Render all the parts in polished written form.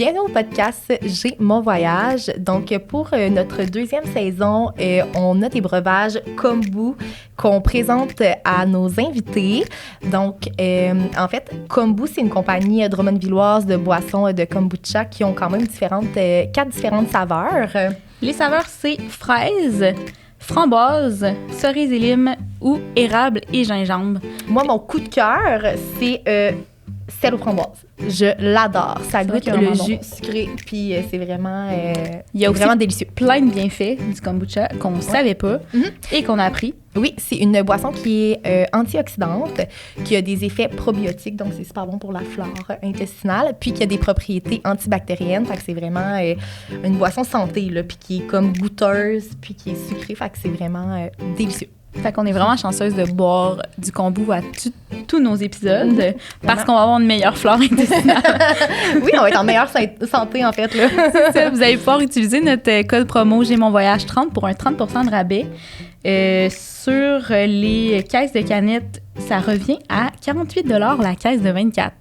Bienvenue au podcast J'ai mon voyage. Donc, pour notre deuxième saison, on a des breuvages Kombu qu'on présente à nos invités. Donc, en fait, Kombu, c'est une compagnie drummondvilloise de boissons de kombucha qui ont quand même quatre différentes saveurs. Les saveurs, c'est fraise, framboise, cerise et lime ou érable et gingembre. Moi, mon coup de cœur, c'est celle aux framboises. Je l'adore. Ça goûte le jus sucré, puis c'est vraiment, il y a aussi vraiment délicieux. Plein de bienfaits du kombucha qu'on ne savait pas et qu'on a appris. Oui, c'est une boisson qui est antioxydante, qui a des effets probiotiques, donc c'est super bon pour la flore intestinale, puis qui a des propriétés antibactériennes, fait que c'est vraiment une boisson santé, là, puis qui est comme goûteuse, puis qui est sucrée, fait que c'est vraiment délicieux. Fait qu'on est vraiment chanceuse de boire du kombu à tous nos épisodes parce qu'on va avoir une meilleure flore intestinale. Oui, on va être en meilleure santé, en fait. Là. C'est ça, vous allez pouvoir utiliser notre code promo J'ai mon voyage 30 pour un 30% de rabais. Sur les caisses de canettes, ça revient à 48 $ la caisse de 24.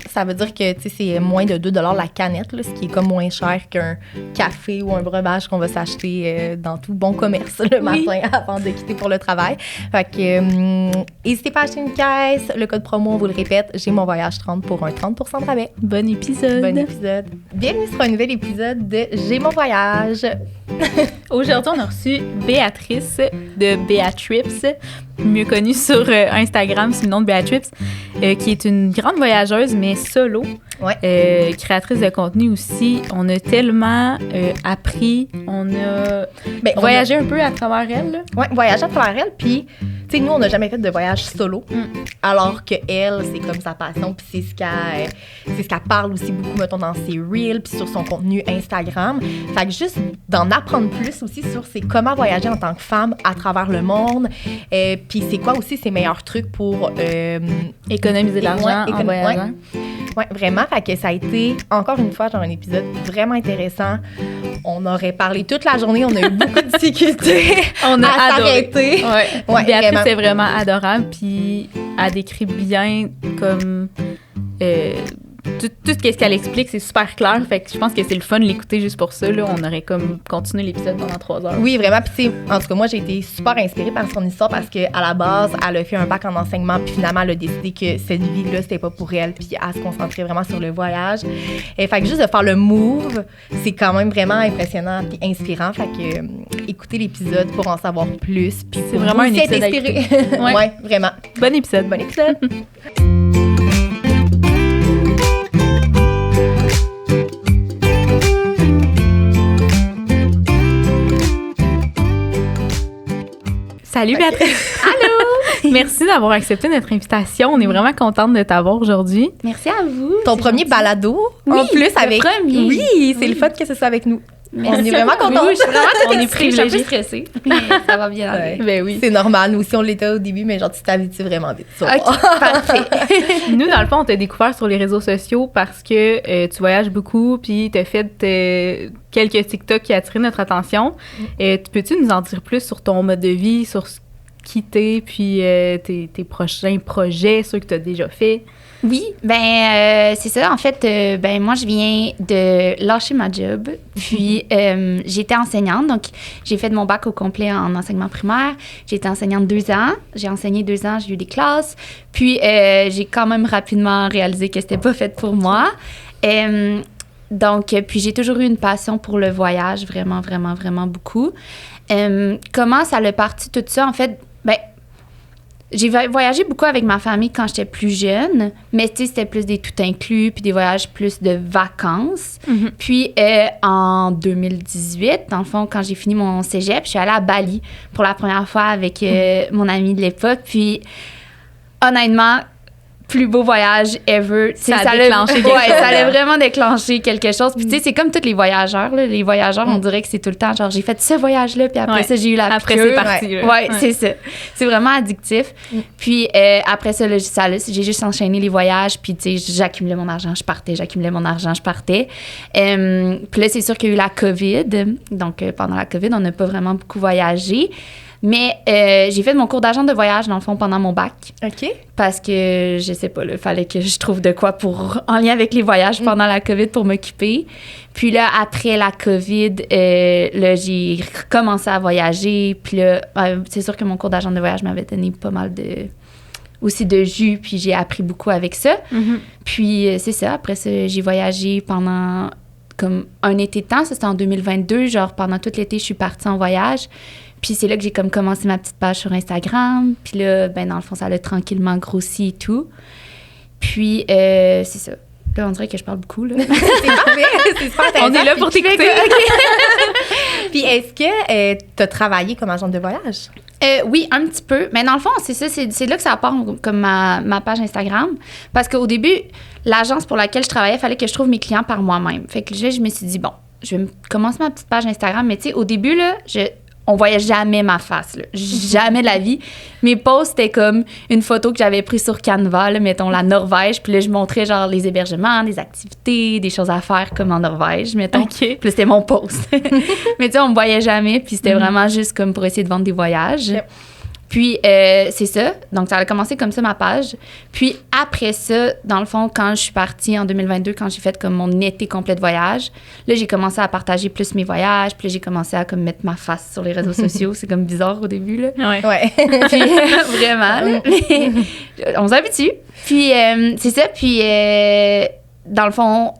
Ça veut dire que c'est moins de 2 $ la canette, là, ce qui est comme moins cher qu'un café ou un breuvage qu'on va s'acheter dans tout bon commerce le matin avant de quitter pour le travail. Fait que n'hésitez pas à acheter une caisse. Le code promo, on vous le répète, J'ai mon voyage 30 pour un 30% de rabais. Bon épisode! Bon épisode! Bienvenue sur un nouvel épisode de J'ai mon voyage! Aujourd'hui, on a reçu Béatrice de Béatrips, mieux connue sur Instagram sous le nom de Béatrips, qui est une grande voyageuse, mais solo, créatrice de contenu aussi. On a tellement appris, on a voyagé un peu à travers elle. Oui, voyager à travers elle, puis tu sais, nous, on n'a jamais fait de voyage solo, alors que elle, c'est comme sa passion, puis c'est ce qu'elle parle aussi beaucoup, mettons, dans ses reels, puis sur son contenu Instagram. Fait que juste d'en apprendre plus aussi sur c'est comment voyager en tant que femme à travers le monde, puis c'est quoi aussi ses meilleurs trucs pour économiser de l'argent en voyageant. Oui, vraiment. Fait que ça a été, encore une fois, genre un épisode vraiment intéressant. On aurait parlé toute la journée, on a eu beaucoup de difficultés à s'arrêter. Ouais, Béatrice est vraiment adorable, puis elle décrit bien comme tout ce qu'elle explique, c'est super clair. Fait que je pense que c'est le fun de l'écouter juste pour ça. Là. On aurait comme continué l'épisode pendant 3 heures. Oui, vraiment. Puis tu sais, en tout cas, moi, j'ai été super inspirée par son histoire parce qu'à la base, elle a fait un bac en enseignement, puis finalement, elle a décidé que cette vie-là, c'était pas pour elle, puis elle se concentrait vraiment sur le voyage. Et fait que juste de faire le move, c'est quand même vraiment impressionnant puis inspirant. Fait que écoutez l'épisode pour en savoir plus. Puis c'est vraiment un épisode inspiré. Ouais, vraiment. Bon épisode. Bon épisode. Salut Béatrice! Allô! Merci d'avoir accepté notre invitation. On est vraiment contente de t'avoir aujourd'hui. Merci à vous. Ton premier balado, en plus, avec... Premier. Oui, c'est le fun que ce soit avec nous. Merci. On est vraiment contents. Oui, je suis vraiment on est privilégiés. Je suis un peu stressée, mais ça va bien aller. Ben oui. C'est normal. Nous aussi, on l'était au début, mais genre, tu t'habitues vraiment vite. OK, parfait. Nous, dans le fond, on t'a découvert sur les réseaux sociaux parce que tu voyages beaucoup, puis t'as fait quelques TikTok qui attirent notre attention. Peux-tu nous en dire plus sur ton mode de vie, sur qui t'es, puis tes prochains projets, ceux que t'as déjà fait? Oui, c'est ça. En fait, moi, je viens de lâcher ma job. Puis, j'étais enseignante. Donc, j'ai fait mon bac au complet en enseignement primaire. J'ai été enseignante 2 ans. J'ai enseigné 2 ans. J'ai eu des classes. Puis, j'ai quand même rapidement réalisé que c'était pas fait pour moi. Donc, puis j'ai toujours eu une passion pour le voyage, vraiment, vraiment, vraiment beaucoup. Comment ça l'a parti tout ça? En fait, j'ai voyagé beaucoup avec ma famille quand j'étais plus jeune, mais tu sais, c'était plus des tout inclus, puis des voyages plus de vacances. Mm-hmm. Puis en 2018, dans le fond, quand j'ai fini mon cégep, je suis allée à Bali pour la première fois avec mon ami de l'époque. Puis honnêtement, plus beau voyage ever. Ça a déclenché quelque chose. Ouais, ça a vraiment déclenché quelque chose. Puis tu sais, c'est comme tous les voyageurs. Là. Les voyageurs, on dirait que c'est tout le temps genre, j'ai fait ce voyage-là, puis après ça, j'ai eu la après, piqûre. c'est parti. Ouais, c'est ça. C'est vraiment addictif. Puis après ça, j'ai juste enchaîné les voyages, puis tu sais, j'accumulais mon argent, je partais. Puis là, c'est sûr qu'il y a eu la COVID. Donc, pendant la COVID, on n'a pas vraiment beaucoup voyagé. Mais j'ai fait mon cours d'agent de voyage, dans le fond, pendant mon bac. OK. Parce que, je sais pas, il fallait que je trouve de quoi en lien avec les voyages pendant la COVID pour m'occuper. Puis là, après la COVID, là, j'ai recommencé à voyager. Puis là, c'est sûr que mon cours d'agent de voyage m'avait donné pas mal aussi de jus, puis j'ai appris beaucoup avec ça. Puis c'est ça, après ça, j'ai voyagé pendant comme un été de temps. Ça, c'était en 2022. Genre, pendant tout l'été, je suis partie en voyage. Puis c'est là que j'ai comme commencé ma petite page sur Instagram. Puis là, ben dans le fond, ça a tranquillement grossi et tout. Puis c'est ça. Là, on dirait que je parle beaucoup, là. C'est parfait, c'est super intéressant. On est là pour t'écouter. Puis est-ce que tu as travaillé comme agente de voyage? Oui, un petit peu. Mais dans le fond, c'est ça, c'est là que ça part comme ma page Instagram. Parce qu'au début, l'agence pour laquelle je travaillais, il fallait que je trouve mes clients par moi-même. Fait que là, je me suis dit, bon, je vais commencer ma petite page Instagram. Mais tu sais, au début, là, on voyait jamais ma face, là. Jamais de la vie. Mes posts, c'était comme une photo que j'avais prise sur Canva, là, mettons la Norvège. Puis là, je montrais genre les hébergements, des activités, des choses à faire comme en Norvège, mettons. Okay. Puis là, c'était mon post. Mais tu sais, on me voyait jamais. Puis c'était vraiment juste comme pour essayer de vendre des voyages. Yep. Puis, c'est ça. Donc, ça a commencé comme ça, ma page. Puis, après ça, dans le fond, quand je suis partie en 2022, quand j'ai fait comme mon été complet de voyage, là, j'ai commencé à partager plus mes voyages. Puis là, j'ai commencé à comme mettre ma face sur les réseaux sociaux. C'est comme bizarre au début, là. Ouais. Puis, vraiment, là. Mais on s'habitue. Puis, c'est ça. Puis, dans le fond,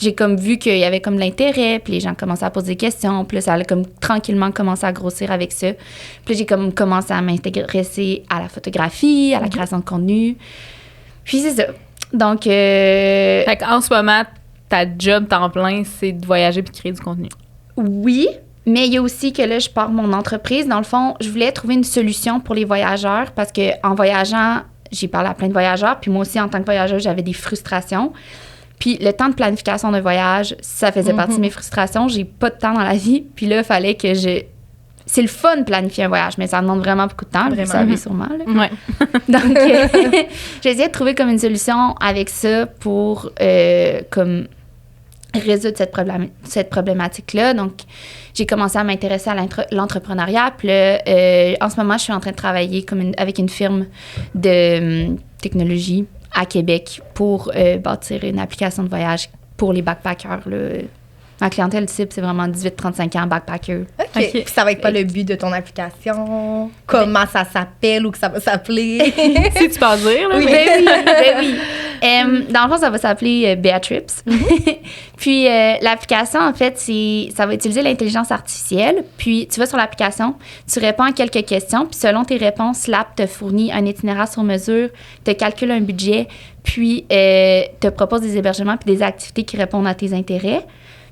j'ai comme vu qu'il y avait comme de l'intérêt, puis les gens commençaient à poser des questions, puis là, ça allait comme tranquillement commencer à grossir avec ça. Puis là, j'ai comme commencé à m'intéresser à la photographie, à la création de contenu. Puis c'est ça. Donc... Fait qu'en ce moment, ta job temps plein, c'est de voyager puis de créer du contenu. Oui, mais il y a aussi que là, je pars mon entreprise. Dans le fond, je voulais trouver une solution pour les voyageurs parce qu'en voyageant, j'ai parlé à plein de voyageurs, puis moi aussi, en tant que voyageur, j'avais des frustrations. Puis le temps de planification d'un voyage, ça faisait partie de mes frustrations. J'ai pas de temps dans la vie. Puis là, il fallait que c'est le fun de planifier un voyage, mais ça demande vraiment beaucoup de temps, vous le savez sûrement. Là. Ouais. Donc, j'ai essayé de trouver comme une solution avec ça pour comme résoudre cette problématique-là. Donc, j'ai commencé à m'intéresser à l'entrepreneuriat. Puis là, en ce moment, je suis en train de travailler avec une firme de technologie à Québec pour bâtir une application de voyage pour les backpackers. Là. Ma clientèle cible, c'est vraiment 18-35 ans backpacker. OK. Puis ça va être pas le but de ton application? Comment ça s'appelle ou que ça va s'appeler? Si tu peux dire, là. Oui, oui. Dans le fond, ça va s'appeler Beatrips. Puis l'application, en fait, ça va utiliser l'intelligence artificielle. Puis tu vas sur l'application, tu réponds à quelques questions, puis selon tes réponses, l'app te fournit un itinéraire sur mesure, te calcule un budget, puis te propose des hébergements puis des activités qui répondent à tes intérêts.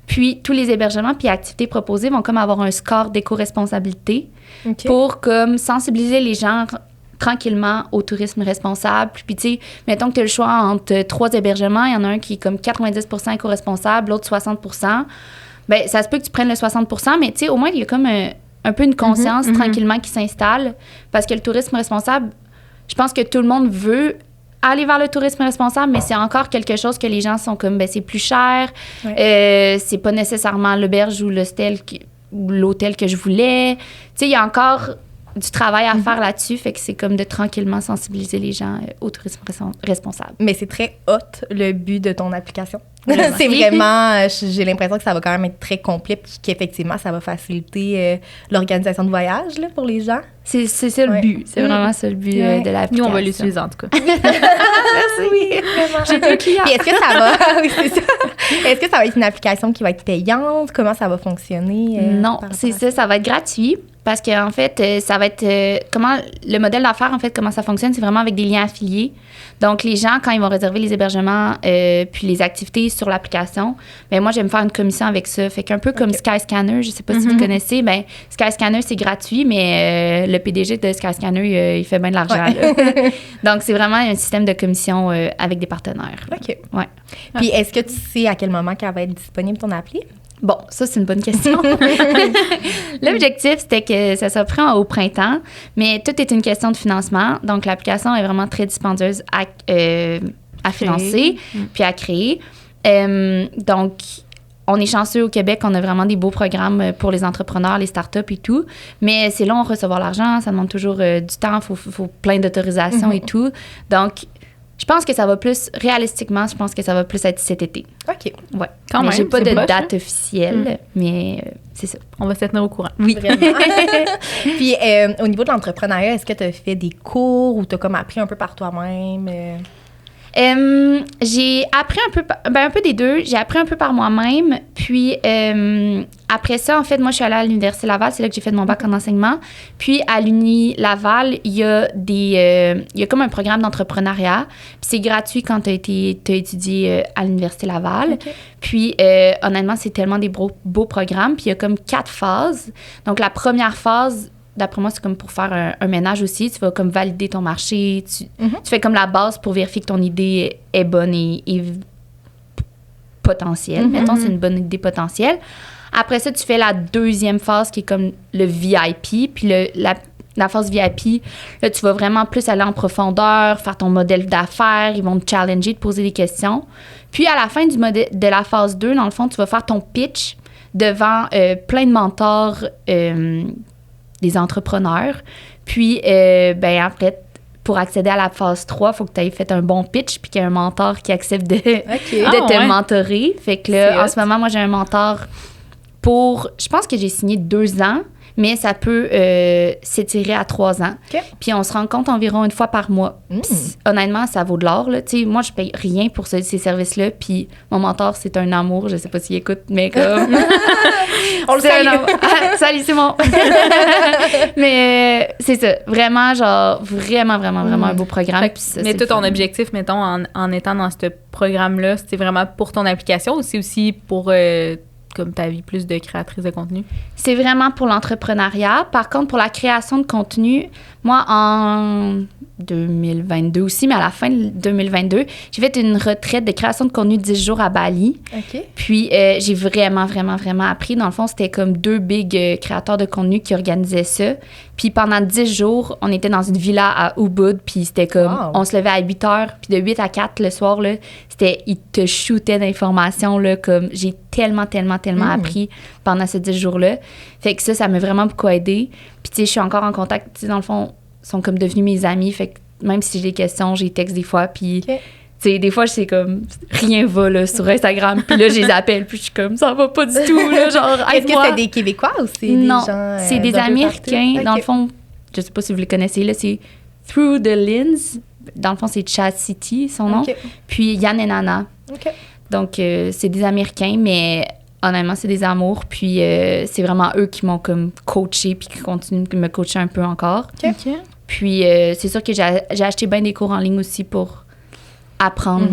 Puis, tous les hébergements puis activités proposées vont comme avoir un score d'éco-responsabilité pour comme sensibiliser les gens tranquillement au tourisme responsable. Puis, tu sais, mettons que tu as le choix entre 3 hébergements. Il y en a un qui est comme 90% éco-responsable, l'autre 60%. Bien, ça se peut que tu prennes le 60%, mais tu sais, au moins, il y a comme un peu une conscience tranquillement qui s'installe. Parce que le tourisme responsable, je pense que tout le monde veut aller vers le tourisme responsable, mais c'est encore quelque chose que les gens sont comme, ben c'est plus cher, c'est pas nécessairement l'auberge ou l'hôtel que je voulais. Tu sais, il y a encore du travail à faire là-dessus, fait que c'est comme de tranquillement sensibiliser les gens au tourisme responsable. Mais c'est très hot, le but de ton application. C'est vraiment, j'ai l'impression que ça va quand même être très complet, puis qu'effectivement, ça va faciliter l'organisation de voyage là, pour les gens. C'est ça le but. C'est vraiment ça le but de l'application. Nous, on va l'utiliser en tout cas. Merci. Oui, vraiment. J'ai deux clients. Puis est-ce que ça va... oui, c'est ça. Est-ce que ça va être une application qui va être payante? Comment ça va fonctionner? Non, c'est ça va être gratuit. Parce qu'en fait, ça va être... comment le modèle d'affaires, en fait, comment ça fonctionne, c'est vraiment avec des liens affiliés. Donc, les gens, quand ils vont réserver les hébergements puis les activités sur l'application, bien, moi, je vais me faire une commission avec ça. Fait qu'un peu comme Skyscanner, je sais pas si vous connaissez, bien, Skyscanner, c'est gratuit, mais le PDG de Skyscanner, il fait bien de l'argent. Là. Donc, c'est vraiment un système de commission avec des partenaires. Là. OK. Ouais. Puis, est-ce que tu sais à quel moment qu'elle va être disponible, ton appli? Bon, ça, c'est une bonne question. L'objectif, c'était que ça soit prêt au printemps, mais tout est une question de financement. Donc, l'application est vraiment très dispendieuse à financer puis à créer. Donc, on est chanceux au Québec, on a vraiment des beaux programmes pour les entrepreneurs, les startups et tout. Mais c'est long à recevoir l'argent, ça demande toujours du temps, il faut plein d'autorisations et tout. Donc, je pense que ça va plus, réalistiquement, je pense que ça va plus être cet été. OK. Ouais. Quand même, j'ai pas de proche, date officielle, mais c'est ça. On va se tenir au courant. Oui. Vraiment. Puis, au niveau de l'entrepreneuriat, est-ce que tu as fait des cours ou tu as comme appris un peu par toi-même? J'ai appris un peu des deux. J'ai appris un peu par moi-même. Puis après ça, en fait, moi, je suis allée à l'Université Laval. C'est là que j'ai fait mon bac en enseignement. Puis à l'Uni Laval, il y a comme un programme d'entrepreneuriat. Puis c'est gratuit quand tu as étudié à l'Université Laval. Okay. Puis honnêtement, c'est tellement des beaux programmes. Puis il y a comme 4 phases. Donc la première phase, d'après moi, c'est comme pour faire un ménage aussi. Tu vas comme valider ton marché. Tu fais comme la base pour vérifier que ton idée est bonne et potentielle. Mettons, c'est une bonne idée potentielle. Après ça, tu fais la deuxième phase qui est comme le VIP. Puis la phase VIP, là, tu vas vraiment plus aller en profondeur, faire ton modèle d'affaires. Ils vont te challenger, te poser des questions. Puis à la fin de la phase 2, dans le fond, tu vas faire ton pitch devant plein de mentors des entrepreneurs. Puis, après, pour accéder à la phase 3, il faut que tu aies fait un bon pitch puis qu'il y ait un mentor qui accepte de te mentorer. Fait que là, en ce moment, moi, j'ai un mentor je pense que j'ai signé 2 ans, mais ça peut s'étirer à 3 ans. Okay. Puis on se rencontre environ 1 fois par mois. Honnêtement, ça vaut de l'or. Moi, je paye rien pour ces services-là. Puis mon mentor, c'est un amour. Je sais pas s'il écoute, mais comme... On le salue. Salut, Simon. Mais c'est ça. Vraiment, genre, vraiment un beau programme. Ça, mais tout ton objectif, mettons, en étant dans ce programme-là, c'est vraiment pour ton application ou c'est aussi pour... comme ta vie plus de créatrice de contenu? C'est vraiment pour l'entrepreneuriat. Par contre, pour la création de contenu, moi, en 2022 aussi, mais à la fin de 2022, j'ai fait une retraite de création de contenu 10 jours à Bali. OK. Puis, j'ai vraiment appris. Dans le fond, c'était comme 2 big créateurs de contenu qui organisaient ça. Puis, pendant 10 jours, on était dans une villa à Ubud. Puis, c'était comme, on se levait à 8 heures. Puis, de 8 à 4 le soir, là, ils te shootaient d'informations, là, comme j'ai tellement appris pendant ces 10 jours-là. Fait que ça m'a vraiment beaucoup aidé. Puis, tu sais, je suis encore en contact. Tu sais, dans le fond, ils sont comme devenus mes amis. Fait que même si j'ai des questions, j'ai texte des fois. Puis, tu sais, des fois, c'est comme, rien va, là, sur Instagram. Puis là, je les appelle. Puis je suis comme, ça va pas du tout, là, genre, est-ce que c'est des Québécois ou c'est des gens... c'est des Américains. Okay. Dans le fond, je sais pas si vous les connaissez, là, c'est Through the Lens. Dans le fond, c'est Chad City, son nom. Puis Yann et Nana. Donc, c'est des Américains, mais honnêtement, c'est des amours. Puis, c'est vraiment eux qui m'ont comme coaché puis qui continuent de me coacher un peu encore. Puis, c'est sûr que j'ai acheté bien des cours en ligne aussi pour apprendre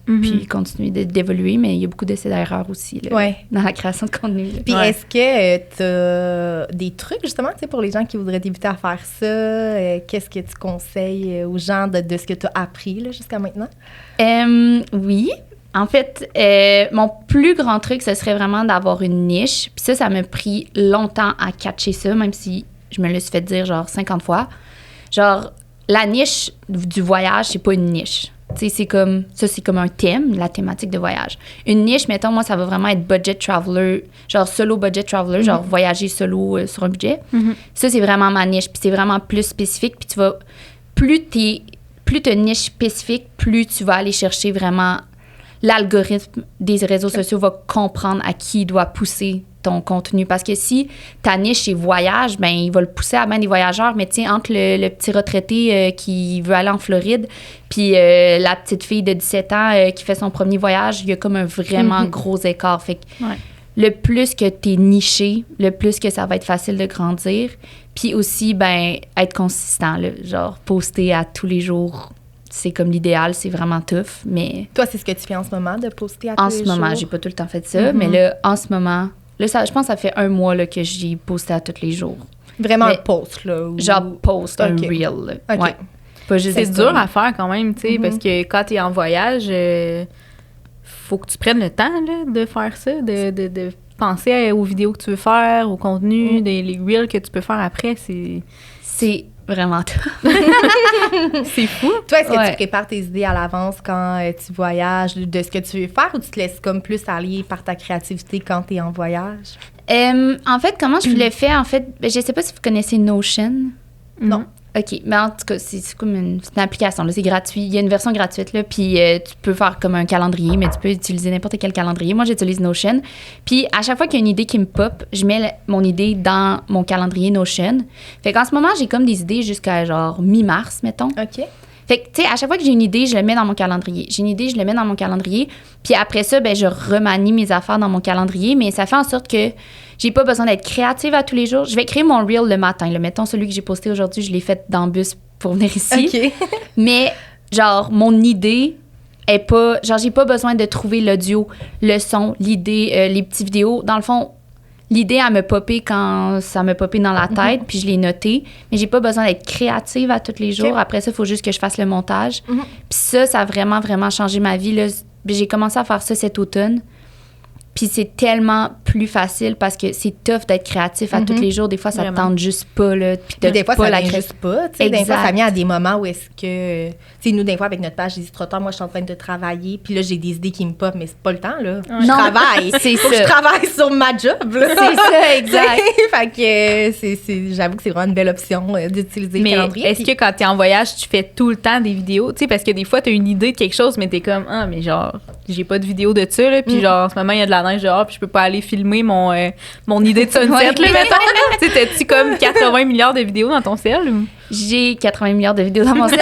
puis continuer d'évoluer. Mais il y a beaucoup d'essais d'erreurs aussi là, dans la création de contenu. Là. Puis, est-ce que tu as des trucs, justement, pour les gens qui voudraient débuter à faire ça? Qu'est-ce que tu conseilles aux gens de ce que tu as appris là, jusqu'à maintenant? Oui. En fait, mon plus grand truc, ce serait vraiment d'avoir une niche. Puis ça m'a pris longtemps à catcher ça, même si je me le suis fait dire genre 50 fois. Genre, la niche du voyage, c'est pas une niche. Tu sais, c'est comme un thème, la thématique de voyage. Une niche, mettons, moi, ça va vraiment être budget traveler, genre solo budget traveler, genre voyager solo sur un budget. Ça, c'est vraiment ma niche. Puis c'est vraiment plus spécifique. Puis tu vas... Plus t'as une niche spécifique, plus tu vas aller chercher vraiment... L'algorithme des réseaux sociaux va comprendre à qui il doit pousser ton contenu. Parce que si ta niche est voyage, ben il va le pousser à bien des voyageurs. Mais tu sais, entre le petit retraité qui veut aller en Floride puis la petite fille de 17 ans qui fait son premier voyage, il y a comme un vraiment gros écart. Fait que le plus que tu es niché, le plus que ça va être facile de grandir. Puis aussi, ben être consistant, là, genre poster à tous les jours. C'est comme l'idéal, c'est vraiment tough, mais... Toi, c'est ce que tu fais en ce moment, de poster à tous les jours? En ce moment, j'ai pas tout le temps fait ça, mais là, en ce moment... Là, je pense que ça fait 1 mois là, que j'ai posté à tous les jours. Vraiment un post, là? Genre post, un reel, là. Ouais. Pas juste c'est dur à faire quand même, tu sais, parce que quand t'es en voyage, faut que tu prennes le temps, là, de faire ça, de penser aux vidéos que tu veux faire, au contenu, les reels que tu peux faire après, c'est... Vraiment tout. C'est fou. Toi, est-ce que Ouais. tu prépares tes idées à l'avance quand tu voyages, de ce que tu veux faire, ou tu te laisses comme plus aller par ta créativité quand tu es en voyage? En fait, comment je le fais? En fait, je sais pas si vous connaissez Notion. Non. OK. Mais en tout cas, c'est comme c'est une application. Là, c'est gratuit. Il y a une version gratuite. Là, puis tu peux faire comme un calendrier, mais tu peux utiliser n'importe quel calendrier. Moi, j'utilise Notion. Puis à chaque fois qu'il y a une idée qui me pop, je mets mon idée dans mon calendrier Notion. Fait qu'en ce moment, j'ai comme des idées jusqu'à genre mi-mars, mettons. OK. Fait que, tu sais, à chaque fois que j'ai une idée, je le mets dans mon calendrier. J'ai une idée, je le mets dans mon calendrier. Puis après ça, ben je remanie mes affaires dans mon calendrier. Mais ça fait en sorte que j'ai pas besoin d'être créative à tous les jours. Je vais créer mon reel le matin. Là. Mettons, celui que j'ai posté aujourd'hui, je l'ai fait dans le bus pour venir ici. OK. Mais, genre, mon idée est pas... Genre, j'ai pas besoin de trouver l'audio, le son, l'idée, les petites vidéos. Dans le fond, l'idée, elle me popé quand ça me popé dans la tête, puis je l'ai noté. Mais j'ai pas besoin d'être créative à tous les jours. OK. Après ça, il faut juste que je fasse le montage. Puis ça a vraiment, vraiment changé ma vie. Là. J'ai commencé à faire ça cet automne. Puis c'est tellement plus facile parce que c'est tough d'être créatif à tous les jours. Des fois, ça te Vraiment. tente juste pas. Là, puis t'as Des fois, pas ça la vient cré- juste pas. Tu sais, des fois, Exact. ça vient à des moments où est-ce que... Tu sais, nous, des fois, avec notre page, j'ai dit trop tard, moi, je suis en train de travailler, puis là, j'ai des idées qui me pop, mais c'est pas le temps, là. Je Non, travaille. c'est Faut que ça. je travaille sur ma job, là. C'est ça, exact. Fait que j'avoue que c'est vraiment une belle option d'utiliser le Mais calendrier. est-ce que quand t'es en voyage, tu fais tout le temps des vidéos? Tu sais, parce que des fois, t'as une idée de quelque chose, mais t'es comme, ah, mais genre, j'ai pas de vidéo de ça, là. Puis genre, en ce moment, il y a de la neige dehors, puis je peux pas aller filmer mon idée de sunset, Ouais. là, mettons. Tu sais, t'as-tu comme 80 milliards de vidéos dans ton cell? Ou? J'ai 80 milliards de vidéos dans mon cell,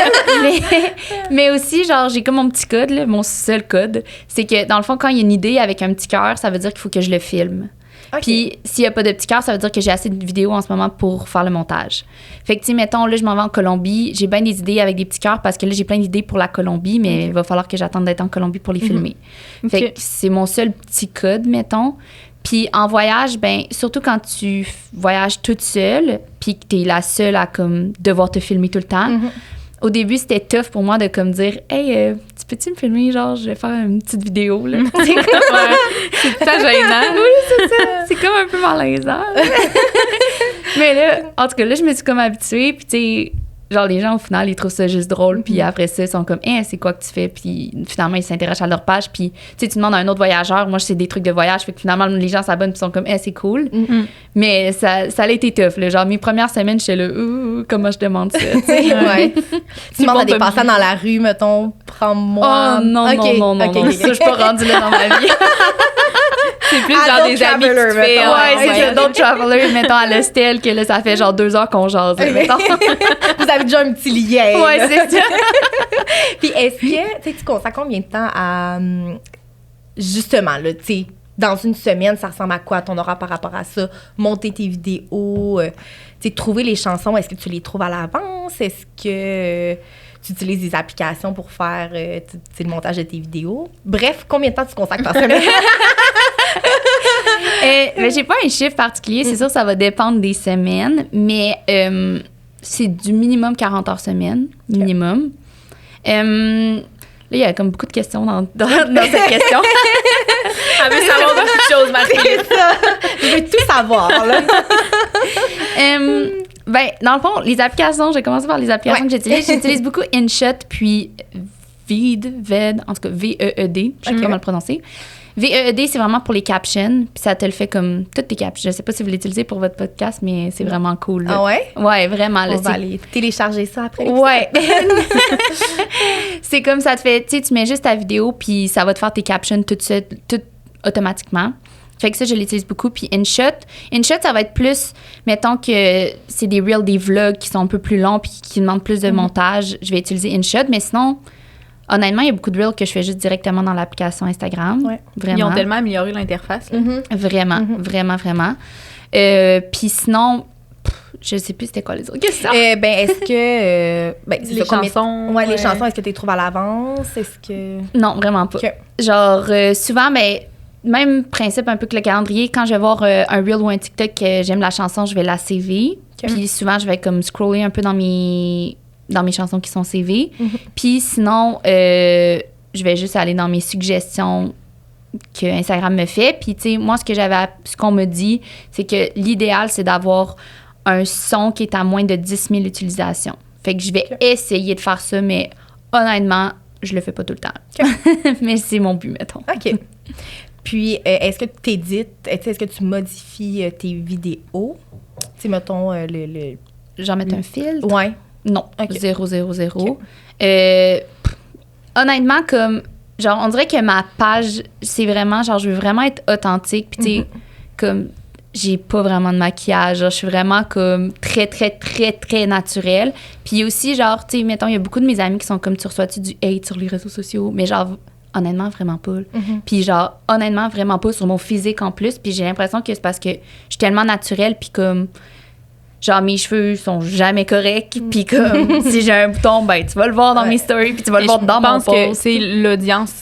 mais aussi, genre, j'ai comme mon petit code, là, mon seul code. C'est que, dans le fond, quand il y a une idée avec un petit cœur, ça veut dire qu'il faut que je le filme. OK. Puis, s'il n'y a pas de petit cœur, ça veut dire que j'ai assez de vidéos en ce moment pour faire le montage. Fait que, tu sais, mettons, là, je m'en vais en Colombie. J'ai bien des idées avec des petits cœurs parce que là, j'ai plein d'idées pour la Colombie, mais il va falloir que j'attende d'être en Colombie pour les filmer. Fait Ok. que c'est mon seul petit code, mettons. Puis en voyage, ben surtout quand tu voyages toute seule, puis que t'es la seule à comme devoir te filmer tout le temps. Au début, c'était tough pour moi de comme dire, hey, tu peux-tu me filmer, genre, je vais faire une petite vidéo là. C'est comme, C'est tout ça gênant. oui, c'est ça. C'est comme un peu malaisant. Mais là, en tout cas, là, je me suis comme habituée, puis tu sais. Genre, les gens, au final, ils trouvent ça juste drôle. Puis après ça, ils sont comme, c'est quoi que tu fais? Puis finalement, ils s'intéressent à leur page. Puis, tu sais, tu demandes à un autre voyageur. Moi, c'est des trucs de voyage. Fait que finalement, les gens s'abonnent puis sont comme, c'est cool. Mais ça a été tough. Là. Genre, mes premières semaines, j'étais là, comment je demande ça? Tu sais? Ouais. Tu demandes à des bon, passants dans la rue, mettons, prends-moi. Oh non, Ok, non. ok, ok. Ça, je suis pas rendue là dans ma vie. C'est plus À genre d'autres des amis que tu travelers, te fais. mettons. Ouais, c'est ouais. ça. D'autres travelers, mettons, à l'hostel, que là, ça fait genre 2 heures qu'on jase, là, mettons. Vous avez déjà un petit lien. Ouais, là. c'est ça. Puis est-ce que, tu sais, tu consacres combien de temps à, justement, là, tu sais, dans une semaine, ça ressemble à quoi ton horaire par rapport à ça? Monter tes vidéos, tu sais, trouver les chansons, est-ce que tu les trouves à l'avance? Est-ce que tu utilises des applications pour faire tu sais, le montage de tes vidéos? Bref, combien de temps tu consacres par semaine? Mais j'ai pas un chiffre particulier. C'est sûr que ça va dépendre des semaines, mais c'est du minimum 40 heures semaine. Minimum. Là, il y a comme beaucoup de questions dans cette question. Elle veut savoir beaucoup de choses, Marie. C'est ça! Je veux tout savoir, là. Ben, dans le fond, les applications, j'ai commencé par les applications que j'utilise. J'utilise beaucoup InShot, puis VED, en tout cas VEED, je sais pas comment le prononcer. VEED, c'est vraiment pour les captions, puis ça te le fait comme toutes tes captions. Je sais pas si vous l'utilisez pour votre podcast, mais c'est vraiment cool. Là. Ah ouais? Ouais, vraiment. Là, On va aller télécharger ça après. Ouais. C'est comme ça te fait, tu sais, tu mets juste ta vidéo, puis ça va te faire tes captions tout automatiquement. Fait que ça, je l'utilise beaucoup. Puis InShot, ça va être plus, mettons que c'est des reels, des vlogs qui sont un peu plus longs puis qui demandent plus de montage. Je vais utiliser InShot. Mais sinon, honnêtement, il y a beaucoup de reels que je fais juste directement dans l'application Instagram. Ouais. Vraiment. Ils ont tellement amélioré l'interface. là. Vraiment, vraiment. Puis sinon, je sais plus c'était quoi les autres questions. Ben, est-ce que. Ben, c'est Les ça, combien- chansons, Ouais, les chansons, est-ce que tu les trouves à l'avance? Est-ce que. Non, vraiment pas. Ok. Genre, souvent, ben, même principe un peu que le calendrier, quand je vais voir un Reel ou un TikTok que j'aime la chanson, je vais la CV. Ok. Puis souvent, je vais comme scroller un peu dans mes chansons qui sont CV. Puis sinon, je vais juste aller dans mes suggestions que Instagram me fait. Puis, tu sais, moi, ce qu'on me dit, c'est que l'idéal, c'est d'avoir un son qui est à moins de 10 000 utilisations. Fait que je vais essayer de faire ça, mais honnêtement, je le fais pas tout le temps. Mais c'est mon but, mettons. OK. Puis, est-ce que tu édites, est-ce que tu modifies tes vidéos? Tu sais, mettons, Genre mettre un filtre? Ouais. Non, Okay. 0. Okay. Honnêtement, comme, genre, on dirait que ma page, c'est vraiment, genre, je veux vraiment être authentique. Puis, tu sais, comme, j'ai pas vraiment de maquillage. Genre, je suis vraiment, comme, très, très, très, très naturelle. Puis aussi, genre, tu sais, mettons, il y a beaucoup de mes amis qui sont comme, tu reçois-tu du hate sur les réseaux sociaux? Mais genre, honnêtement, vraiment pas. Puis genre, honnêtement, vraiment pas sur mon physique en plus. Puis j'ai l'impression que c'est parce que je suis tellement naturelle, puis comme, genre, mes cheveux sont jamais corrects. Puis comme, si j'ai un bouton, ben, tu vas le voir dans mes stories, puis tu vas le voir dans mon post. Je pense que c'est l'audience,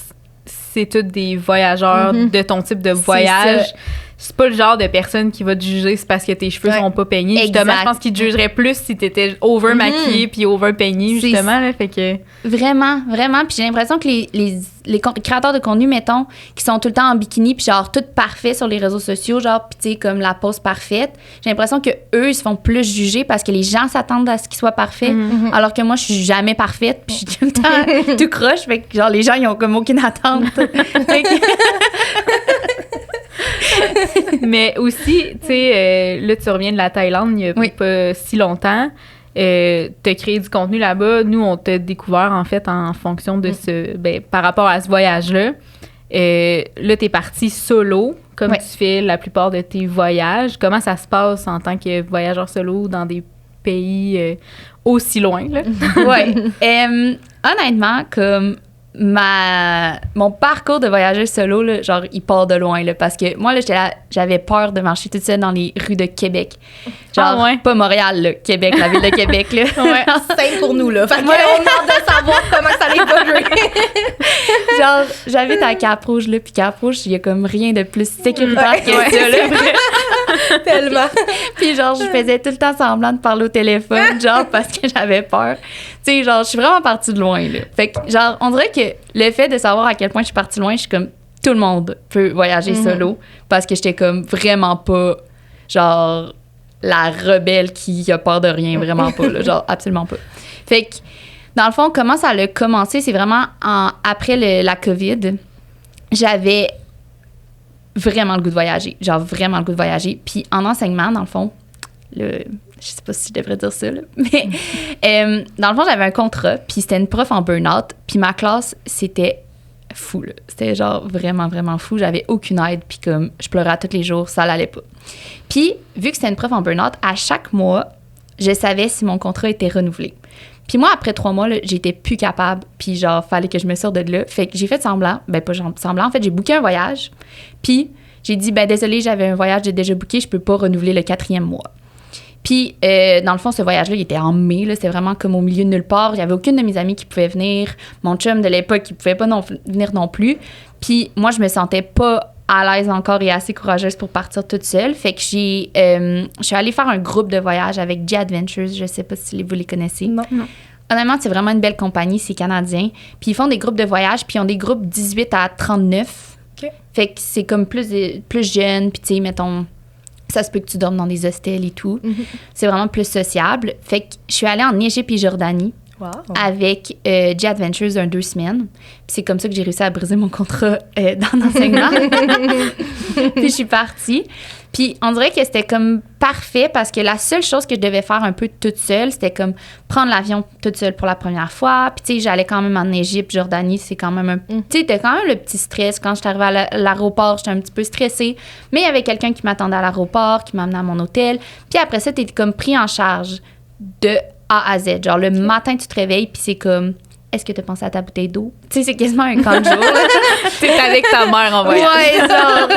c'est tous des voyageurs de ton type de voyage. C'est pas le genre de personne qui va te juger c'est parce que tes cheveux sont pas peignés. Exact. Justement, je pense qu'ils te jugeraient plus si t'étais over maquillée puis over peignée, justement. Là, fait que... Vraiment. Puis j'ai l'impression que les créateurs de contenu, mettons, qui sont tout le temps en bikini puis genre tout parfait sur les réseaux sociaux, genre, puis tu sais, comme la pose parfaite, j'ai l'impression que eux ils se font plus juger parce que les gens s'attendent à ce qu'ils soient parfaits, alors que moi, je suis jamais parfaite puis je suis tout le temps tout croche. Fait que genre, les gens, ils ont comme aucune attente. Mais aussi, tu sais, là, tu reviens de la Thaïlande il y a pas si longtemps. T'as créé du contenu là-bas. Nous, on t'a découvert, en fait, en fonction de par rapport à ce voyage-là. Là, t'es partie solo, comme tu fais la plupart de tes voyages. Comment ça se passe en tant que voyageur solo dans des pays aussi loin, là? Honnêtement, comme... mon parcours de voyageuse solo, là, genre, il part de loin, là, parce que moi, là, j'avais peur de marcher toute seule dans les rues de Québec. Genre, pas Montréal, là, Québec, la ville de Québec, là. C'est pour nous, là. Fait qu'on demande de savoir comment ça allait évoluer. Genre, j'habite à Cap-Rouge, là, puis Cap-Rouge, il y a comme rien de plus sécuritaire que ça, là. Tellement. Puis genre, je faisais tout le temps semblant de parler au téléphone, genre, parce que j'avais peur. Tu sais, genre, je suis vraiment partie de loin, là. Fait que, genre, on dirait que le fait de savoir à quel point je suis partie loin, je suis comme, tout le monde peut voyager solo, parce que j'étais comme vraiment pas, genre, la rebelle qui a peur de rien, vraiment pas, là, genre, absolument pas. Fait que, dans le fond, comment ça a commencé, c'est vraiment après la COVID, j'avais vraiment le goût de voyager. Genre, vraiment le goût de voyager. Puis en enseignement, dans le fond, je sais pas si je devrais dire ça, là, mais dans le fond, j'avais un contrat, puis c'était une prof en burn-out, puis ma classe, c'était fou, là. C'était genre vraiment, vraiment fou. J'avais aucune aide, puis comme, je pleurais tous les jours, ça l'allait pas. Puis, vu que c'était une prof en burn-out, à chaque mois, je savais si mon contrat était renouvelé. Puis moi, après 3 mois, là, j'étais plus capable. Puis genre, fallait que je me sorte de là. Fait que j'ai fait semblant. Ben, pas semblant. En fait, j'ai booké un voyage. Puis j'ai dit, ben désolé, j'avais un voyage déjà booké. Je peux pas renouveler le 4e mois. Puis, dans le fond, ce voyage-là, il était en mai. Là, c'était vraiment comme au milieu de nulle part. Il y avait aucune de mes amies qui pouvait venir. Mon chum de l'époque, il pouvait pas venir non plus. Puis moi, je me sentais pas à l'aise encore et assez courageuse pour partir toute seule. Fait que je suis allée faire un groupe de voyage avec G-Adventures. Je sais pas si vous les connaissez. Non. Honnêtement, c'est vraiment une belle compagnie. C'est canadien. Puis ils font des groupes de voyage. Puis ils ont des groupes 18 à 39. OK. Fait que c'est comme plus jeune. Puis tu sais, mettons, ça se peut que tu dormes dans des hostels et tout. C'est vraiment plus sociable. Fait que je suis allée en Égypte et Jordanie. Wow. Avec G-Adventures 2 semaines. Puis c'est comme ça que j'ai réussi à briser mon contrat dans l'enseignement. Puis je suis partie. Puis on dirait que c'était comme parfait parce que la seule chose que je devais faire un peu toute seule, c'était comme prendre l'avion toute seule pour la première fois. Puis tu sais, j'allais quand même en Égypte, Jordanie, c'est quand même tu sais, t'as quand même le petit stress. Quand je suis arrivée à l'aéroport, j'étais un petit peu stressée. Mais il y avait quelqu'un qui m'attendait à l'aéroport, qui m'amenait à mon hôtel. Puis après ça, t'es comme pris en charge de A à Z. Genre, le matin, tu te réveilles, puis c'est comme, est-ce que tu as pensé à ta bouteille d'eau? Tu sais, c'est quasiment un camp de jour. T'es avec ta mère en voyage. Ouais, genre.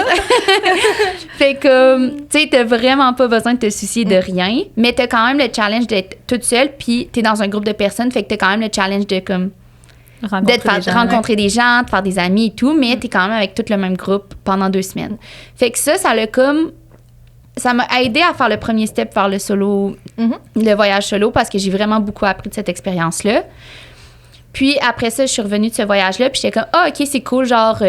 Fait que, tu sais, t'as vraiment pas besoin de te soucier de rien, mais t'as quand même le challenge d'être toute seule, puis t'es dans un groupe de personnes, fait que t'as quand même le challenge de, comme, rencontrer des gens, de faire des amis et tout, mais t'es quand même avec tout le même groupe pendant 2 semaines. Fait que ça l'a comme... Ça m'a aidé à faire le premier step vers le solo, le voyage solo, parce que j'ai vraiment beaucoup appris de cette expérience-là. Puis après ça, je suis revenue de ce voyage-là, puis j'étais comme, OK, c'est cool, genre,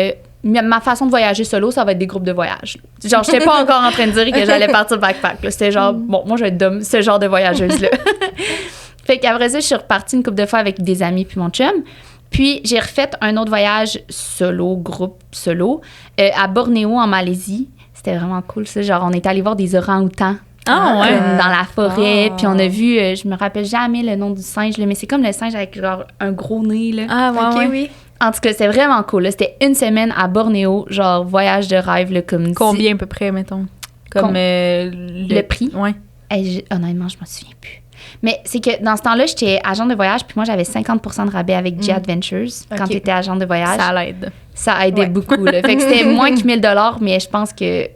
ma façon de voyager solo, ça va être des groupes de voyage. Genre, j'étais pas encore en train de dire que j'allais partir backpack. Là. C'était genre, bon, moi, je vais être ce genre de voyageuse-là. Fait qu'après ça, je suis repartie une couple de fois avec des amis puis mon chum. Puis, j'ai refait un autre voyage solo, groupe solo, à Bornéo, en Malaisie. C'était vraiment cool, ça. Genre, on est allé voir des orang-outans. Ah ouais. Dans la forêt. Puis, on a vu, je me rappelle jamais le nom du singe, là, mais c'est comme le singe avec genre un gros nez. Là. Ah ouais, oui. En tout cas, c'était vraiment cool. Là. C'était une semaine à Bornéo, genre voyage de rêve. Là, comme combien à peu près, mettons? Comme le prix? Ouais. Honnêtement, je m'en souviens plus. Mais c'est que dans ce temps-là, j'étais agent de voyage, puis moi, j'avais 50% de rabais avec J-Adventures quand tu étais agent de voyage. Ça l'aide. Ça aidait beaucoup. Là. Fait que c'était moins que 1 000 $, mais je pense que,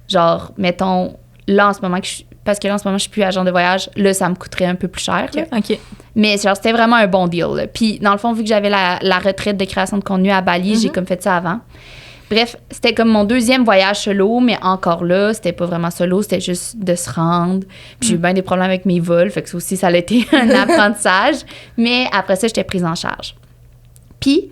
genre, mettons, là, en ce moment, parce que là, en ce moment, je suis plus agent de voyage, là, ça me coûterait un peu plus cher. OK. Mais genre, c'était vraiment un bon deal. Là. Puis, dans le fond, vu que j'avais la retraite de création de contenu à Bali, j'ai comme fait ça avant. Bref, c'était comme mon deuxième voyage solo, mais encore là, c'était pas vraiment solo, c'était juste de se rendre. Puis j'ai eu bien des problèmes avec mes vols, fait que ça aussi, ça a été un apprentissage. Mais après ça, j'étais prise en charge. Puis,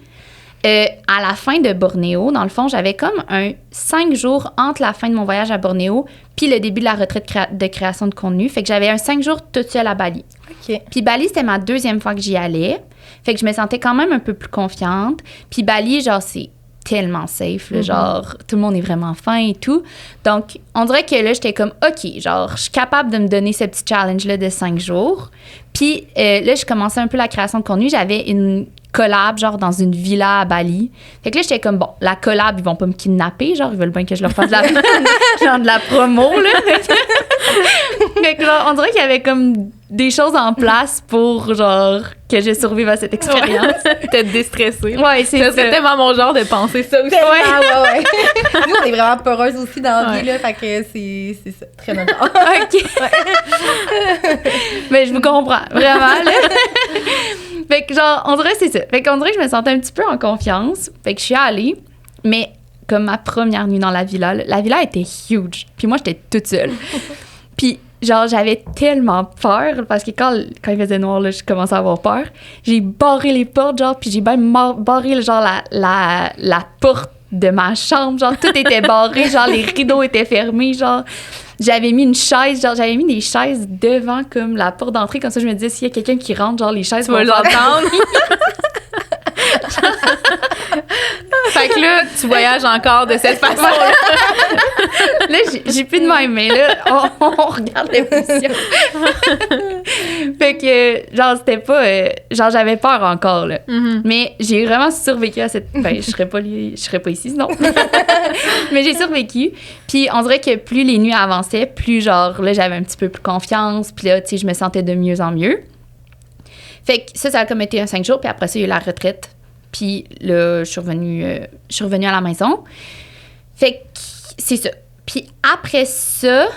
à la fin de Bornéo, dans le fond, j'avais comme 5 jours entre la fin de mon voyage à Bornéo puis le début de la retraite de création de contenu. Fait que j'avais 5 jours toute seule à Bali. OK. Puis Bali, c'était ma deuxième fois que j'y allais. Fait que je me sentais quand même un peu plus confiante. Puis Bali, genre, c'est tellement safe, là, genre, tout le monde est vraiment fin et tout. Donc, on dirait que là, j'étais comme, OK, genre, je suis capable de me donner ce petit challenge-là de 5 jours. Puis là, je commençais un peu la création de contenu. J'avais une collab, genre, dans une villa à Bali. Fait que là, j'étais comme, bon, la collab, ils vont pas me kidnapper, genre, ils veulent bien que je leur fasse genre de la promo, là. Fait que, genre, on dirait qu'il y avait comme des choses en place pour, genre, que je survive à cette expérience. T'es déstressée. Ouais, c'est ça. C'est tellement mon genre de penser ça aussi. Ouais. Nous, on est vraiment peureuses aussi dans la vie, là, fait que c'est ça, très notre genre. OK. Mais je vous comprends, vraiment, là. Fait que, genre, on dirait que c'est ça. Fait qu'on dirait que je me sentais un petit peu en confiance. Fait que je suis allée, mais comme ma première nuit dans la villa était huge. Puis moi, j'étais toute seule. Puis, genre, j'avais tellement peur, parce que quand il faisait noir, là, je commençais à avoir peur. J'ai barré les portes, genre, puis j'ai même barré, genre, la porte de ma chambre. Genre, tout était barré, genre, les rideaux étaient fermés, genre. J'avais mis une chaise, genre, j'avais mis des chaises devant, comme, la porte d'entrée. Comme ça, je me disais, s'il y a quelqu'un qui rentre, genre, les chaises tu vas l'entendre. Fait que là, tu voyages encore de cette façon-là. Là, j'ai plus de même, mais là, on regarde les positions. Fait que, genre, c'était pas... genre, j'avais peur encore, là. Mais j'ai vraiment survécu à cette... Ben, je serais pas ici, sinon. Mais j'ai survécu. Puis on dirait que plus les nuits avançaient, plus, genre, là, j'avais un petit peu plus confiance. Puis là, tu sais, je me sentais de mieux en mieux. Fait que ça a comme été un 5 jours. Puis après ça, il y a eu la retraite. Puis là, je suis revenue à la maison. Fait que c'est ça. Puis après ça,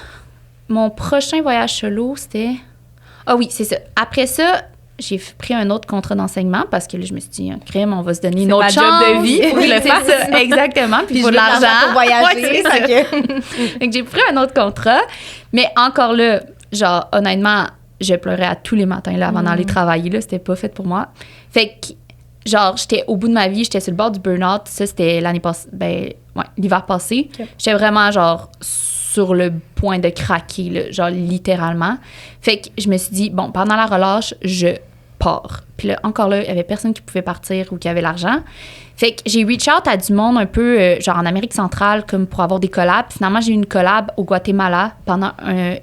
mon prochain voyage solo, c'était... Ah oui, c'est ça. Après ça, j'ai pris un autre contrat d'enseignement parce que là, je me suis dit, un crime, on va se donner une autre chance. job de vie pour le faire. Ça, exactement. Puis il faut de l'argent pour voyager. Ouais, c'est ça. Fait que j'ai pris un autre contrat. Mais encore là, genre, honnêtement, je pleurais à tous les matins là, avant d'aller travailler. Là, c'était pas fait pour moi. Fait que genre, j'étais au bout de ma vie, j'étais sur le bord du burn-out. Ça, c'était l'année passée, l'hiver passé. Okay. J'étais vraiment, genre, sur le point de craquer, là, genre, littéralement. Fait que je me suis dit, bon, pendant la relâche, je pars. Puis là, encore là, il y avait personne qui pouvait partir ou qui avait l'argent. Fait que j'ai reach out à du monde un peu, genre, en Amérique centrale, comme pour avoir des collabs. Finalement, j'ai eu une collab au Guatemala pendant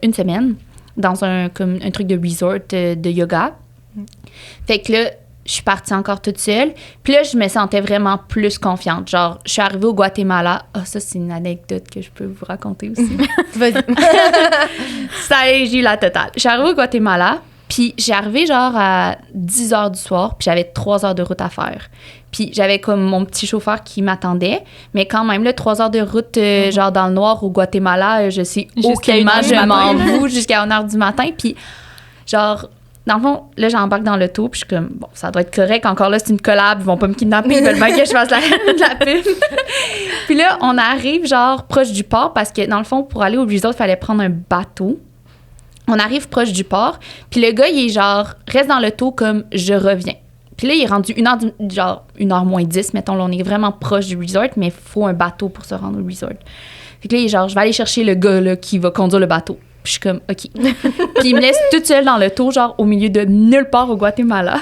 une semaine, dans un truc de resort de yoga. Fait que là, je suis partie encore toute seule. Puis là, je me sentais vraiment plus confiante. Genre, je suis arrivée au Guatemala. Ah, ça, c'est une anecdote que je peux vous raconter aussi. Vas-y. J'ai eu la totale. Je suis arrivée au Guatemala, puis j'ai arrivé genre à 10 h du soir, puis j'avais 3 heures de route à faire. Puis j'avais comme mon petit chauffeur qui m'attendait, mais quand même, là, 3 heures de route, genre dans le noir au Guatemala, je sais aucunement, je m'en fous jusqu'à 1 h du matin. Puis genre... Dans le fond, là, j'embarque dans l'auto, puis je suis comme, bon, ça doit être correct. Encore là, c'est une collab, ils vont pas me kidnapper, ils veulent bien que je fasse de la pub. Puis là, on arrive, genre, proche du port, parce que, dans le fond, pour aller au resort, il fallait prendre un bateau. On arrive proche du port, puis le gars, il est genre, reste dans l'auto comme, je reviens. Puis là, il est rendu 1h moins 10, mettons. Là, on est vraiment proche du resort, mais il faut un bateau pour se rendre au resort. Fait que là, il est genre, je vais aller chercher le gars là, qui va conduire le bateau. Puis je suis comme, OK. Puis il me laisse toute seule dans l'auto, genre au milieu de nulle part au Guatemala.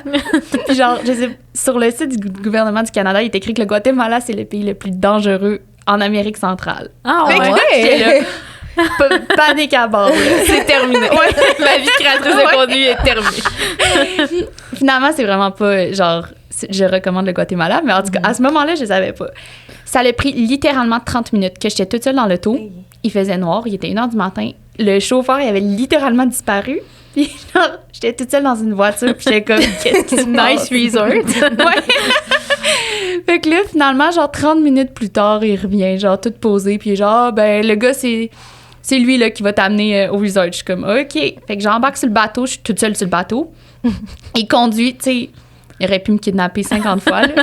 Puis genre, je sais, sur le site du gouvernement du Canada, il est écrit que le Guatemala, c'est le pays le plus dangereux en Amérique centrale. Ah Fait que là, j'étais là, panique à bord. C'est terminé. Ma vie de créatrice de contenu est terminée. Finalement, c'est vraiment pas, genre, je recommande le Guatemala, mais en tout cas, à ce moment-là, je savais pas. Ça a pris littéralement 30 minutes que j'étais toute seule dans l'auto. Il faisait noir, il était 1h du matin. Le chauffeur, il avait littéralement disparu. Puis genre, j'étais toute seule dans une voiture, puis j'étais comme, qu'est-ce qui se passe? Nice resort. Ouais. Fait que là, finalement, genre 30 minutes plus tard, il revient, genre tout posé, puis genre, ben le gars, c'est lui là qui va t'amener au resort. Je suis comme, OK. Fait que j'embarque sur le bateau, je suis toute seule sur le bateau. Il conduit, tu sais, il aurait pu me kidnapper 50 fois, là.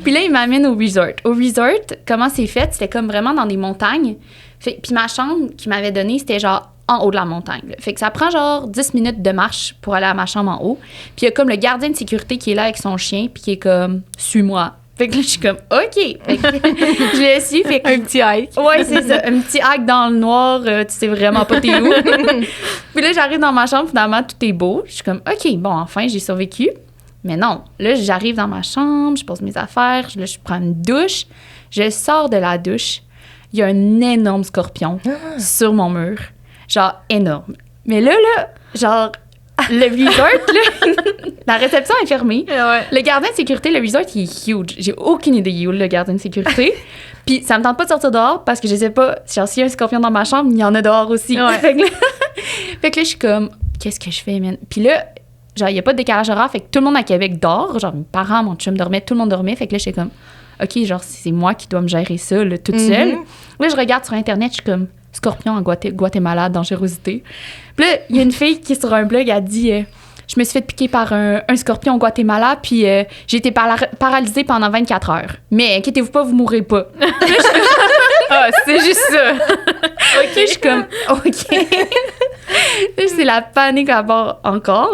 Puis là, il m'amène au resort. Au resort, comment c'est fait? C'était comme vraiment dans des montagnes. Puis ma chambre qu'il m'avait donnée, c'était genre en haut de la montagne. Là. Fait que ça prend genre 10 minutes de marche pour aller à ma chambre en haut. Puis il y a comme le gardien de sécurité qui est là avec son chien, puis qui est comme, suis-moi. Fait que là, je suis comme, OK. Fait que je le suis. Fait que, Un petit hike. ouais, c'est ça. Un petit hike dans le noir, tu sais vraiment pas t'es où. Puis là, j'arrive dans ma chambre, finalement, tout est beau. Je suis comme, OK, bon, enfin, j'ai survécu. Mais non, là, j'arrive dans ma chambre, je pose mes affaires, là, je prends une douche. Je sors de la douche. Il y a un énorme scorpion sur mon mur. Genre, énorme. Mais là, genre, le resort, là, la réception est fermée. Ouais. Le gardien de sécurité, le resort, il est huge. J'ai aucune idée, il est où, le gardien de sécurité. Puis ça me tente pas de sortir dehors parce que je sais pas, genre, s'il y a un scorpion dans ma chambre, il y en a dehors aussi. Ouais. Fait que là, je suis comme, qu'est-ce que je fais, man? Puis là, genre, il y a pas de décalage horaire, fait que tout le monde à Québec dort. Genre, mes parents, mon chum dormait, tout le monde dormait. Fait que là, j'étais comme, OK, genre, c'est moi qui dois me gérer ça, là, toute seule. Là, je regarde sur Internet, je suis comme, scorpion en Guatemala, dangerosité. Puis là, il y a une fille qui, sur un blog, a dit, je me suis fait piquer par un scorpion au Guatemala, puis j'ai été paralysée pendant 24 heures. Mais inquiétez-vous pas, vous mourrez pas. Ah, c'est juste ça. OK, je suis comme, OK. Là, c'est la panique à bord encore.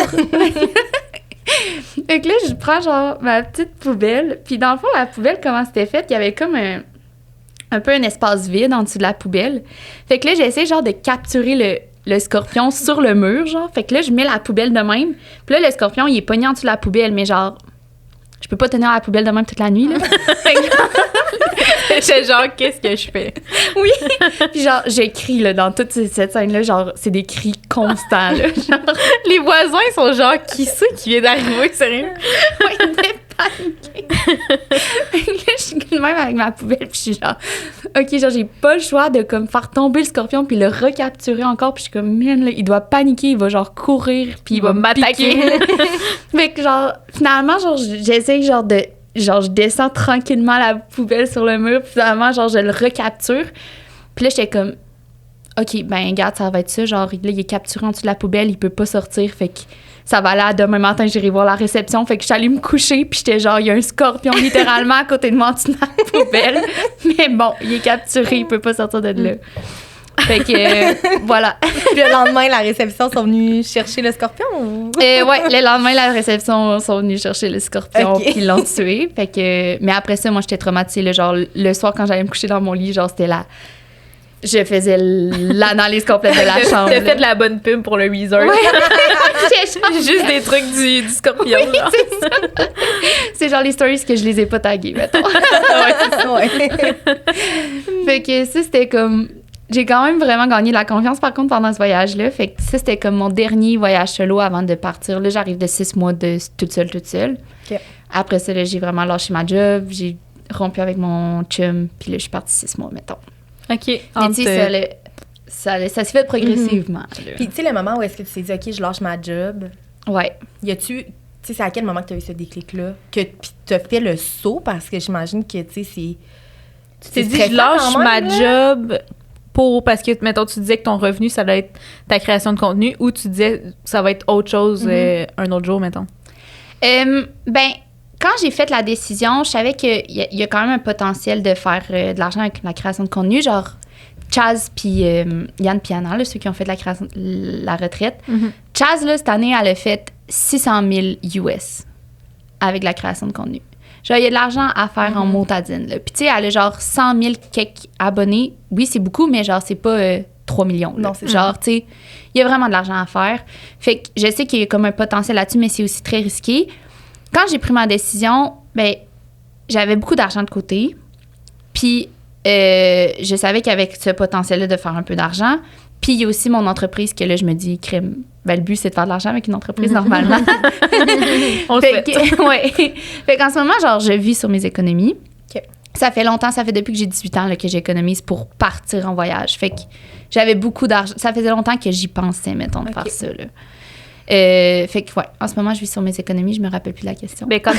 Fait que là, je prends genre ma petite poubelle. Puis dans le fond, la poubelle, comment c'était fait? Il y avait comme un peu un espace vide en dessous de la poubelle. Fait que là, j'essaie genre de capturer le scorpion sur le mur, genre. Fait que là, je mets la poubelle de même. Puis là, le scorpion, il est pogné en dessous de la poubelle, mais genre, je peux pas tenir la poubelle de même toute la nuit, là. Fait que J'étais genre, qu'est-ce que je fais? oui! Puis genre, j'écris, là, dans toute cette scène-là, genre, c'est des cris constants, là. Genre, Les voisins sont genre, qui c'est qui vient d'arriver, sérieux? ouais, ils étaient paniqués. Fait que là, je suis de même avec ma poubelle, puis je suis genre, OK, genre, j'ai pas le choix de, comme, faire tomber le scorpion, puis le recapturer encore, puis je suis comme, man, là, il doit paniquer, il va, genre, courir, puis il va m'attaquer. Fait que, genre, finalement, genre, j'essaie, genre, genre, je descends tranquillement la poubelle sur le mur, puis finalement, genre, je le recapture. Puis là, j'étais comme, OK, ben, regarde, ça va être ça. Genre, là, il est capturé en dessous de la poubelle, il peut pas sortir. Fait que ça va aller à demain matin, j'irai voir la réception. Fait que je suis allée me coucher, puis j'étais genre, il y a un scorpion littéralement à côté de moi en dessous de la poubelle. Mais bon, il est capturé, il peut pas sortir de là. Fait que, voilà. Puis le lendemain, la réception sont venus chercher le scorpion ou? Ouais, le lendemain, la réception sont venus chercher le scorpion, Okay. puis ils l'ont tué. Fait que, mais après ça, moi, j'étais traumatisée. Là, genre, le soir, quand j'allais me coucher dans mon lit, genre, c'était là. Je faisais l'analyse complète de la chambre. T'as fait de la bonne pub pour le resort. Ouais. J'étais genre- Juste des trucs du scorpion. Oui, genre. c'est ça. C'est genre les stories que je les ai pas taguées, mettons. Ouais, c'est ça, ouais. Fait que ça, c'était comme... J'ai quand même vraiment gagné de la confiance, par contre, pendant ce voyage-là. Fait que ça, c'était comme mon dernier voyage solo avant de partir. Là, j'arrive de 6 mois de toute seule. OK. Après ça, là, j'ai vraiment lâché ma job. J'ai rompu avec mon chum. Puis là, je suis partie 6 mois, mettons. OK. Mais tu sais, ça s'est fait progressivement. là. Puis, tu sais, le moment où est-ce que tu t'es dit, OK, je lâche ma job, Ouais. y a-tu. Tu sais, c'est à quel moment que tu as eu ce déclic-là? Puis tu as fait le saut parce que j'imagine que, tu sais, c'est. Tu t'es dit, je lâche ma job parce que, mettons, tu disais que ton revenu, ça va être ta création de contenu ou tu disais ça va être autre chose un autre jour, mettons? Ben, quand j'ai fait la décision, je savais qu'il y a quand même un potentiel de faire de l'argent avec la création de contenu, genre Chaz puis Yann Piana, là, ceux qui ont fait de la création, la retraite. Chaz, là, cette année, elle a fait 600 000 US. avec la création de contenu. Genre, il y a de l'argent à faire en motadine, là. Puis, tu sais, elle a genre 100 000 quelques abonnés. Oui, c'est beaucoup, mais genre, c'est pas 3 millions, là. Non, c'est genre, tu sais, il y a vraiment de l'argent à faire. Fait que je sais qu'il y a comme un potentiel là-dessus, mais c'est aussi très risqué. Quand j'ai pris ma décision, ben j'avais beaucoup d'argent de côté. Puis, je savais qu'avec ce potentiel-là de faire un peu d'argent, puis il y a aussi mon entreprise que là, je me dis, crème, ben, le but, c'est de faire de l'argent avec une entreprise normalement. On le fait. Ouais. Fait qu'en ce moment, genre, je vis sur mes économies. OK. Ça fait longtemps, ça fait depuis que j'ai 18 ans là, que j'économise pour partir en voyage. Fait que j'avais beaucoup d'argent. Ça faisait longtemps que j'y pensais, mettons, de faire ça, là. Fait que, ouais, en ce moment, je vis sur mes économies. Je me rappelle plus de la question. Ben, quand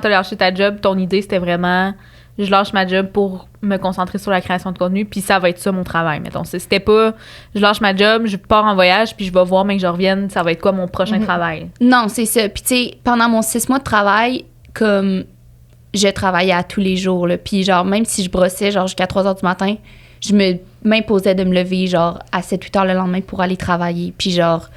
t'as lâché ta job, ton idée, c'était vraiment... Je lâche ma job pour me concentrer sur la création de contenu, puis ça va être ça, mon travail, mettons. C'était pas, je lâche ma job, je pars en voyage, puis je vais voir, mais que je revienne, ça va être quoi mon prochain travail? Non, c'est ça. Puis, tu sais, pendant mon 6 mois de travail, comme je travaillais à tous les jours, là. Puis, genre, même si je brossais, genre, jusqu'à 3 heures du matin, je m'imposais de me lever, genre, à 7-8 heures le lendemain pour aller travailler. Puis, genre,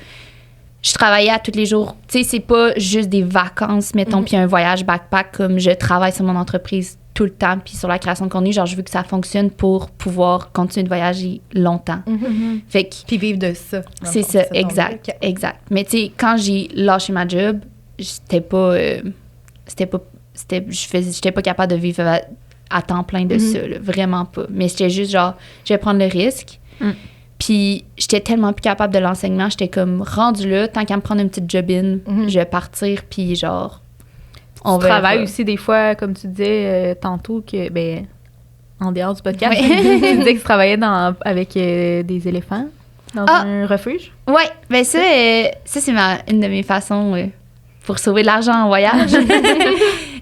je travaillais à tous les jours. Tu sais, c'est pas juste des vacances, mettons, puis un voyage backpack, comme je travaille sur mon entreprise tout le temps, puis sur la création de contenu, genre, je veux que ça fonctionne pour pouvoir continuer de voyager longtemps. Fait que... Puis vivre de ça. C'est ça, exact, exact. Mais tu sais, quand j'ai lâché ma job, j'étais pas capable de vivre à temps plein de ça, là, vraiment pas. Mais j'étais juste genre, je vais prendre le risque. Puis j'étais tellement plus capable de l'enseignement, j'étais comme rendue là, tant qu'à me prendre une petite job-in, je vais partir, puis genre, on Tu va... travailles aussi des fois, comme tu disais tantôt, que, ben, en dehors du podcast, Ouais. tu disais que tu travaillais avec des éléphants dans un refuge. Ouais, ben ça c'est une de mes façons pour sauver de l'argent en voyage.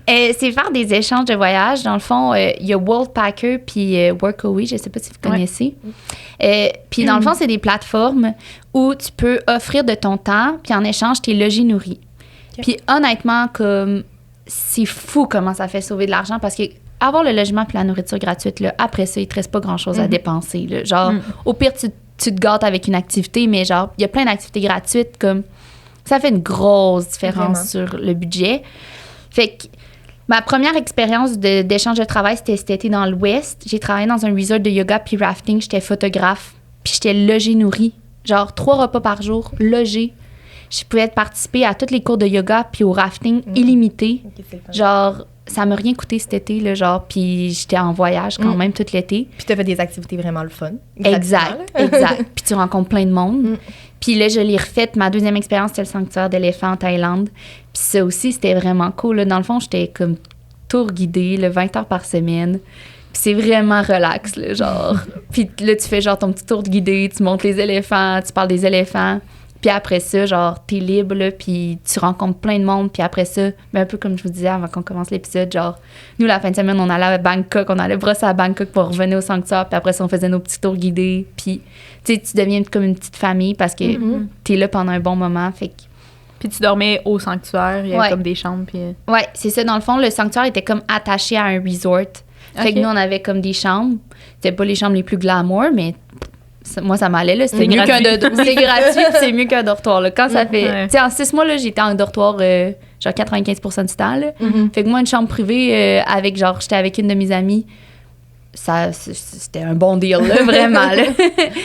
C'est faire des échanges de voyage. Dans le fond, il y a Worldpacker puis Workaway, je sais pas si vous connaissez. Puis dans le fond, c'est des plateformes où tu peux offrir de ton temps, puis en échange, tu es logé, nourri. Puis honnêtement, comme c'est fou comment ça fait sauver de l'argent parce que avoir le logement puis la nourriture gratuite, là, après ça, il te reste pas grand-chose à dépenser. Là. Genre, au pire, tu te gâtes avec une activité, mais genre, il y a plein d'activités gratuites, comme ça fait une grosse différence sur le budget. Fait que ma première expérience d'échange de travail, c'était cet été dans l'Ouest. J'ai travaillé dans un resort de yoga puis rafting. J'étais photographe, puis j'étais logée, nourrie. Genre 3 repas par jour, logée. Je pouvais participer à tous les cours de yoga puis au rafting illimité. Okay, genre, ça m'a rien coûté cet été, là, genre, puis j'étais en voyage quand même tout l'été. Puis tu as fait des activités vraiment le fun. Exact. Puis tu rencontres plein de monde. Puis là, je l'ai refaite. Ma deuxième expérience, c'était le sanctuaire d'éléphants en Thaïlande. Puis ça aussi, c'était vraiment cool. Là. Dans le fond, j'étais comme tour guidée, 20 heures par semaine. Puis c'est vraiment relax, là, genre. Puis là, tu fais genre ton petit tour de guidée, tu montes les éléphants, tu parles des éléphants. Puis après ça, genre, t'es libre, là, puis tu rencontres plein de monde. Puis après ça, ben un peu comme je vous disais avant qu'on commence l'épisode, genre, nous, la fin de semaine, on allait à Bangkok, on allait brosser à Bangkok pour revenir au sanctuaire. Puis après ça, on faisait nos petits tours guidés. Puis, tu sais, tu deviens comme une petite famille parce que t'es là pendant un bon moment. Fait que... Puis tu dormais au sanctuaire, il y avait comme des chambres. Puis... Ouais, c'est ça. Dans le fond, le sanctuaire était comme attaché à un resort. Fait que nous, on avait comme des chambres. C'était pas les chambres les plus glamour, mais... Moi, ça m'allait, là. C'était mieux qu'un dortoir. C'est gratuit, c'est mieux qu'un dortoir, là. Quand ça fait... Tu sais, en 6 mois, là, j'étais en dortoir, genre 95% du temps, là. Fait que moi, une chambre privée avec, genre, j'étais avec une de mes amies, c'était un bon deal, là, vraiment, là.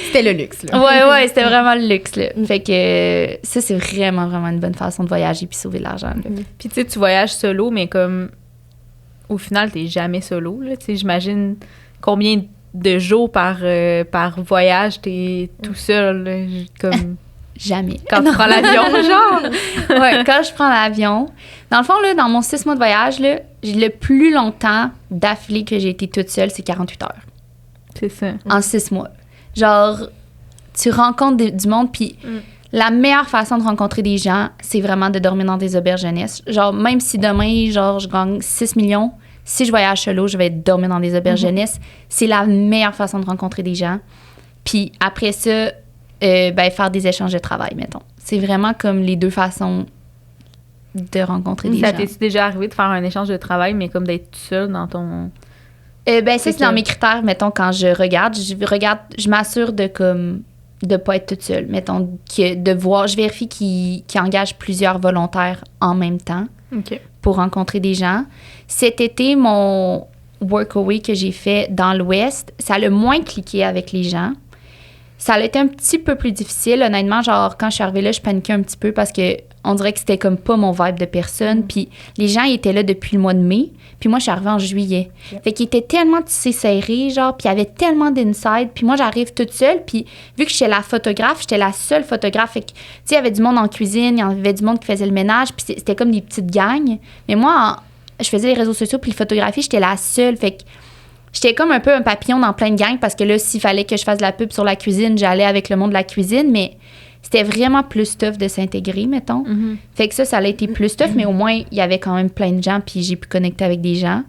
C'était le luxe, là. Ouais, c'était vraiment le luxe, là. Fait que ça, c'est vraiment, vraiment une bonne façon de voyager puis sauver de l'argent, là. Puis, tu sais, tu voyages solo, mais comme... Au final, t'es jamais solo, là. Tu sais, j'imagine combien de jours par voyage, t'es tout seul, là, comme... Jamais. Quand tu prends l'avion, genre? Ouais, quand je prends l'avion. Dans le fond, là, dans mon 6 mois de voyage, là, le plus longtemps d'affilée que j'ai été toute seule, c'est 48 heures. C'est ça. En 6 mois. Genre, tu rencontres du monde, puis la meilleure façon de rencontrer des gens, c'est vraiment de dormir dans des auberges jeunesse. Genre, même si demain, genre, je gagne 6 millions, si je voyage solo, je vais dormir dans des auberges jeunesse. C'est la meilleure façon de rencontrer des gens. Puis après ça, faire des échanges de travail, mettons. C'est vraiment comme les deux façons de rencontrer des gens. Ça t'est déjà arrivé de faire un échange de travail, mais comme d'être seule dans ton... ça, c'est dans mes critères, mettons, quand je regarde, je m'assure de pas être toute seule. Mettons, je vérifie qu'ils engagent plusieurs volontaires en même temps. OK. pour rencontrer des gens. Cet été, mon workaway que j'ai fait dans l'Ouest, ça a le moins cliqué avec les gens. Ça a été un petit peu plus difficile. Honnêtement, genre, quand je suis arrivée là, je paniquais un petit peu parce que on dirait que c'était comme pas mon vibe de personne. Puis les gens, ils étaient là depuis le mois de mai. Puis moi, je suis arrivée en juillet. Fait qu'ils étaient tellement tissés serrés, genre, puis il y avait tellement d'inside. Puis moi, j'arrive toute seule. Puis vu que j'étais la photographe, j'étais la seule photographe. Fait que, tu sais, il y avait du monde en cuisine, il y avait du monde qui faisait le ménage. Puis c'était comme des petites gangs. Mais moi, je faisais les réseaux sociaux puis les photographies, j'étais la seule. Fait que j'étais comme un peu un papillon dans plein de gangs parce que là, s'il fallait que je fasse de la pub sur la cuisine, j'allais avec le monde de la cuisine. Mais c'était vraiment plus tough de s'intégrer, mettons. Fait que ça a été plus tough, mais au moins, il y avait quand même plein de gens, puis j'ai pu connecter avec des gens.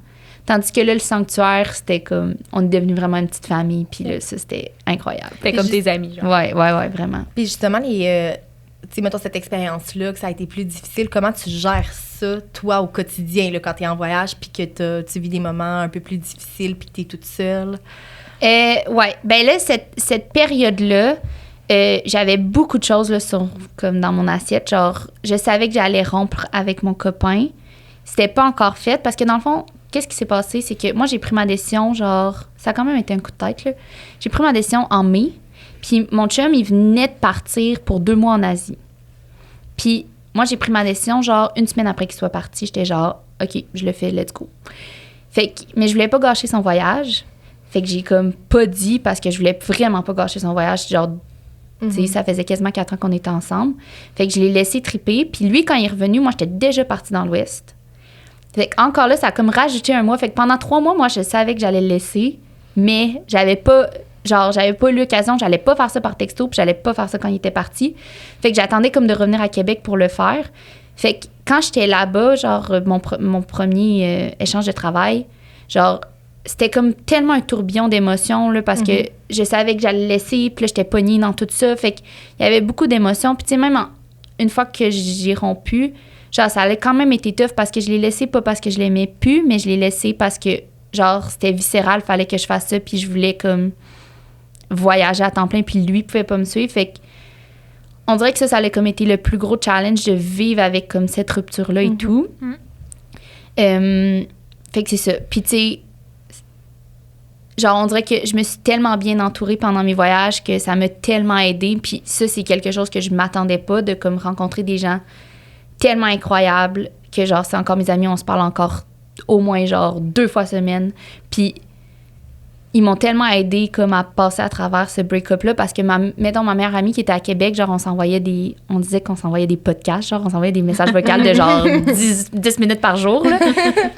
Tandis que là, le sanctuaire, c'était comme... On est devenu vraiment une petite famille, puis là, ça, c'était incroyable. C'était comme tes amis, genre. Ouais, vraiment. Puis justement, tu sais, mettons cette expérience-là, que ça a été plus difficile, comment tu gères ça, toi, au quotidien, là, quand t'es en voyage, puis que tu vis des moments un peu plus difficiles, puis que t'es toute seule? Ouais, ben là, cette période-là, j'avais beaucoup de choses là, comme dans mon assiette. Genre, je savais que j'allais rompre avec mon copain. C'était pas encore fait parce que dans le fond, qu'est-ce qui s'est passé? C'est que moi, j'ai pris ma décision, genre, ça a quand même été un coup de tête, là. J'ai pris ma décision en mai. Puis mon chum, il venait de partir pour 2 mois en Asie. Puis moi, j'ai pris ma décision, genre, 1 semaine après qu'il soit parti. J'étais genre, OK, je le fais, let's go. Mais je voulais pas gâcher son voyage. Fait que j'ai comme pas dit parce que je voulais vraiment pas gâcher son voyage. Genre, tu sais, ça faisait quasiment 4 ans qu'on était ensemble. Fait que je l'ai laissé triper. Puis lui, quand il est revenu, moi, j'étais déjà partie dans l'Ouest. Fait que encore là, ça a comme rajouté un mois. Fait que pendant 3 mois, moi, je savais que j'allais le laisser. Mais j'avais pas eu l'occasion. J'allais pas faire ça par texto. Puis j'allais pas faire ça quand il était parti. Fait que j'attendais comme de revenir à Québec pour le faire. Fait que quand j'étais là-bas, genre, mon premier échange de travail, genre... C'était comme tellement un tourbillon d'émotions, là, parce que je savais que j'allais le laisser, puis là, j'étais pognée dans tout ça. Fait qu'il y avait beaucoup d'émotions. Puis, tu sais, même une fois que j'ai rompu, genre, ça allait quand même été tough parce que je l'ai laissé, pas parce que je l'aimais plus, mais je l'ai laissé parce que, genre, c'était viscéral, fallait que je fasse ça, puis je voulais, comme, voyager à temps plein, puis lui pouvait pas me suivre. Fait que, on dirait que ça allait comme été le plus gros challenge de vivre avec, comme, cette rupture-là et tout. Fait que c'est ça. Puis, tu sais, genre, on dirait que je me suis tellement bien entourée pendant mes voyages que ça m'a tellement aidée. Puis ça, c'est quelque chose que je m'attendais pas, de comme rencontrer des gens tellement incroyables que, genre, c'est encore mes amis, on se parle encore au moins, genre, 2 fois semaine. Puis ils m'ont tellement aidée comme à passer à travers ce break-up-là parce que, mettons, ma meilleure amie qui était à Québec, genre, on disait qu'on s'envoyait des podcasts, genre, on s'envoyait des messages vocaux de genre 10 minutes par jour, là.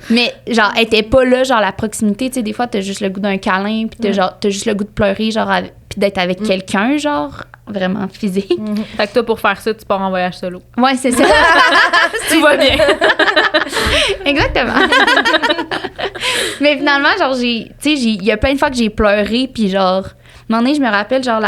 Mais, genre, elle était pas là, genre, la proximité, tu sais, des fois, t'as juste le goût d'un câlin, puis t'as juste le goût de pleurer, genre, puis d'être avec quelqu'un, genre, vraiment physique. Fait que toi, pour faire ça, tu pars en voyage solo. Ouais, c'est ça. Tu vas bien. Exactement. Mais finalement, genre, tu sais, il y a plein de fois que j'ai pleuré, puis genre, un moment donné, je me rappelle, genre,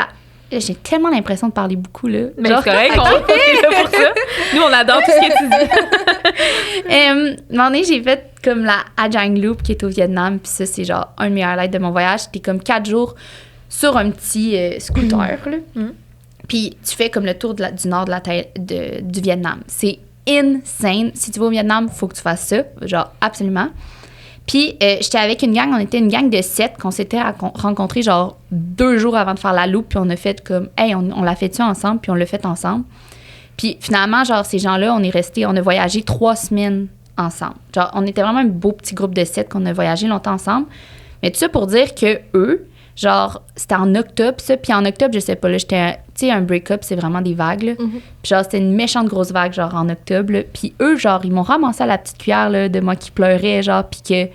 j'ai tellement l'impression de parler beaucoup, là. Mais genre, c'est correct, on est là pour ça. Nous, on adore tout ce que tu dis. Un moment donné, j'ai fait comme la Ajang Loop, qui est au Vietnam, puis ça, c'est genre un de mes highlights de mon voyage. C'était comme 4 jours sur un petit scooter, là. Puis tu fais comme le tour du nord du Vietnam. C'est insane. Si tu vas au Vietnam, il faut que tu fasses ça. Genre, absolument. Puis j'étais avec une gang. On était une gang de 7 qu'on s'était rencontrés genre 2 jours avant de faire la loupe. Puis on a fait comme, hey, on l'a fait-tu ensemble? Puis on l'a fait ensemble. Puis finalement, genre, ces gens-là, on a voyagé 3 semaines ensemble. Genre, on était vraiment un beau petit groupe de 7 qu'on a voyagé longtemps ensemble. Mais tout ça pour dire que eux, genre, c'était en octobre, ça. Puis en octobre, je sais pas, là, tu sais, un break-up, c'est vraiment des vagues, là. Puis genre, c'était une méchante grosse vague, genre, en octobre, là. Puis eux, genre, ils m'ont ramassé à la petite cuillère, là, de moi qui pleurais, genre, puis que... Tu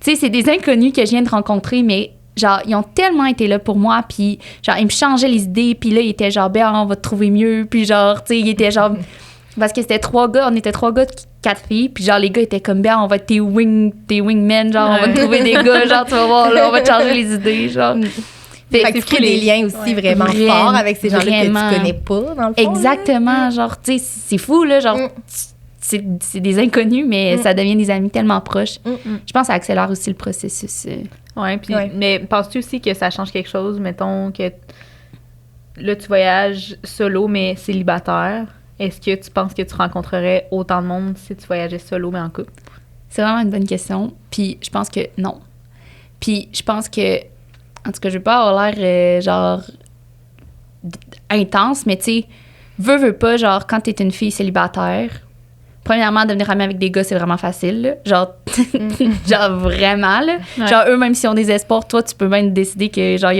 sais, c'est des inconnus que je viens de rencontrer, mais genre, ils ont tellement été là pour moi, puis genre, ils me changeaient les idées, puis là, ils étaient genre, ben, on va te trouver mieux, puis genre, tu sais, ils étaient genre... Parce que c'était 3 gars, on était 3 gars, 4 filles, puis genre, les gars étaient comme, ben, on va être tes wingmen, genre, on va te trouver des gars, genre, tu vas voir, là, on va te changer les idées, genre. Fait que tu crées des liens aussi vraiment forts avec ces gens-là que tu connais pas, dans le fond. Exactement, genre, tu sais, c'est fou, là, genre, c'est des inconnus, mais ça devient des amis tellement proches. Je pense que ça accélère aussi le processus. Oui, puis, mais penses-tu aussi que ça change quelque chose, mettons, que là, tu voyages solo, mais célibataire? est-ce que tu penses que tu rencontrerais autant de monde si tu voyageais solo, mais en couple? C'est vraiment une bonne question. Puis je pense que non. Puis je pense que, en tout cas, je veux pas avoir l'air genre intense, mais tu sais, veux pas, genre, quand t'es une fille célibataire, premièrement, devenir amie avec des gars, c'est vraiment facile, là. Genre, genre vraiment, là. Ouais. Genre, eux, même s'ils ont des espoirs, toi, tu peux même décider que, genre, il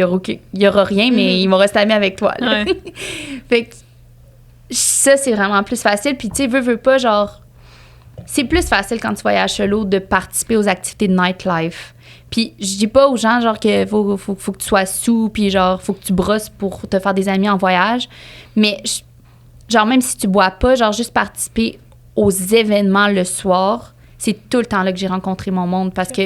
y aura rien, mais ils vont rester amis avec toi, là. Ouais. Fait que ça, c'est vraiment plus facile. Puis, tu sais, veux pas, genre, c'est plus facile quand tu voyages solo de participer aux activités de nightlife. Puis, je dis pas aux gens, genre, que faut que tu sois sous, puis, genre, faut que tu brosses pour te faire des amis en voyage. Mais, genre, même si tu bois pas, genre, juste participer aux événements le soir, c'est tout le temps là que j'ai rencontré mon monde. Parce que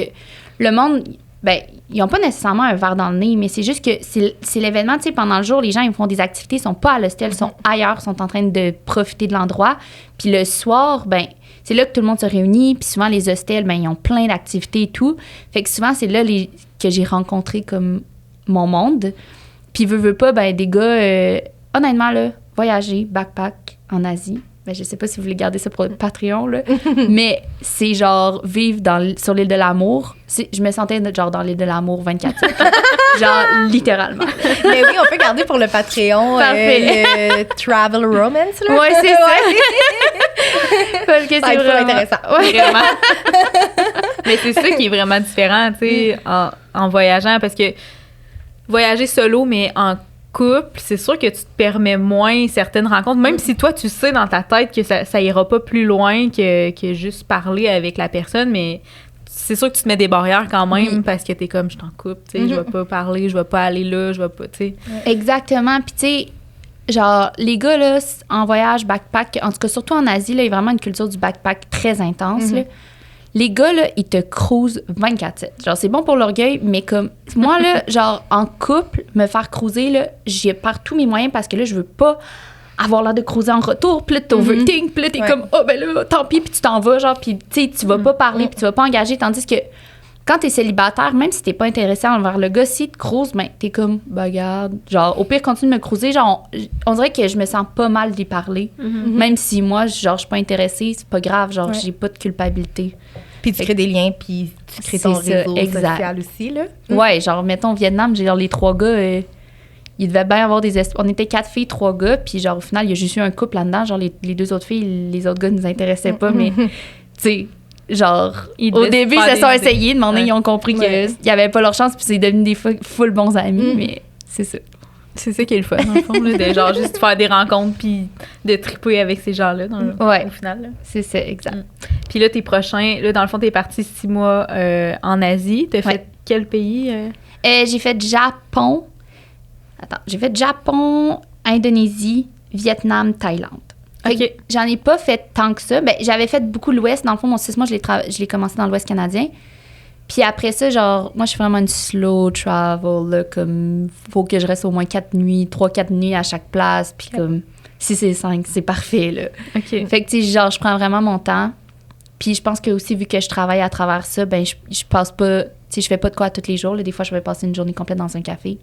le monde, ben, ils ont pas nécessairement un verre dans le nez, mais c'est juste que c'est l'événement, tu sais, pendant le jour, les gens, ils font des activités, ils sont pas à l'hostel, ils sont ailleurs, sont en train de profiter de l'endroit. Puis le soir, ben, c'est là que tout le monde se réunit. Puis souvent, les hostels, ben, ils ont plein d'activités et tout. Fait que souvent, c'est là que j'ai rencontré comme mon monde. Puis veux pas, ben, des gars, honnêtement, là, voyager, backpack en Asie. Ben, je sais pas si vous voulez garder ça pour le Patreon, là. Mais c'est genre vivre sur l'île de l'amour. Je me sentais genre dans l'île de l'amour 24/7. Genre littéralement. Mais oui, on peut garder pour le Patreon le Travel Romance, là. Ouais, c'est ça. Parce que c'est vraiment intéressant. Ouais. Vraiment. Mais c'est ça qui est vraiment différent, tu sais, en voyageant, parce que voyager solo, mais en couple, c'est sûr que tu te permets moins certaines rencontres, même si toi, tu sais dans ta tête que ça ira pas plus loin que juste parler avec la personne, mais c'est sûr que tu te mets des barrières quand même parce que t'es comme, je t'en couple, tu sais, je vais pas parler, je vais pas aller là, je vais pas, tu sais. Exactement. Puis tu sais, genre, les gars, là, en voyage, backpack, en tout cas, surtout en Asie, là, il y a vraiment une culture du backpack très intense, là. Les gars, là, ils te cruisent 24/7. Genre, c'est bon pour l'orgueil, mais comme... Moi, là, genre, en couple, me faire cruiser, là, j'y perds tous mes moyens parce que là, je veux pas avoir l'air de cruiser en retour. Puis là, t'es overthink, puis là, t'es comme, oh, ben là, tant pis, puis tu t'en vas, genre, puis tu sais, tu vas pas parler, puis tu vas pas engager. Tandis que quand t'es célibataire, même si t'es pas intéressé envers le gars, si te cruise, ben, t'es comme, bah, regarde, genre, au pire, continue de me cruiser. Genre, on dirait que je me sens pas mal d'y parler. Même si moi, genre, je suis pas intéressée, c'est pas grave, genre, j'ai pas de culpabilité. Puis tu crées des liens, puis tu crées ton réseau social aussi, là. Ouais, genre, mettons, au Vietnam, j'ai genre les 3 gars, ils devaient bien avoir on était 4 filles, 3 gars, puis genre, au final, il y a juste eu un couple là-dedans. Genre, les 2 autres filles, les autres gars nous intéressaient pas, mais, tu sais, genre, au début, ils se sont essayés, de ils ont compris qu'ils n'avaient pas leur chance, puis c'est devenu des full bons amis, mais c'est ça. C'est ça qui est le fun, dans le fond, là, de genre juste faire des rencontres puis de triper avec ces gens-là, au final. Là. C'est ça, exact. Puis là, tes prochains, là, dans le fond, t'es parti 6 mois en Asie. T'as fait quel pays? J'ai fait Japon. J'ai fait Japon, Indonésie, Vietnam, Thaïlande. OK. J'en ai pas fait tant que ça. Ben, j'avais fait beaucoup l'Ouest. Dans le fond, mon 6 mois, je l'ai commencé dans l'Ouest canadien. Puis après ça, genre, moi, je suis vraiment une slow travel, là, comme, faut que je reste au moins 3-4 nuits à chaque place, puis comme, si c'est 5, c'est parfait, là. OK. Fait que, tu sais, genre, je prends vraiment mon temps. Puis je pense que aussi, vu que je travaille à travers ça, ben, je passe pas, tu sais, je fais pas de quoi tous les jours, là. Des fois, je vais passer une journée complète dans un café.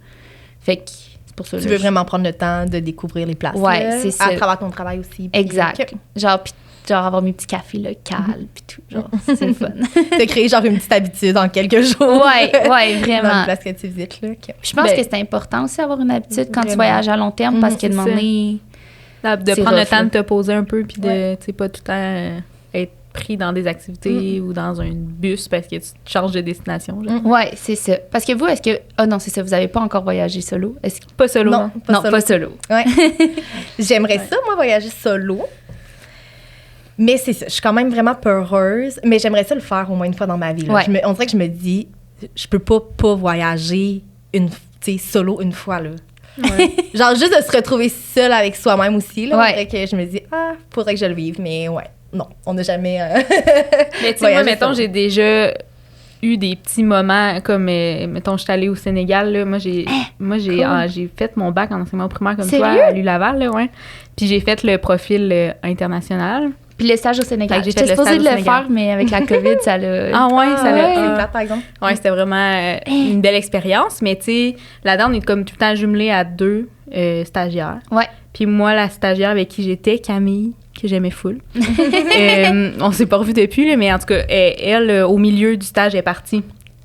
Fait que, c'est pour ça, tu veux vraiment prendre le temps de découvrir les places, ouais, c'est ça. à travers ton travail aussi. Puis, exact. Genre, puis genre avoir mes petits cafés locaux puis tout, genre, c'est le fun. T'as créé genre une petite habitude en quelques jours. Ouais, vraiment. Dans la place que tu visites, là. Okay. Je pense que c'est important aussi d'avoir une habitude quand tu voyages à long terme parce que de moment donné, de prendre le temps de te poser un peu puis de, tu sais, pas tout le temps être pris dans des activités ou dans un bus parce que tu changes de destination. Ouais, c'est ça. Parce que vous, est-ce que... Ah non, c'est ça, vous avez pas encore voyagé solo? Pas solo, non. Pas solo. Ouais. J'aimerais ça, moi, voyager solo. Mais c'est ça, je suis quand même vraiment peureuse, mais j'aimerais ça le faire au moins une fois dans ma vie. Là. On dirait que je me dis, je peux pas voyager solo une fois, là. Ouais. Genre, juste de se retrouver seule avec soi-même aussi, là. On dirait que je me dis, faudrait que je le vive, mais ouais, non, on n'a jamais mais tu sais, moi, mettons, j'ai déjà eu des petits moments, comme, mettons, je suis allée au Sénégal, là, moi, j'ai fait mon bac en enseignement primaire comme toi, à l'U Laval, là, ouais. Puis j'ai fait le profil international. Puis le stage au Sénégal. J'ai fait J'étais le supposée stage de au le Sénégal. faire, mais avec la COVID, ça l'a... Ah ouais, ça l'a... C'est plate, par exemple. Ouais, c'était vraiment une belle expérience. Mais tu sais, là-dedans, on est comme tout le temps jumelés à 2 stagiaires. Ouais. Puis moi, la stagiaire avec qui j'étais, Camille, que j'aimais full, on s'est pas revus depuis, là, mais en tout cas, elle, au milieu du stage, est partie.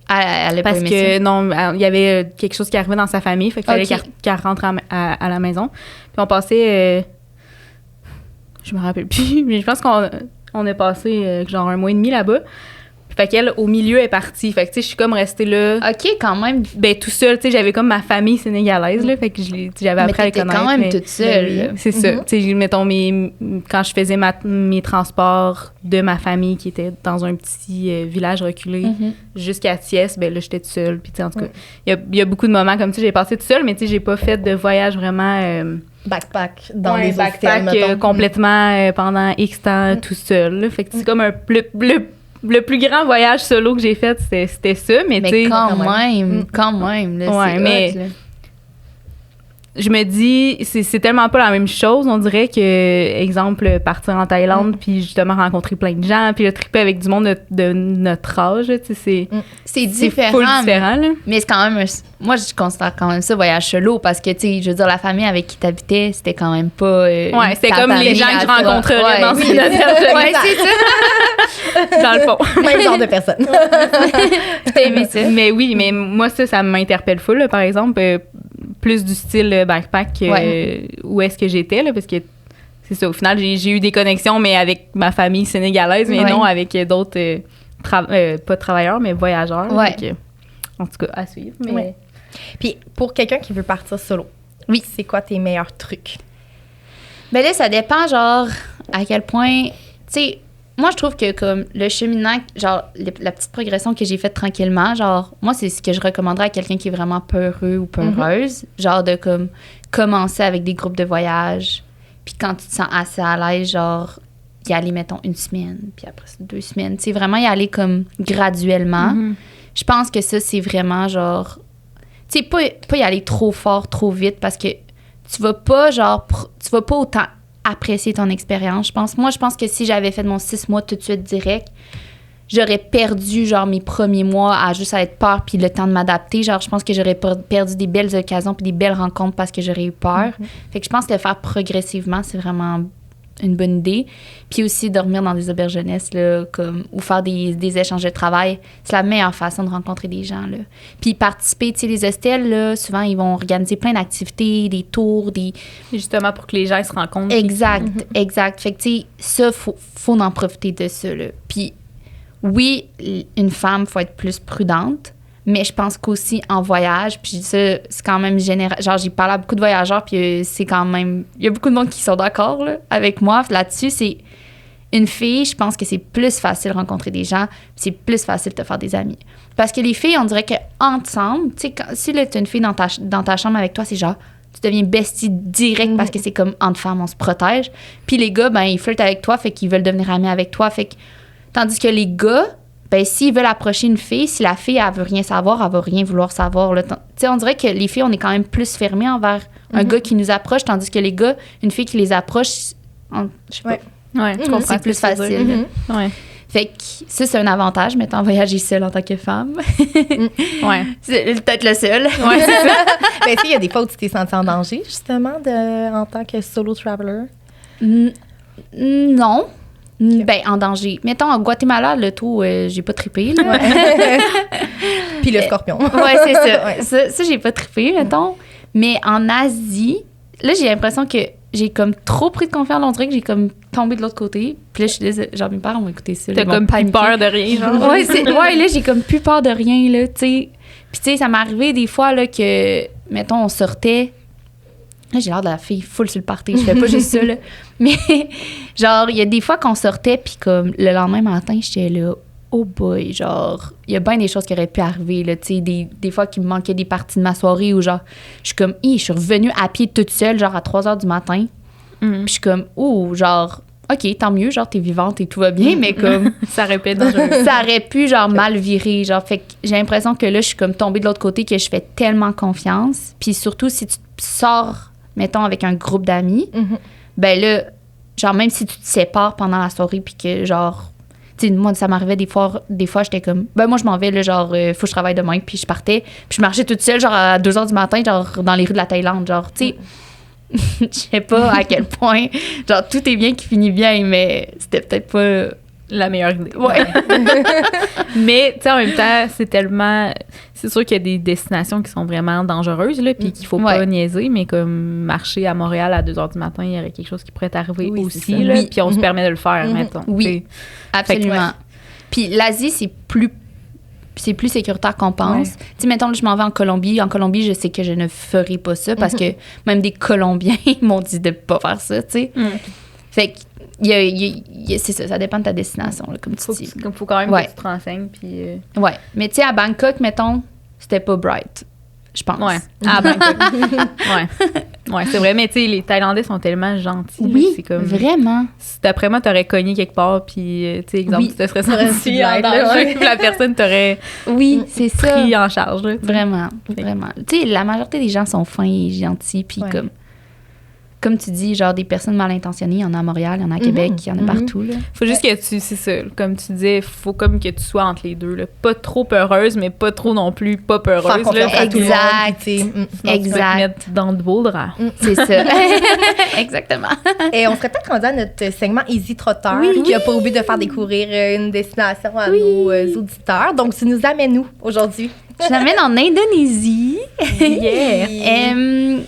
Elle a pas Parce aimé que, ça. non, il y avait quelque chose qui arrivait dans sa famille, fait qu'il fallait Ok. qu'elle rentre à la maison. Puis on passait... je me rappelle plus, mais je pense qu'on a passé genre 1 mois et demi là-bas. Fait qu'elle, au milieu, est partie. Fait que, tu sais, je suis comme restée là... OK, quand même. Ben, tout seul, tu sais, j'avais comme ma famille sénégalaise, là, fait que j'avais appris à les t'étais connaître. quand même mais- toute seule. Ben oui. là. C'est ça. Tu sais, mettons, quand je faisais mes transports de ma famille qui était dans un petit village reculé Mhm. jusqu'à Thiès, ben là, j'étais toute seule. Puis, tu sais, en tout cas, il y a beaucoup de moments comme ça, j'ai passé toute seule, mais tu sais, j'ai pas fait de voyage vraiment... Backpack dans ouais, les hostels, backpack mettons. complètement pendant X temps tout seul. Là. Fait que c'est comme le plus grand voyage solo que j'ai fait, c'était ça. Mais tu Mais sais, quand même, là, Ouais, c'est mais- hot, là. je me dis, c'est tellement pas la même chose. On dirait que, exemple, partir en Thaïlande, puis justement rencontrer plein de gens, puis le triper avec du monde de notre âge, tu sais, c'est C'est full différent. différent, là. Mais c'est quand même... Moi, je considère quand même ça voyage solo parce que, tu sais, je veux dire, la famille avec qui t'habitais, c'était quand même pas... Ouais, c'était ta comme les famille gens que je à toi. rencontrerais Ouais. dans une hôtel Ouais, c'est ça. dans le fond. Même genre de personne. T'as aimé ça? Mais oui, mais moi, ça m'interpelle full, là, par exemple, plus du style backpack où est-ce que j'étais, là, parce que c'est ça, au final, j'ai eu des connexions, mais avec ma famille sénégalaise, mais Ouais. non avec d'autres, pas travailleurs, mais voyageurs. Ouais. Fait que, en tout cas, à suivre. Mais Ouais. Puis pour quelqu'un qui veut partir solo, Oui. c'est quoi tes meilleurs trucs? Ben là, ça dépend, genre, à quel point... Tu sais, moi, je trouve que, comme, le cheminement, genre, la petite progression que j'ai faite tranquillement, genre, moi, c'est ce que je recommanderais à quelqu'un qui est vraiment peureux ou peureuse. Genre, de, comme, commencer avec des groupes de voyage. Puis quand tu te sens assez à l'aise, genre, y aller, mettons, 1 semaine, puis après ça, 2 semaines. Tu sais, vraiment y aller, comme, graduellement. Mhm. Je pense que ça, c'est vraiment, genre... Tu sais, pas y aller trop fort, trop vite, parce que tu vas pas, genre... Tu vas pas autant apprécier ton expérience, je pense. Moi, je pense que si j'avais fait mon 6 mois tout de suite direct, j'aurais perdu, genre, mes premiers mois à juste à être peur puis le temps de m'adapter. Genre, je pense que j'aurais perdu des belles occasions puis des belles rencontres parce que j'aurais eu peur. Fait que je pense que le faire progressivement, c'est vraiment une bonne idée. Puis aussi, dormir dans des auberges jeunesse, là, comme, ou faire des échanges de travail, c'est la meilleure façon de rencontrer des gens, là. Puis participer, tu sais, les hostels, là, souvent, ils vont organiser plein d'activités, des tours, des... justement pour que les gens se rencontrent. Exact, exact. Fait que, tu sais, ça, faut en profiter de ça, là. Puis, oui, une femme, faut être plus prudente, mais je pense qu'aussi en voyage, puis ça, c'est quand même général. Genre, j'ai parlé à beaucoup de voyageurs, puis c'est quand même... Il y a beaucoup de monde qui sont d'accord, là, avec moi là-dessus. C'est une fille, je pense que c'est plus facile de rencontrer des gens, puis c'est plus facile de te faire des amis. Parce que les filles, on dirait qu'ensemble, tu sais, si là, t'as une fille dans ta chambre avec toi, c'est genre... Tu deviens bestie direct parce que c'est comme entre femmes, on se protège. Puis les gars, ben, ils flirtent avec toi, fait qu'ils veulent devenir amis avec toi. Fait que, tandis que les gars, ben, s'ils veulent approcher une fille, si la fille, elle veut rien savoir, elle va rien vouloir savoir. Tu sais, on dirait que les filles, on est quand même plus fermés envers un gars qui nous approche, tandis que les gars, une fille qui les approche, je sais pas, Ouais. Ouais, je comprends. c'est plus ce que tu veux dire. facile. Ouais. Fait que ça, c'est un avantage, mettons, voyager seule en tant que femme. Ouais. C'est peut-être le seul. Ouais, c'est ça. Ben, est-ce qu'il y a des fois où tu t'es senti en danger, justement, en tant que solo traveler? Non. Ben, en danger. Mettons, en Guatemala, le tout, j'ai pas trippé, là. Puis le scorpion. Ouais, c'est ça. Ouais. Ça, j'ai pas trippé, mettons. Mais en Asie, là, j'ai l'impression que j'ai comme trop pris de confiance. On dirait que j'ai comme tombé de l'autre côté. Puis là, je suis désolée. Genre, mes parents vont écouter ça. T'as ils vont comme plus paniquer. peur de rien, genre. Ouais, là, j'ai comme plus peur de rien, là, tu sais. Puis, tu sais, ça m'est arrivé des fois, là, que, mettons, on sortait. Là, j'ai l'air de la fille full sur le party. Je fais pas juste ça, là. Mais, genre, il y a des fois qu'on sortait, puis comme, le lendemain matin, j'étais là, oh boy, genre, il y a bien des choses qui auraient pu arriver, là, tu sais, des fois qu'il me manquait des parties de ma soirée, ou genre, je suis comme, je suis revenue à pied toute seule, genre, à 3 heures du matin. Mhm. Puis je suis comme, genre, OK, tant mieux, genre, t'es vivante et tout va bien, mais comme... Ça répète dangereux. ça aurait pu, genre, mal virer, genre, fait que j'ai l'impression que là, je suis comme tombée de l'autre côté, que je fais tellement confiance. Puis surtout, si tu sors, mettons, avec un groupe d'amis, ben là, genre, même si tu te sépares pendant la soirée, puis que, genre, tu sais, moi, ça m'arrivait des fois, j'étais comme, ben, moi, je m'en vais, là, genre, faut que je travaille demain, puis je partais, puis je marchais toute seule, genre, à 2 h du matin, genre, dans les rues de la Thaïlande, genre, tu sais, je sais pas à quel point, genre, tout est bien qui finit bien, mais c'était peut-être pas la meilleure idée. Ouais. Mais, tu sais, en même temps, c'est sûr qu'il y a des destinations qui sont vraiment dangereuses, là, puis qu'il faut pas niaiser, mais comme marcher à Montréal à 2 h du matin, il y aurait quelque chose qui pourrait t'arriver aussi, là, puis on se permet de le faire, mettons. Oui, absolument. Puis l'Asie, c'est plus sécuritaire qu'on pense. Tu sais, mettons, je m'en vais en Colombie. En Colombie, je sais que je ne ferai pas ça parce que même des Colombiens m'ont dit de pas faire ça, tu sais. Fait que c'est ça dépend de ta destination, là, comme tu dis. Il faut quand même que tu te renseignes. Puis Ouais. Mais tu sais, à Bangkok, mettons, c'était pas bright, je pense. Ouais. À Bangkok. Ouais, c'est vrai. Mais tu sais, les Thaïlandais sont tellement gentils. Oui, c'est comme, vraiment. D'après moi, t'aurais cogné quelque part, puis tu sais, exemple, tu te serais senti en danger, puis la personne t'aurait c'est pris ça. en charge. Là, vraiment. Tu sais, la majorité des gens sont fins et gentils, puis comme tu dis, genre des personnes mal intentionnées, il y en a à Montréal, il y en a à Québec, il y en a partout. Là. Faut juste que c'est ça, comme tu disais, faut comme que tu sois entre les deux. Là. Pas trop peureuse, mais pas trop non plus pas peureuse. Là. Exact. Exact. Tu vas te mettre dans de beaux draps. C'est ça. Exactement. Et on serait peut-être rendu à notre segment Easy Trotter, qui a pour but de faire découvrir une destination à nos auditeurs. Donc, tu nous amènes où aujourd'hui? Je t'amène en Indonésie. Yeah!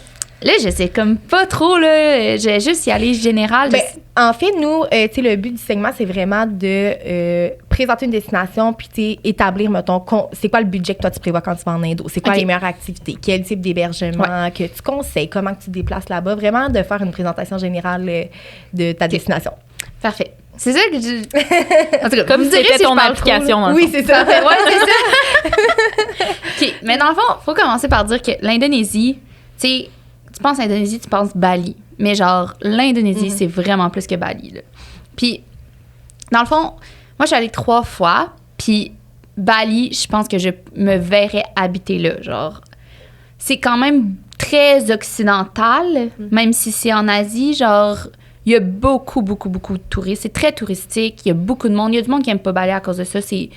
Là, je sais comme pas trop, là. Je vais juste y aller général. En fait, nous, tu sais, le but du segment, c'est vraiment de présenter une destination puis, tu sais, établir, mettons, c'est quoi le budget que toi, tu prévois quand tu vas en Indo? C'est quoi les meilleures activités? Quel type d'hébergement que tu conseilles? Comment que tu te déplaces là-bas? Vraiment, de faire une présentation générale de ta destination. Parfait. C'est ça que je... En tout cas, comme c'était ton application. Oui, c'est ça. Ouais, c'est ça. OK. Mais dans le fond, il faut commencer par dire que l'Indonésie, tu sais, tu penses à l'Indonésie, tu penses Bali. Mais genre, l'Indonésie, c'est vraiment plus que Bali, là. Puis, dans le fond, moi, je suis allée 3 fois. Puis, Bali, je pense que je me verrais habiter là. Genre, c'est quand même très occidental, même si c'est en Asie. Genre, il y a beaucoup, beaucoup, beaucoup de touristes. C'est très touristique. Il y a beaucoup de monde. Il y a du monde qui n'aime pas Bali à cause de ça. C'est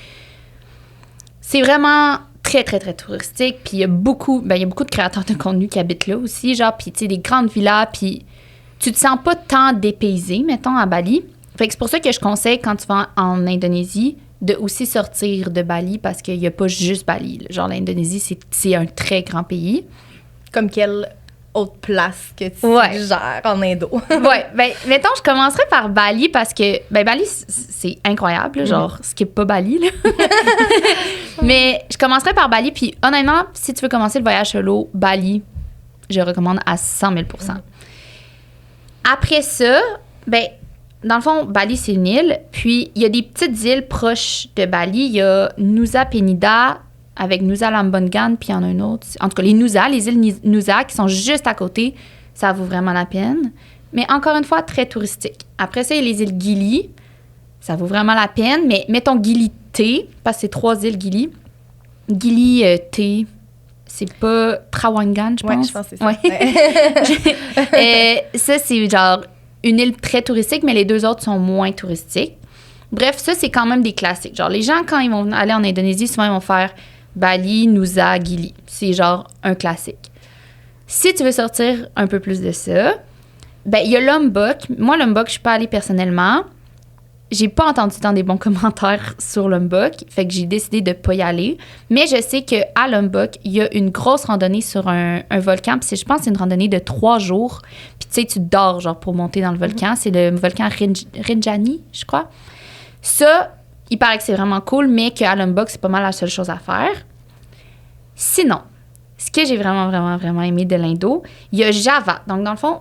vraiment... très, très, très touristique. Puis il y a beaucoup de créateurs de contenu qui habitent là aussi, genre, puis tu sais, des grandes villas, puis tu te sens pas tant dépaysé, mettons, à Bali. Fait que c'est pour ça que je conseille, quand tu vas en Indonésie, de aussi sortir de Bali, parce qu'il y a pas juste Bali, là. Genre, l'Indonésie, c'est un très grand pays. Comme quelle autre place que tu suggères en Indo? Mettons, je commencerai par Bali, parce que, Bali, c'est incroyable, là, genre, ce qui est pas Bali, là. Mais je commencerai par Bali, puis honnêtement, si tu veux commencer le voyage solo, Bali, je recommande à 100 000 %. Après ça, dans le fond, Bali, c'est une île, puis il y a des petites îles proches de Bali. Il y a Nusa Penida, avec Nusa Lembongan, puis il y en a un autre. En tout cas, les îles Nusa, qui sont juste à côté, ça vaut vraiment la peine. Mais encore une fois, très touristique. Après ça, il y a les îles Gili. Ça vaut vraiment la peine, mais mettons Gili T, parce que c'est 3 îles Gili. Gili T, c'est pas Trawangan, je pense. Oui, je pense que c'est ça. Ouais. Ça, c'est genre une île très touristique, mais les 2 autres sont moins touristiques. Bref, ça, c'est quand même des classiques. Genre, les gens, quand ils vont aller en Indonésie, souvent, ils vont faire Bali, Nusa, Gili. C'est genre un classique. Si tu veux sortir un peu plus de ça, il y a Lombok. Moi, Lombok, je suis pas allée personnellement. J'ai pas entendu tant des bons commentaires sur Lombok, fait que j'ai décidé de pas y aller. Mais je sais qu'à Lombok, il y a une grosse randonnée sur un volcan. Puis je pense que c'est une randonnée de 3 jours. Puis tu sais, tu dors genre pour monter dans le volcan. C'est le volcan Rinjani, je crois. Ça, il paraît que c'est vraiment cool, mais qu'à Lombok, c'est pas mal la seule chose à faire. Sinon, ce que j'ai vraiment, vraiment, vraiment aimé de l'Indo, il y a Java. Donc, dans le fond,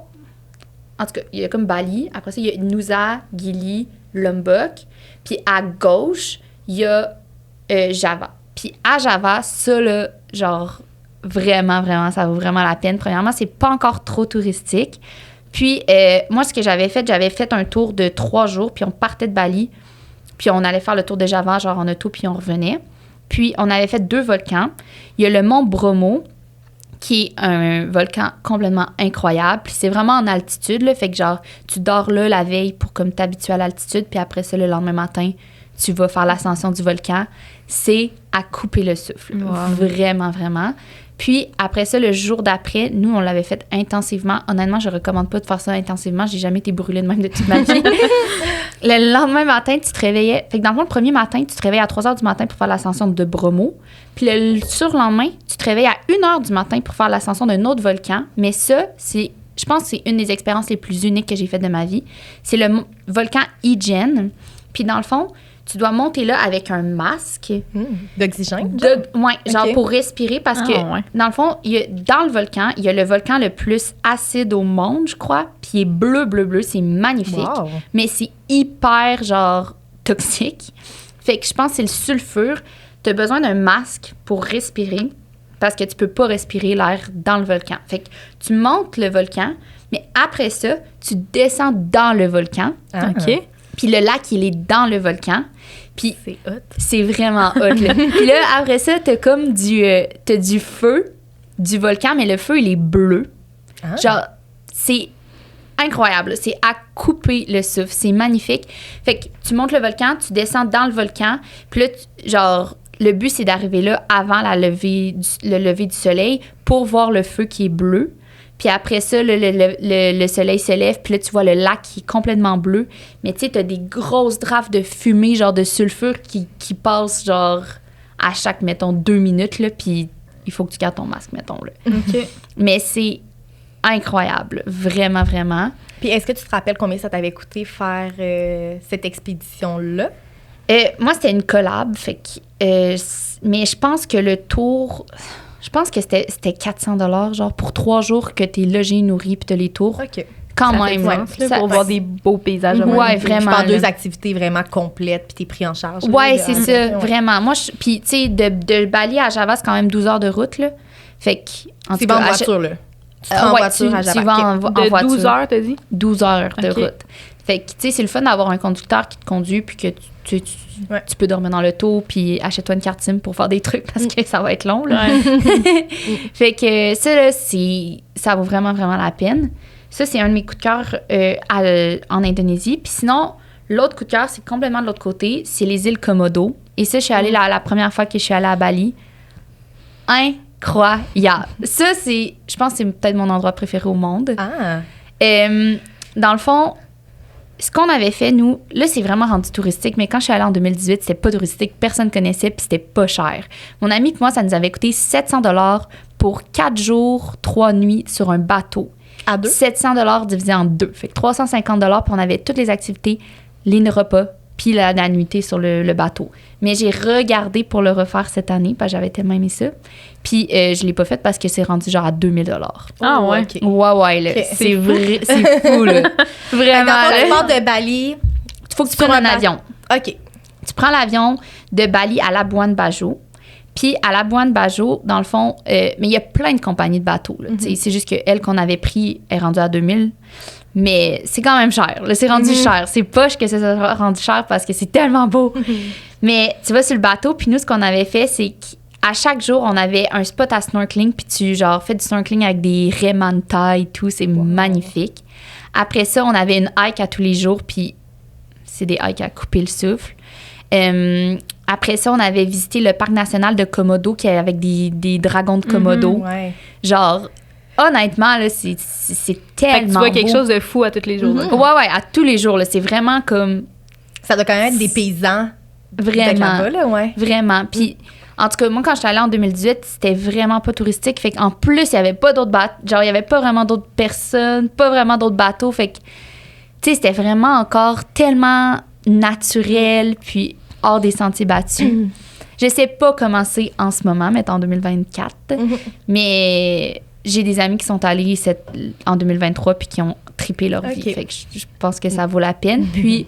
en tout cas, il y a comme Bali. Après ça, il y a Nusa, Gili, Lombok. Puis à gauche, il y a Java. Puis à Java, ça, là, genre, vraiment, vraiment, ça vaut vraiment la peine. Premièrement, c'est pas encore trop touristique. Puis, moi, ce que j'avais fait un tour de 3 jours, puis on partait de Bali. Puis on allait faire le tour de Java, genre en auto, puis on revenait. Puis on avait fait 2 volcans. Il y a le mont Bromo, qui est un volcan complètement incroyable. Puis c'est vraiment en altitude, là, fait que genre, tu dors là la veille pour comme t'habituer à l'altitude, puis après ça, le lendemain matin, tu vas faire l'ascension du volcan. C'est à couper le souffle. Wow. Vraiment, vraiment. Puis après ça, le jour d'après, nous, on l'avait fait intensivement. Honnêtement, je recommande pas de faire ça intensivement. J'ai jamais été brûlée de même de toute ma vie. Le lendemain matin, tu te réveillais. Fait que dans le fond, le premier matin, tu te réveillais à 3 h du matin pour faire l'ascension de Bromo. Puis le surlendemain, tu te réveillais à 1 h du matin pour faire l'ascension d'un autre volcan. Mais ça, je pense que c'est une des expériences les plus uniques que j'ai faites de ma vie. C'est le volcan Ijen. Puis dans le fond, tu dois monter là avec un masque. D'oxygène? Genre pour respirer parce que, dans le fond, dans le volcan, il y a le volcan le plus acide au monde, je crois. Puis il est bleu, bleu, bleu. C'est magnifique. Wow. Mais c'est hyper, genre, toxique. Fait que je pense que c'est le sulfure. Tu as besoin d'un masque pour respirer parce que tu peux pas respirer l'air dans le volcan. Fait que tu montes le volcan, mais après ça, tu descends dans le volcan. Ah. OK. Puis le lac, il est dans le volcan. Puis C'est hot. c'est vraiment hot, là. Puis là, après ça, t'as comme t'as du feu du volcan, mais le feu, il est bleu. Ah. Genre, c'est incroyable. C'est à couper le souffle. C'est magnifique. Fait que tu montes le volcan, tu descends dans le volcan. Puis là, genre, le but, c'est d'arriver là avant le lever du soleil pour voir le feu qui est bleu. Puis après ça, le soleil se lève, puis là, tu vois le lac qui est complètement bleu. Mais tu sais, t'as des grosses drapes de fumée, genre de sulfure, qui passent, genre, à chaque, mettons, 2 minutes, là, puis il faut que tu gardes ton masque, mettons, là. OK. Mais c'est incroyable, vraiment, vraiment. Puis est-ce que tu te rappelles combien ça t'avait coûté faire cette expédition-là? Moi, c'était une collab, fait que... mais je pense que le tour... Je pense que c'était 400 $, genre, pour 3 jours que t'es logé, nourri, puis t'as les tours. OK. Quand Ça même. fait sens, là, Ça- pour voir des beaux paysages. Ouais, vraiment. Je parle là. 2 activités vraiment complètes, puis t'es pris en charge. Ouais, là, c'est ça, ouais. vraiment. Moi, puis tu sais, de Bali à Java, c'est quand même 12 heures de route, là. Fait que, en C'est tout pas en cas, voiture, là. Tu te rends en ouais, voiture à Java. tu vas en De voiture. 12 heures, t'as dit? 12 heures de Ok. route. Fait que, tu sais, c'est le fun d'avoir un conducteur qui te conduit, puis que tu Ouais. tu peux dormir dans l'auto, puis achète-toi une carte SIM pour faire des trucs parce que ça va être long, là. Fait que ça, là, ça vaut vraiment, vraiment la peine. Ça, c'est un de mes coups de cœur en Indonésie. Puis sinon, l'autre coup de cœur, c'est complètement de l'autre côté. C'est les îles Komodo. Et ça, je suis allée la première fois que je suis allée à Bali. Incroyable. Ça, je pense que c'est peut-être mon endroit préféré au monde. Ah. Dans le fond, ce qu'on avait fait, nous, là, c'est vraiment rendu touristique, mais quand je suis allée en 2018, c'était pas touristique, personne connaissait, puis c'était pas cher. Mon ami et moi, ça nous avait coûté 700 $ pour 4 jours, 3 nuits sur un bateau. À 2? 700 $ divisé en 2. Fait que 350 $, puis on avait toutes les activités, les repas, puis la nuitée sur le bateau. Mais j'ai regardé pour le refaire cette année, parce que j'avais tellement aimé ça. Puis je l'ai pas fait parce que c'est rendu genre à 2000 $. Ah ouais. OK. Ouais, là. Ok. C'est vrai, c'est fou, là. Vraiment, Dans le là. port de Bali. Il faut que tu Sur prennes un un avion. OK. Tu prends l'avion de Bali à Labuan Bajo. Puis à Labuan Bajo, dans le fond, mais il y a plein de compagnies de bateaux. Là, tu sais. C'est juste qu'elle qu'on avait pris est rendue à 2000. Mais c'est quand même cher. Là, c'est rendu cher. C'est poche que ça soit rendu cher parce que c'est tellement beau. Mais tu vas sur le bateau, puis nous, ce qu'on avait fait, c'est qu'à chaque jour, on avait un spot à snorkeling, puis tu genre fais du snorkeling avec des raies manta et tout. C'est magnifique. Après ça, on avait une hike à tous les jours, puis c'est des hikes à couper le souffle. Après ça, on avait visité le parc national de Komodo, qui est avec des dragons de Komodo. Ouais. Genre, honnêtement, là, c'est tellement Fait que tu vois quelque beau. chose de fou à tous les jours. là. Ouais, à tous les jours. Là, c'est vraiment comme... Ça doit quand même être des paysans. Vraiment. Là-bas, là, ouais. Vraiment. Puis, en tout cas, moi, quand je suis allée en 2018, c'était vraiment pas touristique. Fait qu'en plus, il y avait pas d'autres bateaux. Genre, il y avait pas vraiment d'autres personnes, pas vraiment d'autres bateaux. Fait que, tu sais, c'était vraiment encore tellement naturel, puis hors des sentiers battus. Je sais pas comment c'est en ce moment, mais en 2024. Mais j'ai des amis qui sont allés en 2023 puis qui ont trippé leur vie. Ok. Fait que je pense que ça vaut la peine. Puis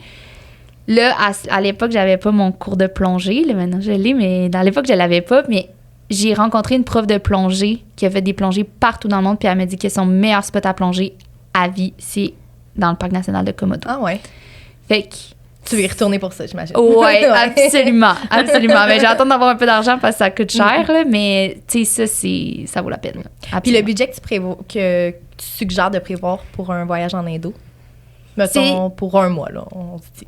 là, à l'époque, j'avais pas mon cours de plongée. Là, maintenant, je l'ai, mais à l'époque, je l'avais pas. Mais j'ai rencontré une prof de plongée qui a fait des plongées partout dans le monde. Puis elle m'a dit que son meilleur spot à plonger à vie, c'est dans le parc national de Komodo. Ah ouais. Fait que Tu veux y retourner pour ça, j'imagine. Ouais, absolument. Mais j'attends d'avoir un peu d'argent parce que ça coûte cher, là, mais tu sais, ça vaut la peine. Puis le budget que tu suggères de prévoir pour un voyage en Indo, mettons pour un mois, là, on se dit.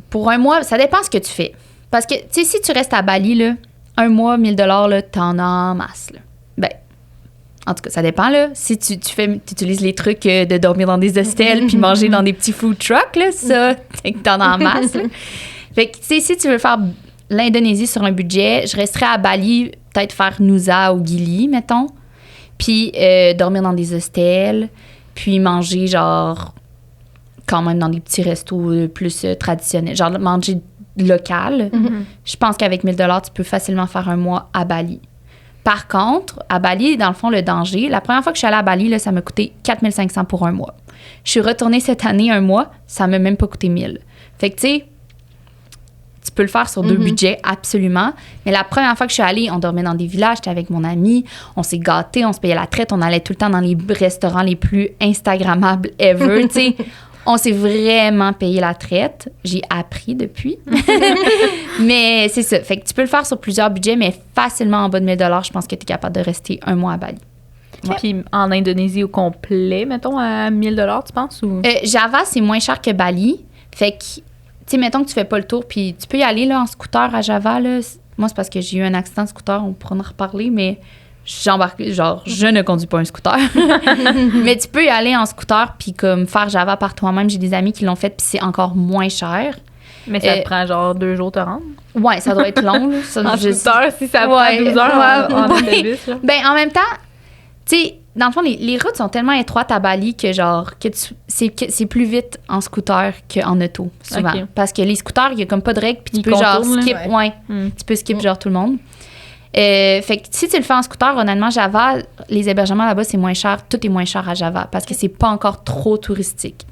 Pour un mois, ça dépend ce que tu fais. Parce que, tu sais, si tu restes à Bali, là, un mois, 1 000 $, là, t'en as en masse, là. Ben, en tout cas, ça dépend, là. Si tu utilises les trucs de dormir dans des hostels puis manger dans des petits food trucks, là, ça, c'est que t'en as en masse, là. Fait que, tu sais, si tu veux faire l'Indonésie sur un budget, je resterais à Bali, peut-être faire Nusa ou Gili, mettons, puis dormir dans des hostels, puis manger, genre, quand même dans des petits restos plus traditionnels, genre manger local. Je pense qu'avec 1 000 $, tu peux facilement faire un mois à Bali. Par contre, à Bali, dans le fond, le danger, la première fois que je suis allée à Bali, là, ça m'a coûté 4 500 pour un mois. Je suis retournée cette année un mois, ça m'a même pas coûté 1 000. Fait que, tu sais, tu peux le faire sur 2 budgets, absolument. Mais la première fois que je suis allée, on dormait dans des villages, j'étais avec mon ami, on s'est gâtés, on se payait la traite, on allait tout le temps dans les restaurants les plus Instagrammables ever, tu sais. On s'est vraiment payé la traite. J'ai appris depuis. Mais c'est ça. Fait que tu peux le faire sur plusieurs budgets, mais facilement en bas de 1 000 $, je pense que tu es capable de rester un mois à Bali. Ouais. Puis en Indonésie au complet, mettons, à 1 000 $, tu penses? Ou? Java, c'est moins cher que Bali. Fait que, tu sais, mettons que tu fais pas le tour, puis tu peux y aller là, en scooter à Java. Là. Moi, c'est parce que j'ai eu un accident de scooter, on pourra en reparler, mais je ne conduis pas un scooter. Mais tu peux y aller en scooter puis comme faire Java par toi-même. J'ai des amis qui l'ont fait puis c'est encore moins cher. Mais ça te prend genre 2 jours te rendre? Ouais, ça doit être long. Là. Ça, en scooter, si ça prend 12 heures en autobus. Là. Ben, en même temps, tu sais, dans le fond, les routes sont tellement étroites à Bali que c'est plus vite en scooter qu'en auto, souvent. Okay. Parce que les scooters, il y a comme pas de règles puis tu peux genre skip. Tu peux skip genre tout le monde. Fait que si tu le fais en scooter, honnêtement, Java, les hébergements là-bas, c'est moins cher. Tout est moins cher à Java parce que c'est pas encore trop touristique.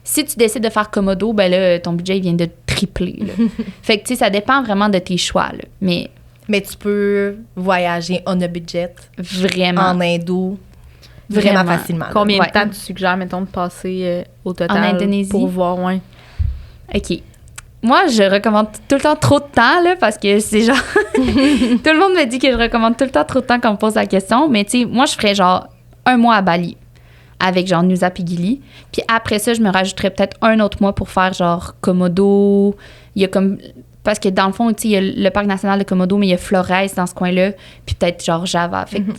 Si tu décides de faire Komodo, ben là, ton budget il vient de tripler. Là. Fait que, tu sais, ça dépend vraiment de tes choix. Là. Mais tu peux voyager on a budget. Vraiment. En Indo. Vraiment facilement. Là. Combien de temps tu suggères, mettons, de passer au total en Indonésie? Pour voir, OK. Moi, je recommande tout le temps trop de temps, là, parce que c'est genre... tout le monde me dit que je recommande tout le temps trop de temps quand on me pose la question. Mais, tu sais, moi, je ferais genre un mois à Bali avec genre Nusa puis Gili. Puis après ça, je me rajouterais peut-être un autre mois pour faire genre Komodo. Il y a comme... Parce que dans le fond, tu sais, il y a le parc national de Komodo, mais il y a Flores dans ce coin-là. Puis peut-être genre Java. Fait que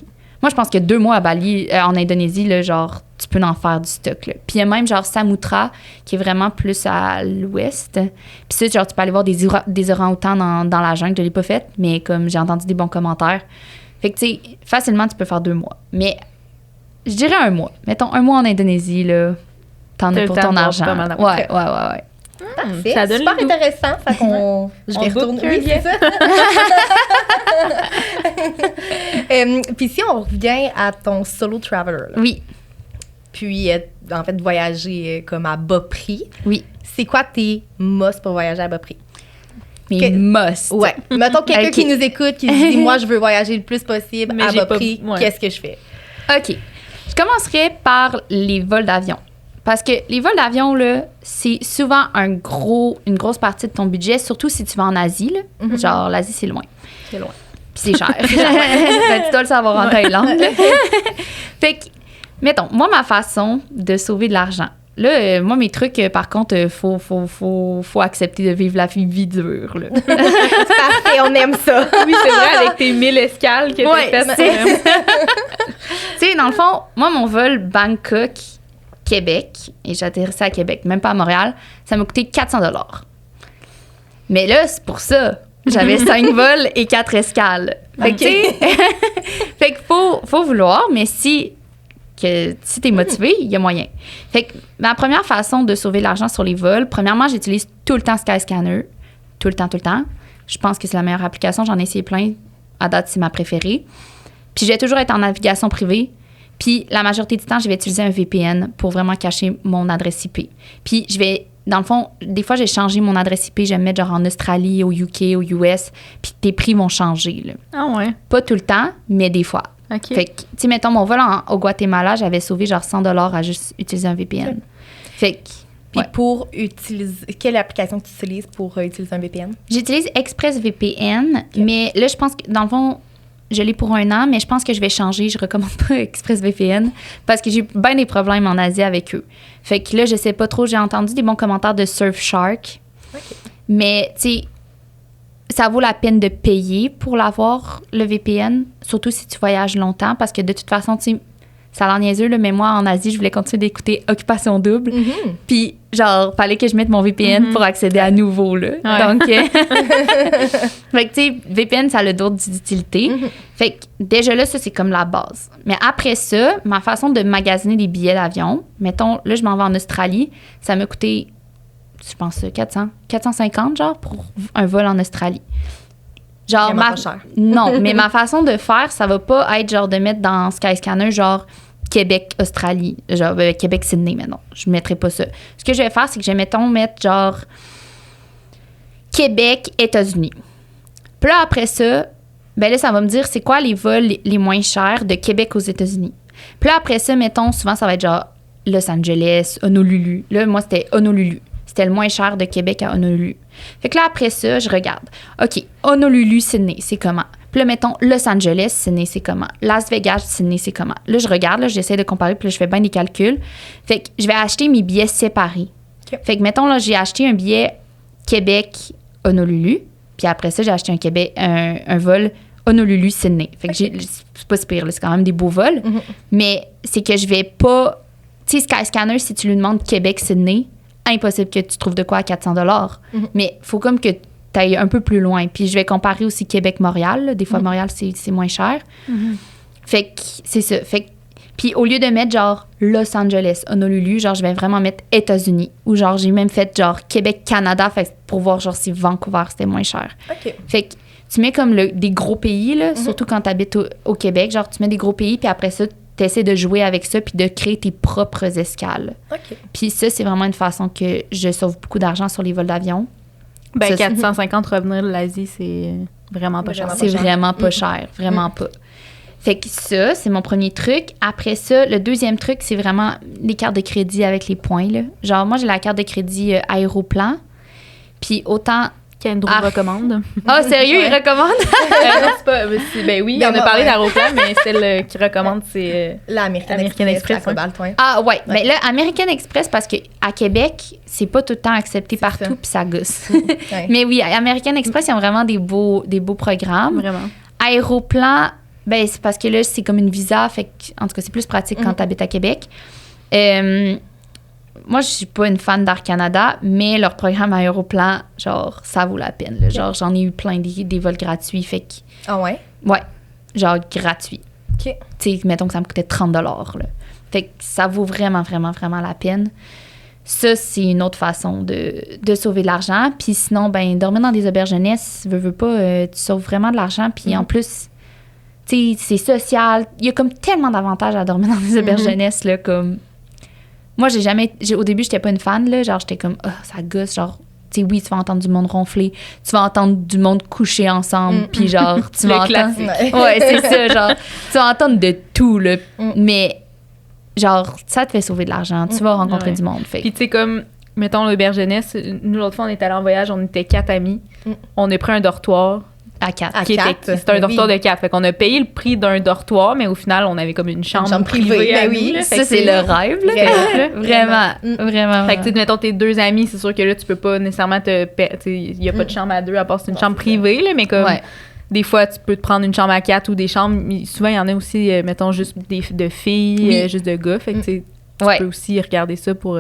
moi, je pense que 2 mois à Bali, en Indonésie, là, genre, tu peux en faire du stock. Là. Puis il y a même genre Samudra, qui est vraiment plus à l'ouest. Puis ça, genre, tu peux aller voir des orang-outans dans la jungle. Je ne l'ai pas fait, mais comme j'ai entendu des bons commentaires. Fait que, tu sais, facilement, tu peux faire 2 mois. Mais je dirais 1 mois. Mettons, 1 mois en Indonésie, là, t'en as pour ton argent. Ouais. Parfait. Ça donne super intéressant. Fait qu'on... Je vais retourner. Oui, c'est ça. Puis si on revient à ton solo traveler. Là. Oui. Puis, en fait, voyager comme à bas prix. Oui. C'est quoi tes must pour voyager à bas prix? Mes must. Ouais. Mettons quelqu'un qui nous écoute, qui se dit, moi, je veux voyager le plus possible à bas prix. Qu'est-ce que je fais? OK. Je commencerai par les vols d'avion. Parce que les vols d'avion, là, c'est souvent une grosse partie de ton budget, surtout si tu vas en Asie. Là. Genre, l'Asie, c'est loin. C'est loin. Puis c'est cher. Ben, tu dois le savoir en Thaïlande. Fait que, mettons, moi, ma façon de sauver de l'argent. Là, moi, mes trucs, par contre, faut accepter de vivre la vie dure. Là. C'est parfait, on aime ça. Oui, c'est vrai, avec tes 1000 escales que t'as faites. Tu sais, dans le fond, moi, mon vol Bangkok... Québec, et j'ai atterrissé à Québec, même pas à Montréal, ça m'a coûté 400 $. Mais là, c'est pour ça. J'avais 5 vols et 4 escales. Fait que, fait que faut vouloir, mais si t'es motivé, il y a moyen. Fait que ma première façon de sauver de l'argent sur les vols, premièrement, j'utilise tout le temps Skyscanner. Tout le temps. Je pense que c'est la meilleure application. J'en ai essayé plein. À date, c'est ma préférée. Puis je vais toujours être en navigation privée. Puis, la majorité du temps, je vais utiliser un VPN pour vraiment cacher mon adresse IP. Puis, dans le fond, des fois, j'ai changé mon adresse IP. Je vais me mettre genre en Australie, au UK, aux US. Puis, tes prix vont changer. Là. Ah ouais? Pas tout le temps, mais des fois. OK. Fait que, tu sais, mettons, mon vol au Guatemala, j'avais sauvé genre 100 $ à juste utiliser un VPN. Okay. Fait que, Puis pour utiliser... Quelle application tu utilises pour utiliser un VPN? J'utilise ExpressVPN, mais là, je pense que, dans le fond, je l'ai pour 1 an, mais je pense que je vais changer. Je recommande pas ExpressVPN parce que j'ai eu bien des problèmes en Asie avec eux. Fait que là, je sais pas trop. J'ai entendu des bons commentaires de Surfshark. Okay. Mais, tu sais, ça vaut la peine de payer pour l'avoir, le VPN, surtout si tu voyages longtemps, parce que de toute façon, tu sais, ça a l'air niaiseux, là, mais moi, en Asie, je voulais continuer d'écouter Occupation Double. Mm-hmm. Puis, genre, fallait que je mette mon VPN pour accéder à nouveau, là. Ouais. Donc, fait que, tu sais, VPN, ça a d'autres utilités. Mm-hmm. Fait que, déjà là, ça, c'est comme la base. Mais après ça, ma façon de magasiner des billets d'avion, mettons, là, je m'en vais en Australie, ça m'a coûté, je pense, 450, genre, pour un vol en Australie. Genre, pas cher. Non, mais ma façon de faire, ça va pas être genre de mettre dans Skyscanner, genre Québec, Australie, genre Québec, Sydney, mais non, je mettrai pas ça. Ce que je vais faire, c'est que je vais, mettre genre Québec, États-Unis. Puis là, après ça, ben là, ça va me dire c'est quoi les vols les moins chers de Québec aux États-Unis. Puis là, après ça, mettons, souvent, ça va être genre Los Angeles, Honolulu. Là, moi, c'était Honolulu. C'était le moins cher de Québec à Honolulu. Fait que là, après ça, je regarde. OK, Honolulu, Sydney, c'est comment? Puis là, mettons, Los Angeles, Sydney, c'est comment? Las Vegas, Sydney, c'est comment? Là, je regarde, là, j'essaie de comparer, puis là, je fais bien des calculs. Fait que je vais acheter mes billets séparés. Okay. Fait que, mettons, là, j'ai acheté un billet Québec-Honolulu, puis après ça, j'ai acheté un vol Honolulu-Sydney. Fait que c'est pas si pire, là, c'est quand même des beaux vols. Mm-hmm. Mais c'est que je vais pas... Tu sais, Skyscanner, si tu lui demandes Québec-Sydney, impossible que tu trouves de quoi à 400 $. Mm-hmm. Mais il faut comme que tu ailles un peu plus loin. Puis je vais comparer aussi Québec-Montréal. Là. Des fois, Montréal, c'est moins cher. Mm-hmm. Fait que c'est ça. Fait que, puis au lieu de mettre genre Los Angeles, Honolulu, genre je vais vraiment mettre États-Unis. Ou genre j'ai même fait genre Québec-Canada pour voir genre si Vancouver, c'était moins cher. Okay. Fait que tu mets comme des gros pays, là, surtout quand tu habites au Québec. Genre tu mets des gros pays, puis après ça, tu essaies de jouer avec ça puis de créer tes propres escales. Okay. Puis ça, c'est vraiment une façon que je sauve beaucoup d'argent sur les vols d'avion. Ben, ça, 450 revenir de l'Asie, c'est vraiment pas cher. C'est vraiment pas cher. Vraiment pas. Fait que ça, c'est mon premier truc. Après ça, le deuxième truc, c'est vraiment les cartes de crédit avec les points, là. Genre, moi, j'ai la carte de crédit Aéroplan. Puis autant... Qu'Andrew recommande. Ah, sérieux, il recommande? Ben oui, on a parlé d'Aéroplan, mais celle qui recommande, c'est l'American Express. Ah, ouais. Mais là, American Express, parce qu'à Québec, c'est pas tout le temps accepté partout, puis ça gosse. Ouais. Mais oui, American Express, ils ont vraiment des beaux programmes. Vraiment. Aéroplan, ben c'est parce que là, c'est comme une visa, fait que, en tout cas, c'est plus pratique quand tu habites à Québec. Moi, je suis pas une fan d'Air Canada, mais leur programme Aéroplan, genre, ça vaut la peine. Là. Genre, j'en ai eu plein des vols gratuits, fait que... Ah ouais? Ouais, genre gratuit. OK. Tu sais, mettons que ça me coûtait 30 $. Là. Fait que ça vaut vraiment, vraiment, vraiment la peine. Ça, c'est une autre façon de sauver de l'argent. Puis sinon, ben dormir dans des auberges jeunesse, veux pas, tu sauves vraiment de l'argent. Puis en plus, tu sais, c'est social. Il y a comme tellement d'avantages à dormir dans des auberges jeunesse, là, comme... Moi, au début, j'étais pas une fan, là. Genre, j'étais comme, ça gosse. Genre, tu sais, oui, tu vas entendre du monde ronfler. Tu vas entendre du monde coucher ensemble. Puis, genre, tu vas entendre. Ouais, c'est ça. Genre, tu vas entendre de tout, là. Mais, genre, ça te fait sauver de l'argent. Tu vas rencontrer du monde. Fait. Puis, tu sais, comme, mettons, l'auberge jeunesse, nous, l'autre fois, on était allés en voyage, on était 4 amis. On a pris un dortoir. À 4. C'était un dortoir de 4. Fait qu'on a payé le prix d'un dortoir, mais au final, on avait comme une chambre privée. Ben oui, ça, c'est le rêve, là. Vraiment. Fait que, tu sais, mettons, tes 2 amis, c'est sûr que là, tu peux pas nécessairement il y a pas de chambre à 2 à part c'est une chambre privée, là, mais comme... Ouais. Des fois, tu peux te prendre une chambre à 4 ou des chambres. Souvent, il y en a aussi, mettons, juste de filles, juste de gars. Fait que, tu peux aussi regarder ça pour...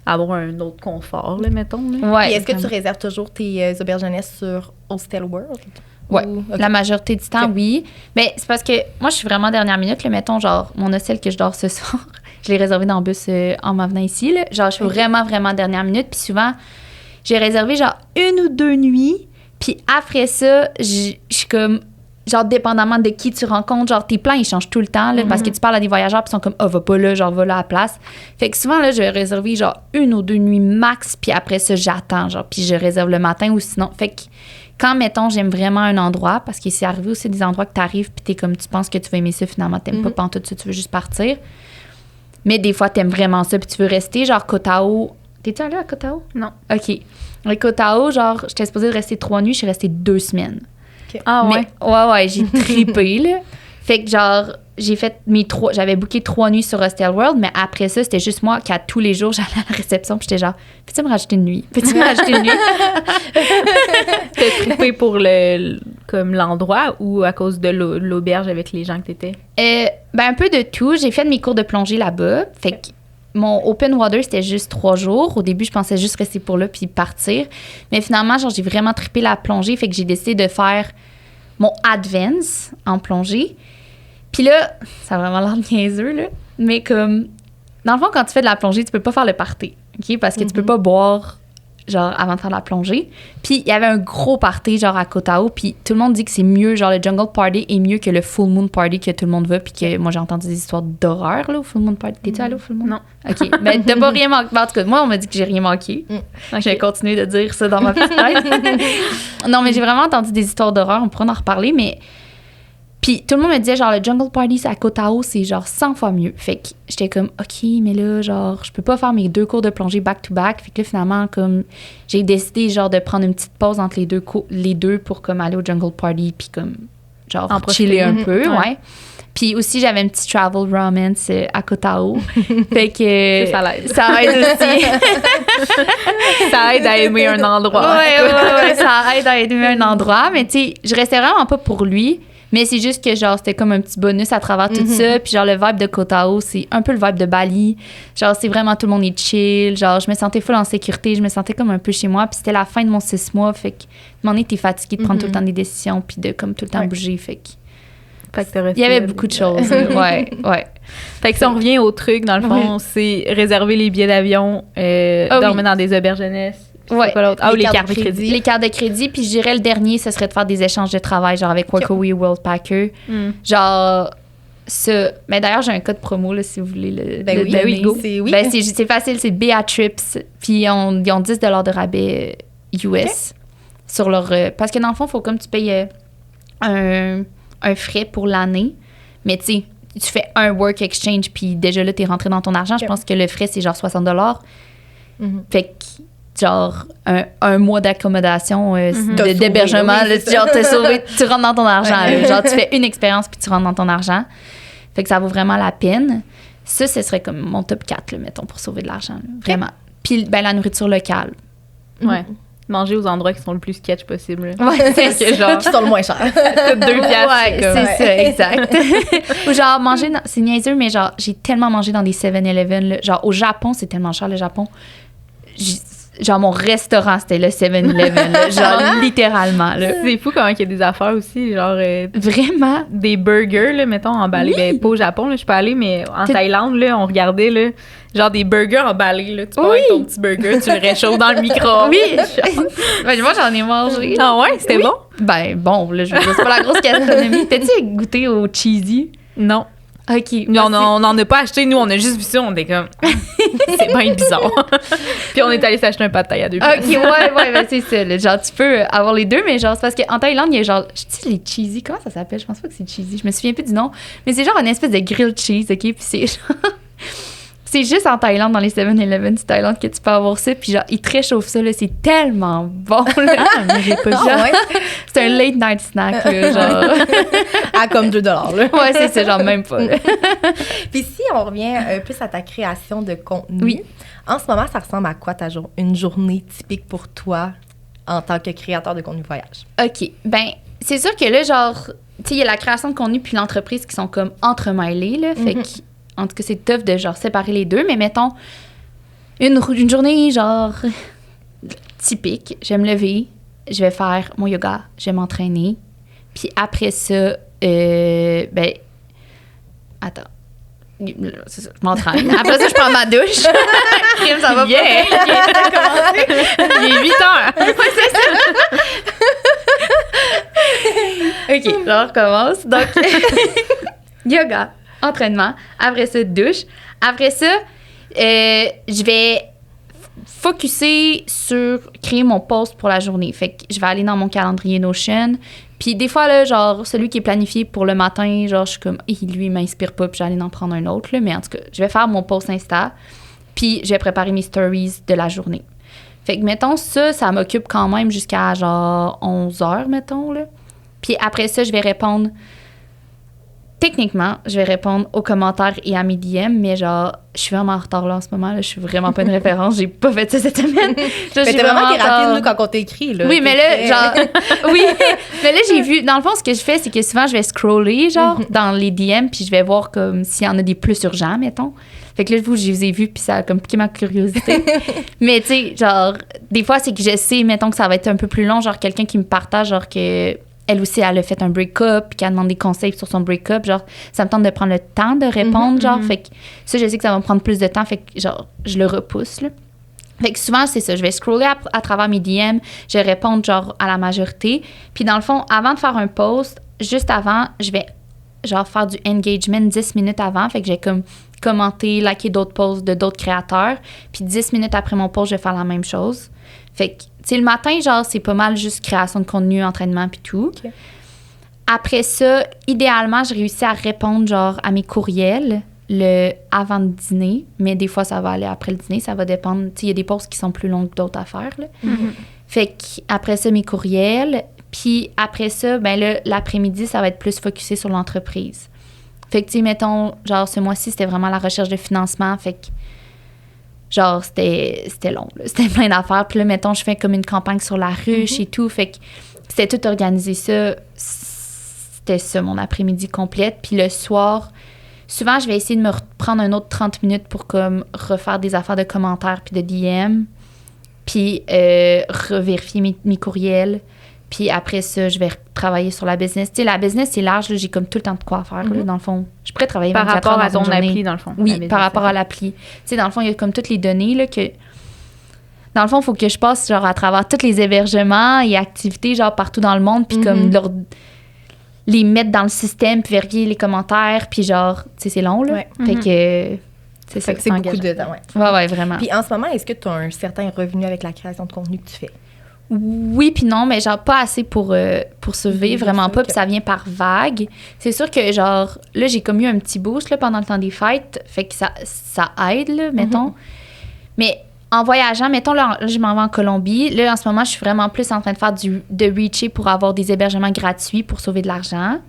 avoir un autre confort, là, mettons. Là. Ouais, et est-ce que tu réserves toujours tes auberges jeunesse sur Hostel World? Oui, la majorité du temps, oui. Mais c'est parce que moi, je suis vraiment dernière minute. Là, mettons, genre, mon hostel que je dors ce soir, je l'ai réservé dans le bus en m'en venant ici. Là. Genre, je suis vraiment, vraiment dernière minute. Puis souvent, j'ai réservé genre 1 ou 2 nuits. Puis après ça, je suis comme... Genre, dépendamment de qui tu rencontres, genre, tes plans, ils changent tout le temps, là, parce que tu parles à des voyageurs, puis ils sont comme, va pas là, genre, va là à la place. Fait que souvent, là, je vais réserver, genre, 1 ou 2 nuits max, puis après ça, j'attends, genre, puis je réserve le matin ou sinon. Fait que quand, mettons, j'aime vraiment un endroit, parce que c'est arrivé aussi des endroits que t'arrives, puis t'es comme, tu penses que tu vas aimer ça, finalement, t'aimes pas pantoute ça, tu veux juste partir. Mais des fois, t'aimes vraiment ça, puis tu veux rester, genre, Côte-à-Eau, T'es-tu allée à Koh Tao? Non. OK. À Koh Tao, genre, j'étais supposée rester 3 nuits, je suis restée 2 semaines. Okay. Ah ouais? Ouais, j'ai trippé, là. Fait que genre, j'avais booké 3 nuits sur Hostel World, mais après ça, c'était juste moi qu'à tous les jours, j'allais à la réception, puis j'étais genre, peux-tu me rajouter une nuit? Peux-tu me rajouter une nuit? T'as trippé pour comme l'endroit ou à cause de l'auberge avec les gens que t'étais? Un peu de tout. J'ai fait mes cours de plongée là-bas. Fait que mon open water, c'était juste 3 jours. Au début, je pensais juste rester pour là puis partir. Mais finalement, genre, j'ai vraiment trippé la plongée. Fait que j'ai décidé de faire mon advance en plongée. Puis là, ça a vraiment l'air niaiseux, là. Mais comme, dans le fond, quand tu fais de la plongée, tu peux pas faire le party, OK? Parce que tu peux pas boire, genre, avant de faire de la plongée. Puis il y avait un gros party, genre, à Koh Tao. Puis tout le monde dit que c'est mieux, genre, le Jungle Party est mieux que le Full Moon Party que tout le monde va. Puis que moi, j'ai entendu des histoires d'horreur, là, au Full Moon Party. T'es-tu allée au Full Moon? Non. OK. Mais t'as pas rien manqué. En tout cas, moi, on m'a dit que j'ai rien manqué. Okay. Je vais continuer de dire ça dans ma petite tête. Non, mais j'ai vraiment entendu des histoires d'horreur. On pourra en reparler, mais... Puis tout le monde me disait, genre, le Jungle Party à Koh Tao, c'est genre 100 fois mieux. Fait que j'étais comme, OK, mais là, genre, je peux pas faire mes 2 cours de plongée back-to-back. Fait que là, finalement, comme, j'ai décidé, genre, de prendre une petite pause entre les deux pour, comme, aller au Jungle Party, puis comme, genre, chiller un peu, ouais. Puis aussi, j'avais une petite travel romance à Koh Tao. Fait que... Ça l'aide. Ça aide aussi. Ça aide à aimer un endroit. Ouais, ça aide à aimer un endroit. Mais tu sais, je restais vraiment pas pour lui. Mais c'est juste que, genre, c'était comme un petit bonus à travers tout ça. Puis, genre, le vibe de Koh Tao, c'est un peu le vibe de Bali. Genre, c'est vraiment tout le monde est chill. Genre, je me sentais full en sécurité. Je me sentais comme un peu chez moi. Puis, c'était la fin de mon 6 mois. Fait que, à un moment donné, t'es fatigué de prendre tout le temps des décisions. Puis, de, comme, tout le temps bouger. Fait que il y avait beaucoup de choses. Ouais. Fait que si on revient au truc, dans le fond, c'est réserver les billets d'avion, dormir dans des auberges jeunesse. Ouais. Quoi l'autre? Les cartes de crédit. Les cartes de crédit. Puis je dirais le dernier, ce serait de faire des échanges de travail, genre avec Workaway ou Worldpacker. Genre, ça. Mais d'ailleurs, j'ai un code promo, là, si vous voulez le donner. C'est facile, c'est Beatrips. Puis ils ont 10 $ de rabais US sur leur... parce que dans le fond, il faut comme tu payes un frais pour l'année. Mais tu sais, tu fais un work exchange, puis déjà là, t'es rentré dans ton argent. Je pense que le frais, c'est genre 60 $. Fait que genre un mois d'accommodation d'hébergement, genre t'es sauvé, tu rentres dans ton argent. Genre tu fais une expérience puis tu rentres dans ton argent. Fait que ça vaut vraiment la peine. Ça, ce serait comme mon top 4, là, mettons, pour sauver de l'argent. Là, vraiment. Puis la nourriture locale. Ouais. Manger aux endroits qui sont le plus sketch possible. Ouais, c'est genre qui sont le moins chers. 2 piastres. Ouais, c'est ça, exact. Ou genre manger, c'est niaiseux, mais genre j'ai tellement mangé dans des 7-Eleven. Là. Genre au Japon, c'est tellement cher le Japon. Genre, mon restaurant, c'était le 7-Eleven, là, genre, littéralement, là. C'est fou comment il y a des affaires aussi, genre... Vraiment? Des burgers, là, mettons, emballés. Oui. Ben, pas au Japon, là, je suis pas allée, mais en Thaïlande, là, on regardait, là, genre des burgers emballés, là. Tu pars avec ton petit burger, tu le réchauffes dans le micro. Oui! Ben, moi, j'en ai mangé. Ah ouais? C'était bon? Ben, bon, là, je veux dire, c'est pas la grosse gastronomie. T'as-tu goûté au cheesy? Non. OK. Nous, on n'en a pas acheté. Nous, on a juste vu ça. On était comme... c'est bien bizarre. Puis on est allé s'acheter un pâte de thaï à 2 piastres. OK, ouais, ben c'est ça. Là, genre, tu peux avoir les deux, mais genre, c'est parce qu'en Thaïlande, il y a genre... Je sais, les cheesy, comment ça s'appelle? Je pense pas que c'est cheesy. Je me souviens plus du nom. Mais c'est genre une espèce de grilled cheese, OK? Puis c'est genre... C'est juste en Thaïlande, dans les 7-Eleven du Thaïlande, que tu peux avoir ça. Puis genre, ils te réchauffent ça, là. C'est tellement bon, là. Mais j'ai pas C'est un late night snack, là, genre. À comme 2 $, là. Ouais, c'est ça, genre même pas, là. Puis si on revient un peu à ta création de contenu, en ce moment, ça ressemble à quoi une journée typique pour toi en tant que créateur de contenu voyage? OK. Ben, c'est sûr que là, genre, tu sais, il y a la création de contenu puis l'entreprise qui sont comme entremêlées, là. Fait que... En tout cas, c'est tough de, genre, séparer les deux. Mais mettons, une journée, genre, typique. Je vais me lever, je vais faire mon yoga, je vais m'entraîner. Puis après ça, ben... Attends. C'est ça, je m'entraîne. Après ça, je prends ma douche. Ça va pas. Il est 8 heures. Ouais, c'est ça. OK, là, on recommence. Donc, yoga. Entraînement. Après ça, douche. Après ça, je vais focusser sur créer mon post pour la journée. Fait que je vais aller dans mon calendrier Notion. Puis des fois, là, genre, celui qui est planifié pour le matin, genre, je suis comme, lui, il m'inspire pas, puis j'allais en prendre un autre, là. Mais en tout cas, je vais faire mon post Insta. Puis, je vais préparer mes stories de la journée. Fait que, mettons, ça m'occupe quand même jusqu'à genre 11 heures, mettons, là. Puis après ça, je vais répondre... Techniquement, je vais répondre aux commentaires et à mes DM, mais genre, je suis vraiment en retard là en ce moment. Là, je suis vraiment pas une référence. J'ai pas fait ça cette semaine. Mais t'es vraiment été rapide, nous, quand on t'écrit, là. Oui, mais là, genre... oui, mais là, j'ai vu... Dans le fond, ce que je fais, c'est que souvent, je vais scroller, genre, dans les DM, puis je vais voir comme s'il y en a des plus urgents, mettons. Fait que là, je vous ai vu, puis ça a comme piqué ma curiosité. Mais tu sais, genre, des fois, c'est que je sais, mettons, que ça va être un peu plus long, genre, quelqu'un qui me partage, genre, que... Elle aussi, elle a fait un break-up, puis qu'elle demande des conseils sur son break-up. Genre, ça me tente de prendre le temps de répondre, genre. Fait que ça, je sais que ça va me prendre plus de temps, fait que, genre, je le repousse, là. Fait que souvent, c'est ça. Je vais scroller à travers mes DM, je vais répondre, genre, à la majorité. Puis dans le fond, avant de faire un post, juste avant, je vais, genre, faire du engagement 10 minutes avant. Fait que j'ai comme commenter, liker d'autres posts de d'autres créateurs. Puis 10 minutes après mon post, je vais faire la même chose. Fait que, tu sais, le matin, genre, c'est pas mal juste création de contenu, entraînement, puis tout. Okay. Après ça, idéalement, je réussis à répondre, genre, à mes courriels avant le dîner. Mais des fois, ça va aller après le dîner. Ça va dépendre. Tu sais, il y a des posts qui sont plus longs que d'autres à faire, là. Fait qu'après ça, mes courriels. Puis après ça, ben là, l'après-midi, ça va être plus focusé sur l'entreprise. Fait que, tu sais, mettons, genre, ce mois-ci, c'était vraiment la recherche de financement. Fait que, genre, c'était long, là. C'était plein d'affaires. Puis là, mettons, je fais comme une campagne sur la ruche et tout. Fait que c'était tout organisé ça. C'était ça, mon après-midi complète. Puis le soir, souvent, je vais essayer de me prendre un autre 30 minutes pour comme refaire des affaires de commentaires puis de DM. Puis revérifier mes courriels. Puis après ça, je vais travailler sur la business. Tu sais, la business, c'est large. Là, j'ai comme tout le temps de quoi faire. Là, dans le fond, je pourrais travailler 24 heures par rapport à ton journée. appli, dans le fond. Oui, par rapport à l'appli. Tu sais, dans le fond, il y a comme toutes les données là, que... Dans le fond, il faut que je passe genre à travers tous les hébergements et activités genre partout dans le monde. Puis comme les mettre dans le système, puis vérifier les commentaires. Puis genre, tu sais, c'est long, là. Ouais. Fait que... C'est beaucoup de temps, ouais, vraiment. Puis en ce moment, est-ce que tu as un certain revenu avec la création de contenu que tu fais? Oui, puis non, mais genre pas assez pour survivre, vraiment pas, puis ça vient par vague. C'est sûr que genre, là, j'ai comme eu un petit boost là, pendant le temps des fêtes, fait que ça aide, là, mettons. Mais en voyageant, mettons, là, je m'en vais en Colombie. Là, en ce moment, je suis vraiment plus en train de faire de reacher pour avoir des hébergements gratuits pour sauver de l'argent.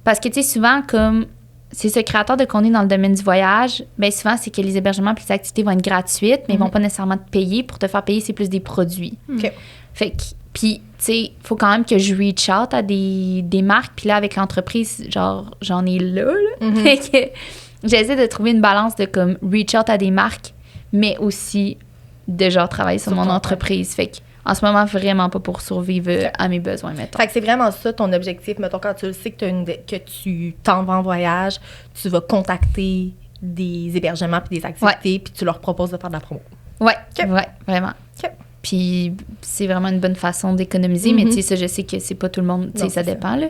Parce que, tu sais, souvent, comme... c'est ce créateur de contenu dans le domaine du voyage, bien souvent, c'est que les hébergements et les activités vont être gratuites, mais ils vont pas nécessairement te payer. Pour te faire payer, c'est plus des produits. OK. Fait que, puis, tu sais, il faut quand même que je reach out à des marques. Puis là, avec l'entreprise, genre, j'en ai là. Fait que j'essaie de trouver une balance de, comme, reach out à des marques, mais aussi de, genre, travailler sur mon entreprise. Fait que, en ce moment, vraiment pas pour survivre à mes besoins, mettons. Fait que c'est vraiment ça ton objectif. Mettons, quand tu le sais que tu t'en vas en voyage, tu vas contacter des hébergements puis des activités, puis tu leur proposes de faire de la promo. Ouais, ouais, vraiment. OK. Puis c'est vraiment une bonne façon d'économiser, mais tu sais, ça, je sais que c'est pas tout le monde, tu sais, ça dépend, là.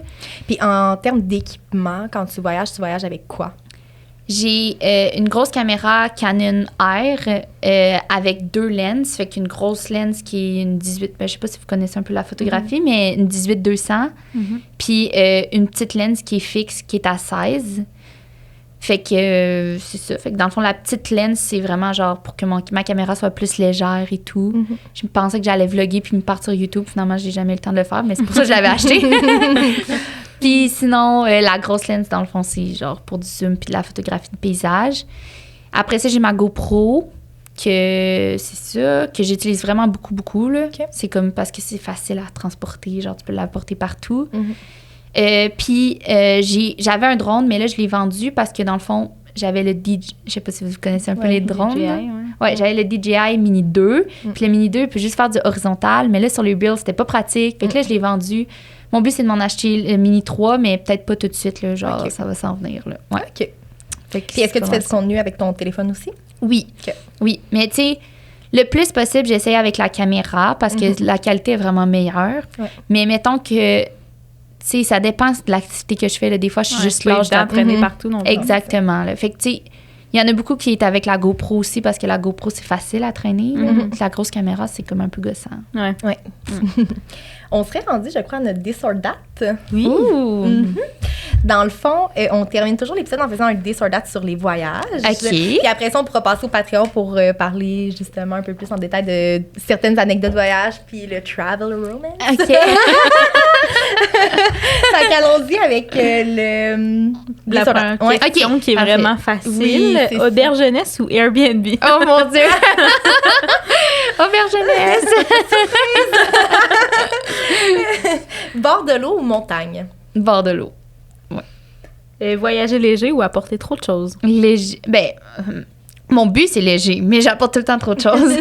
Puis en termes d'équipement, quand tu voyages avec quoi? J'ai une grosse caméra Canon R avec 2 lenses. Fait qu'une grosse lens qui est une 18... Ben, je sais pas si vous connaissez un peu la photographie, mais une 18-200. Puis une petite lens qui est fixe, qui est à 16. Fait que c'est ça. Fait que dans le fond, la petite lens, c'est vraiment genre pour que ma caméra soit plus légère et tout. Je pensais que j'allais vlogger puis me partir sur YouTube. Finalement, j'ai jamais eu le temps de le faire, mais c'est pour ça que je l'avais acheté. Puis sinon, la grosse lens, dans le fond, c'est genre pour du zoom puis de la photographie de paysage. Après ça, j'ai ma GoPro, que c'est ça, que j'utilise vraiment beaucoup, beaucoup, là. Okay. C'est comme parce que c'est facile à transporter, genre tu peux la porter partout. Puis j'avais un drone, mais là, je l'ai vendu parce que dans le fond, j'avais le DJI, je sais pas si vous connaissez un peu les drones. DJI, ouais, j'avais le DJI Mini 2. Puis le Mini 2, il peut juste faire du horizontal, mais là, sur les Reels, c'était pas pratique. Fait que là, je l'ai vendu. Mon but, c'est de m'en acheter le Mini 3, mais peut-être pas tout de suite, là, genre, ça va s'en venir, là. Ouais. OK. Puis est-ce que tu fais du contenu avec ton téléphone aussi? Oui. Okay. Oui, mais tu sais, le plus possible, j'essaye avec la caméra parce que la qualité est vraiment meilleure. Ouais. Mais mettons que, tu sais, ça dépend de l'activité que je fais. Là. Des fois, je suis juste là. Je dois traîner partout non plus. Exactement. Là. Fait que, tu sais, il y en a beaucoup qui est avec la GoPro aussi parce que la GoPro, c'est facile à traîner. La grosse caméra, c'est comme un peu gossant. Ouais. On serait rendu, je crois, à notre This or That. Oui. Dans le fond, on termine toujours l'épisode en faisant un this or that sur les voyages. OK. Puis après ça, on pourra passer au Patreon pour parler justement un peu plus en détail de certaines anecdotes de voyage puis le travel romance. OK. Fait qu'allons-y avec La première question qui est Parfait. vraiment facile. Oui, c'est ça. Auberge jeunesse ou Airbnb? Oh mon Dieu! Auberge jeunesse! Bord de l'eau ou montagne? Bord de l'eau. Voyager léger ou apporter trop de choses? Léger. Ben, mon but, c'est léger, mais j'apporte tout le temps trop de choses.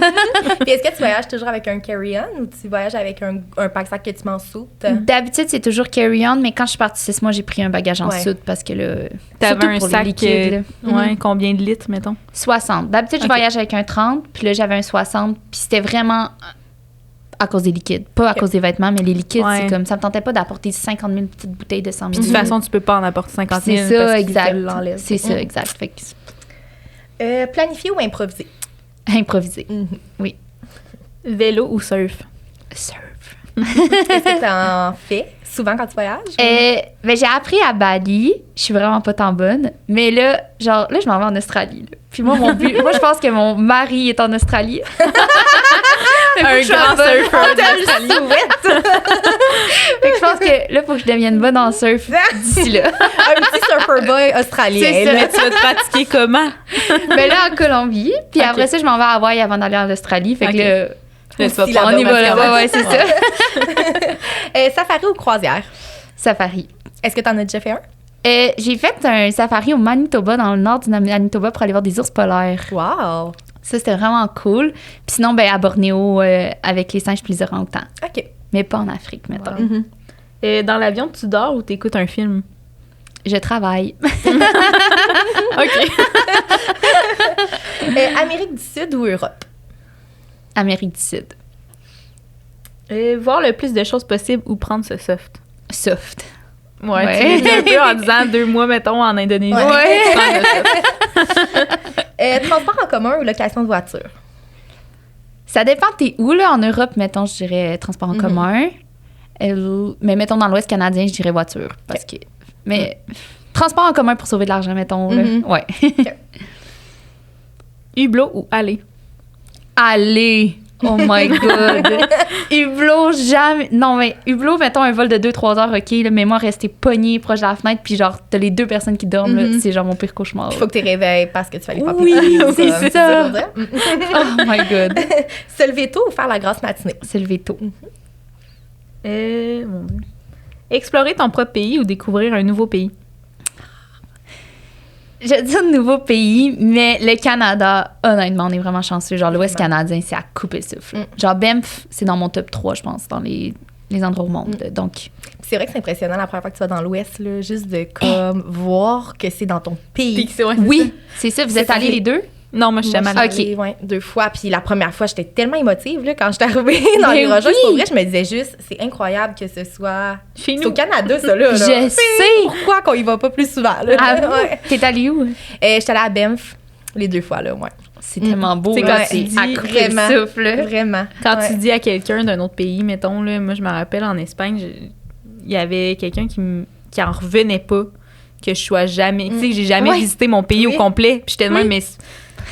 Puis est-ce que tu voyages toujours avec un carry-on ou tu voyages avec un pack-sac que tu m'en soutes? D'habitude, c'est toujours carry-on, mais quand je suis partie 6 mois, j'ai pris un bagage en soute parce que là. T'avais surtout un pour sac. les liquides, là. Ouais, combien de litres, mettons? 60. D'habitude, je Ok. voyage avec un 30, puis là, j'avais un 60, puis c'était vraiment à cause des liquides. Pas à cause des vêtements, mais les liquides, Ouais. c'est comme ça me tentait pas d'apporter 50 000 petites bouteilles de 100 Puis 000. de toute façon, tu peux pas en apporter 50 000. C'est ça, parce que exact. ça l'enlève. C'est ça, exact. Fait que Planifier ou improviser? improviser. Vélo ou surf? Surf. Est-ce que t'en fais souvent quand tu voyages? Ben, j'ai appris à Bali. Je suis vraiment pas tant bonne. Mais là, genre, là, je m'en vais en Australie. Là. Puis moi, mon but, moi, je pense que mon mari est en Australie. Un grand surfeur d'Australie. Fait que je pense que là, faut que je devienne bonne en surf d'ici là. Un petit surfer boy australien. C'est ça. là. Mais tu vas te pratiquer comment? Mais là, en Colombie. Puis Ok. après ça, je m'en vais à Hawaï avant d'aller en Australie. Fait que Ok. là, Là, tu vas Aussi prendre on y va là. quand même. Ouais, c'est ça. Safari ou croisière? Safari. Est-ce que t'en as déjà fait un? J'ai fait un safari au Manitoba, dans le nord du Manitoba, pour aller voir des ours polaires. Wow! Ça, c'était vraiment cool. Puis sinon, ben, à Bornéo, avec les singes puis les orang-outans. OK. Mais pas en Afrique, mettons. Wow. Dans l'avion, tu dors ou t'écoutes un film? Je travaille. OK. Amérique du Sud ou Europe? Amérique du Sud. Voir le plus de choses possible ou prendre ce soft? Soft. Ouais, Ouais. tu dis un peu en disant 2 mois, mettons, en Indonésie. Ouais. Tu prends le soft. Transport en commun ou location de voiture? Ça dépend t'es où, là. En Europe, mettons, je dirais transport en commun. Mais mettons, dans l'Ouest canadien, je dirais voiture. Parce que... Mais transport en commun pour sauver de l'argent, mettons. Là. Ouais. Hublot ou aller? Allez! Oh my God! Hublot, jamais... Non, mais Hublot, mettons un vol de 2-3 heures, OK, là, mais moi, rester pogné proche de la fenêtre, puis genre, t'as les 2 personnes qui dorment, là, c'est genre mon pire cauchemar. Il faut que tu réveilles parce que tu fais les papiers. Oui, comme c'est ça. pour dire. Oh my God! Se lever tôt ou faire la grasse matinée? Se lever tôt. Mon Dieu. Explorer ton propre pays ou découvrir un nouveau pays? Je dis un nouveau pays, mais le Canada, honnêtement, on est vraiment chanceux. Genre, l'Ouest canadien, c'est à couper le souffle. Genre, Banff, c'est dans mon top 3, je pense, dans les endroits au monde. Donc, Puis c'est vrai que c'est impressionnant la première fois que tu vas dans l'Ouest, là, juste de comme voir que c'est dans ton pays. oui, c'est ça. Vous C'est êtes allés vrai. les deux? Non, moi, je suis Moi, jamais je allée. suis allée, ouais, 2 fois. Puis la première fois, j'étais tellement émotive là, quand j'étais arrivée dans Mais les Rocheuses. oui. Pour vrai, je me disais juste, c'est incroyable que ce soit... Chez C'est nous. au Canada, ça, là. Je là. sais. Pourquoi qu'on y va pas plus souvent, là? Ah, Ouais. t'es allé où? J'étais allée à Banff les 2 fois, là, ouais. C'est tellement beau. C'est là, quand tu dis à couper vraiment, le souffle. là. Vraiment. Quand Ouais. tu dis à quelqu'un d'un autre pays, mettons, là, moi, je me rappelle en Espagne, il y avait quelqu'un qui en revenait pas que je sois jamais. Tu sais, que j'ai jamais Ouais. visité mon pays Oui. au complet. Puis j'étais de même, mais c'est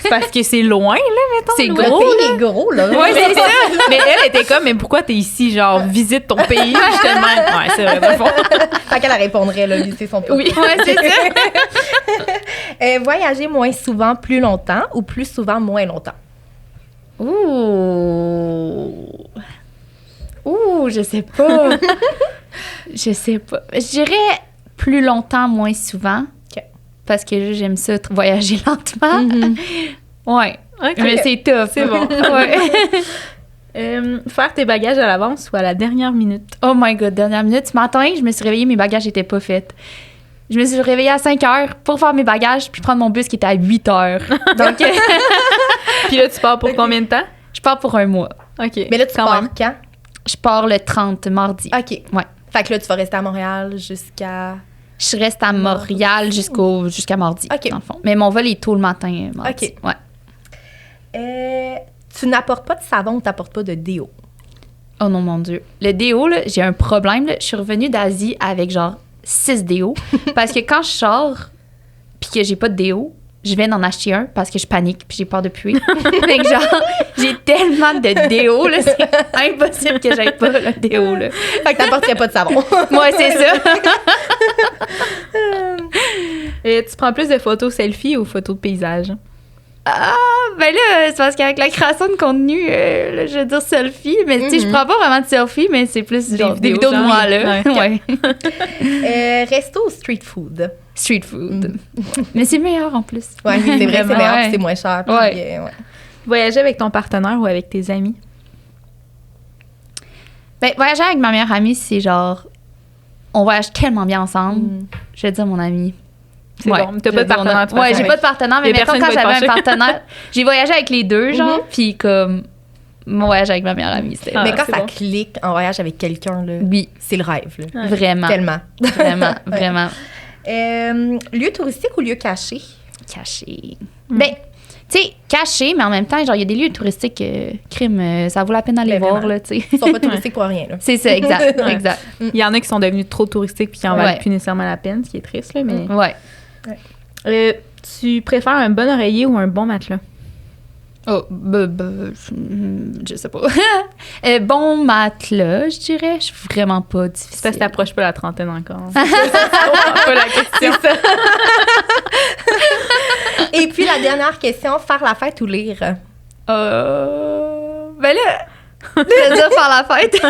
parce que c'est loin, là, mettons. C'est là. Le gros. pays est gros, là. Ouais, c'est ça. Mais elle était comme, mais pourquoi t'es ici? Genre, visite ton pays. Puis j'étais de même. Ouais, c'est vrai, dans le fond. Fait qu'elle répondrait, là, visiter son pays. Oui. Ouais, c'est ça. Voyager moins souvent, plus longtemps ou plus souvent, moins longtemps? Ouh, je sais pas. Je sais pas. Je dirais plus longtemps, moins souvent. OK. Parce que là, j'aime ça, voyager lentement. Ouais. OK. Mais c'est tough. C'est bon. Ouais. Faire tes bagages à l'avance ou à la dernière minute? Oh my God, dernière minute. Ce matin, je me suis réveillée, mes bagages n'étaient pas faits. Je me suis réveillée à 5 heures pour faire mes bagages puis prendre mon bus qui était à 8 heures. Donc, Puis là, tu pars pour combien de temps? je pars pour un mois. OK. Mais là, tu Quand pars même. quand? Je pars le 30, mardi. OK. Ouais. Fait que là, tu vas rester à Montréal jusqu'à... Je reste à Montréal jusqu'à mardi, OK. dans le fond. Mais mon vol est tôt le matin, mardi. OK. Ouais. Tu n'apportes pas de savon ou tu n'apportes pas de déo? Oh non, mon Dieu. Le déo, là, j'ai un problème. Là. Je suis revenue d'Asie avec genre 6 déos. Parce que quand je sors puis que j'ai pas de déo, je viens d'en acheter un parce que je panique puis j'ai peur de puer. Fait que genre, j'ai tellement de déo, là, c'est impossible que j'aille pas le déo, là. Fait que t'apporterais pas de savon. Moi, c'est ça. Et tu prends plus de photos selfie ou photos de paysage? Ah, ben là, c'est parce qu'avec la création de contenu, là, je veux dire selfie, mais tu sais, je prends pas vraiment de selfie, mais c'est plus genre des vidéos de moi, là. Ouais. Resto ou street food? Street food. Mais c'est meilleur en plus. Ouais, c'est vrai, c'est Vraiment, meilleur, ouais. puis c'est moins cher. Puis, Ouais. Voyager avec ton partenaire ou avec tes amis? Ben, voyager avec ma meilleure amie, c'est genre, on voyage tellement bien ensemble. Je vais dire mon ami. C'est bon, t'as pas de partenaire. Ouais, j'ai pas de partenaire, mais mettons quand j'avais un partenaire, j'ai voyagé avec les deux, genre, puis comme, mon voyage avec ma meilleure amie, c'était... Mais quand c'est ça bon. clique en voyage avec quelqu'un, là, Oui, c'est le rêve. Là. Ouais. vraiment. Tellement. Vraiment, vraiment. Lieu touristique ou lieu caché? Caché. Ben, tu sais, caché, mais en même temps, genre, il y a des lieux touristiques, crime, ça vaut la peine d'aller Ben, voir, vraiment. là, tu sais. Ils sont pas touristiques pour rien. Là. C'est ça, exact, Ouais. exact. Il y en a qui sont devenus trop touristiques puis qui en valent Ouais. plus nécessairement la peine, ce qui est triste, là, mais... Ouais. Tu préfères un bon oreiller ou un bon matelas? Oh, je sais pas. Bon matelas, je dirais. Je suis vraiment pas difficile. C'est parce que t'approches pas la trentaine encore. C'est pas la question. Et puis la dernière question, faire la fête ou lire? Ben là, je veux dire faire la fête.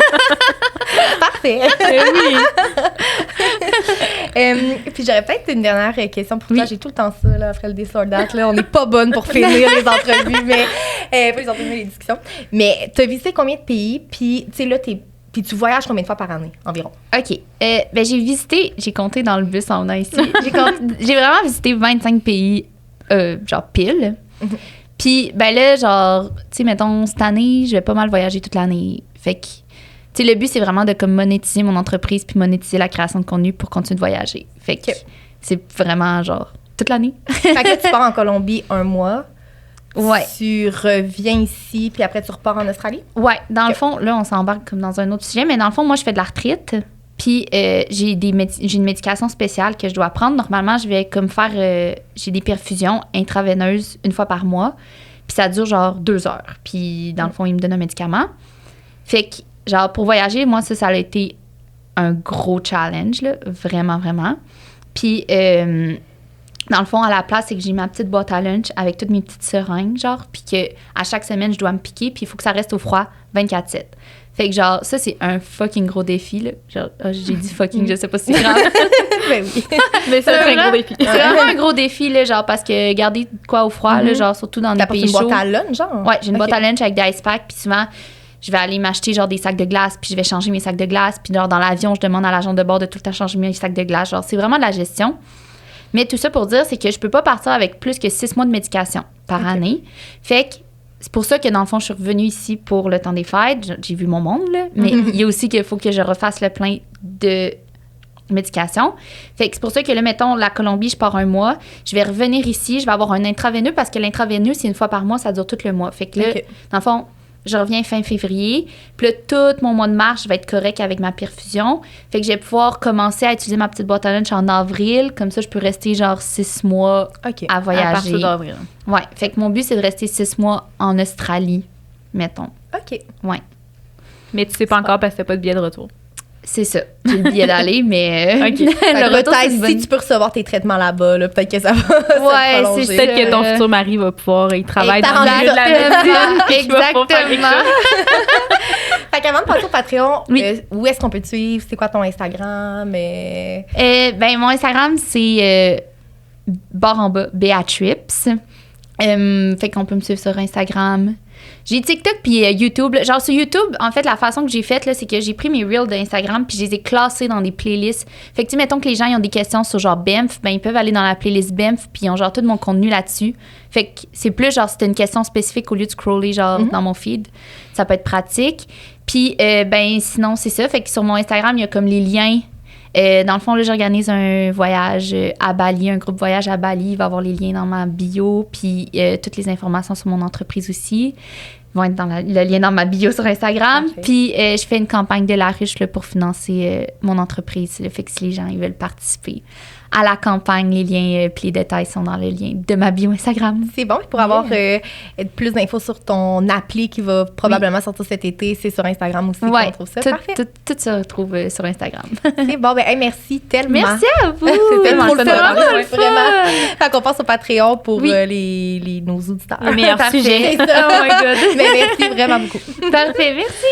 Parfait. Oui. Puis j'aurais peut-être une dernière question pour toi. Oui. J'ai tout le temps ça, là, après le désordate. Là, on n'est pas bonne pour finir les entrevues, mais pas les entrevues, mais les discussions. Mais tu as visité combien de pays? Puis, tu sais, là, puis tu voyages combien de fois par année, environ? OK. Ben j'ai compté dans le bus en venant ici. J'ai vraiment visité 25 pays, genre pile. Puis, ben là, genre, tu sais, mettons, cette année, je vais pas mal voyager toute l'année. Fait que, tu sais, le but, c'est vraiment de comme monétiser mon entreprise puis monétiser la création de contenu pour continuer de voyager. Fait que c'est vraiment, genre, toute l'année. Fait que là, tu pars en Colombie un mois. Ouais. Tu reviens ici, puis après, tu repars en Australie? Ouais, dans le fond, là, on s'embarque comme dans un autre sujet, mais dans le fond, moi, je fais de la retraite. Puis j'ai une médication spéciale que je dois prendre. Normalement, je vais comme faire... j'ai des perfusions intraveineuses une fois par mois. Puis ça dure genre 2 heures. Puis dans le fond, ils me donnent un médicament. Fait que, genre, pour voyager, moi, ça a été un gros challenge, là. Vraiment, vraiment. Puis... dans le fond, à la place, c'est que j'ai ma petite boîte à lunch avec toutes mes petites seringues, genre, puis qu'à chaque semaine, je dois me piquer, puis il faut que ça reste au froid 24/7. Fait que, genre, ça, c'est un fucking gros défi, là. Genre, j'ai dit fucking, je sais pas si c'est grave. Ben oui. Mais c'est un gros défi. C'est vraiment un gros défi, là, genre, parce que garder quoi au froid, là, genre, surtout dans des T'apportes pays une chauds. boîte à lunch, genre? Ouais, j'ai une boîte Ok. à lunch avec des ice packs, puis souvent, je vais aller m'acheter, genre, des sacs de glace, puis je vais changer mes sacs de glace, puis genre, dans l'avion, je demande à l'agent de bord de tout le temps changer mes sacs de glace. Genre, c'est vraiment de la gestion. Mais tout ça pour dire, c'est que je peux pas partir avec plus que 6 mois de médication par année. Fait que c'est pour ça que, dans le fond, je suis revenue ici pour le temps des fêtes. J'ai vu mon monde, là. Mais il y a aussi qu'il faut que je refasse le plein de médication. Fait que c'est pour ça que, là, mettons, la Colombie, je pars un mois. Je vais revenir ici, je vais avoir un intraveineux parce que l'intraveineux, c'est une fois par mois, ça dure tout le mois. Fait que là, Ok. dans le fond, je reviens fin février. Puis là, tout mon mois de mars, je vais être correct avec ma perfusion. Fait que je vais pouvoir commencer à utiliser ma petite boîte à lunch en avril. Comme ça, je peux rester genre 6 mois OK. à À voyager. partir d'avril. Ouais. Fait que mon but, c'est de rester 6 mois en Australie, mettons. OK. Ouais. Mais tu sais pas encore parce que t'as pas de billet de retour. C'est ça. J'ai le billet d'aller, mais OK. le retour, c'est Peut-être une si bonne... tu peux recevoir tes traitements là-bas, là, peut-être que ça va se Ouais, prolonger. c'est Peut-être que ton futur mari va pouvoir y travailler dans le milieu de la Exactement. médecine. Il va pouvoir faire quelque chose. Fait qu'avant de passer au Patreon, Oui. où est-ce qu'on peut te suivre? C'est quoi ton Instagram? Ben, mon Instagram, c'est barre en bas, Beatrips. Fait qu'on peut me suivre sur Instagram. J'ai TikTok puis YouTube. Genre sur YouTube, en fait, la façon que j'ai faite, là, c'est que j'ai pris mes reels d'Instagram puis je les ai classés dans des playlists. Fait que, tu sais, mettons que les gens ils ont des questions sur genre Banff, ben ils peuvent aller dans la playlist Banff puis ils ont genre tout mon contenu là-dessus. Fait que c'est plus genre c'était une question spécifique au lieu de scroller genre dans mon feed. Ça peut être pratique. Puis, ben sinon, c'est ça. Fait que sur mon Instagram, il y a comme les liens. Dans le fond, là, j'organise un voyage à Bali, un groupe voyage à Bali. Il va y avoir les liens dans ma bio, puis toutes les informations sur mon entreprise aussi. vont être dans le lien dans ma bio sur Instagram. Parfait. Puis, je fais une campagne de la ruche là, pour financer mon entreprise. Le fait que si les gens ils veulent participer à la campagne, les liens puis les détails sont dans le lien de ma bio Instagram. C'est bon. Pour avoir plus d'infos sur ton appli qui va probablement sortir cet été, c'est sur Instagram aussi qu'on trouve ça. Parfait. Tout se retrouve sur Instagram. C'est bon. Merci tellement. Merci à vous. C'était trop le fun. Vraiment. Fait qu'on passe au Patreon pour nos auditeurs. Le meilleur sujet. C'est ça. Oh my God. Mais merci vraiment beaucoup. Parfait. Merci.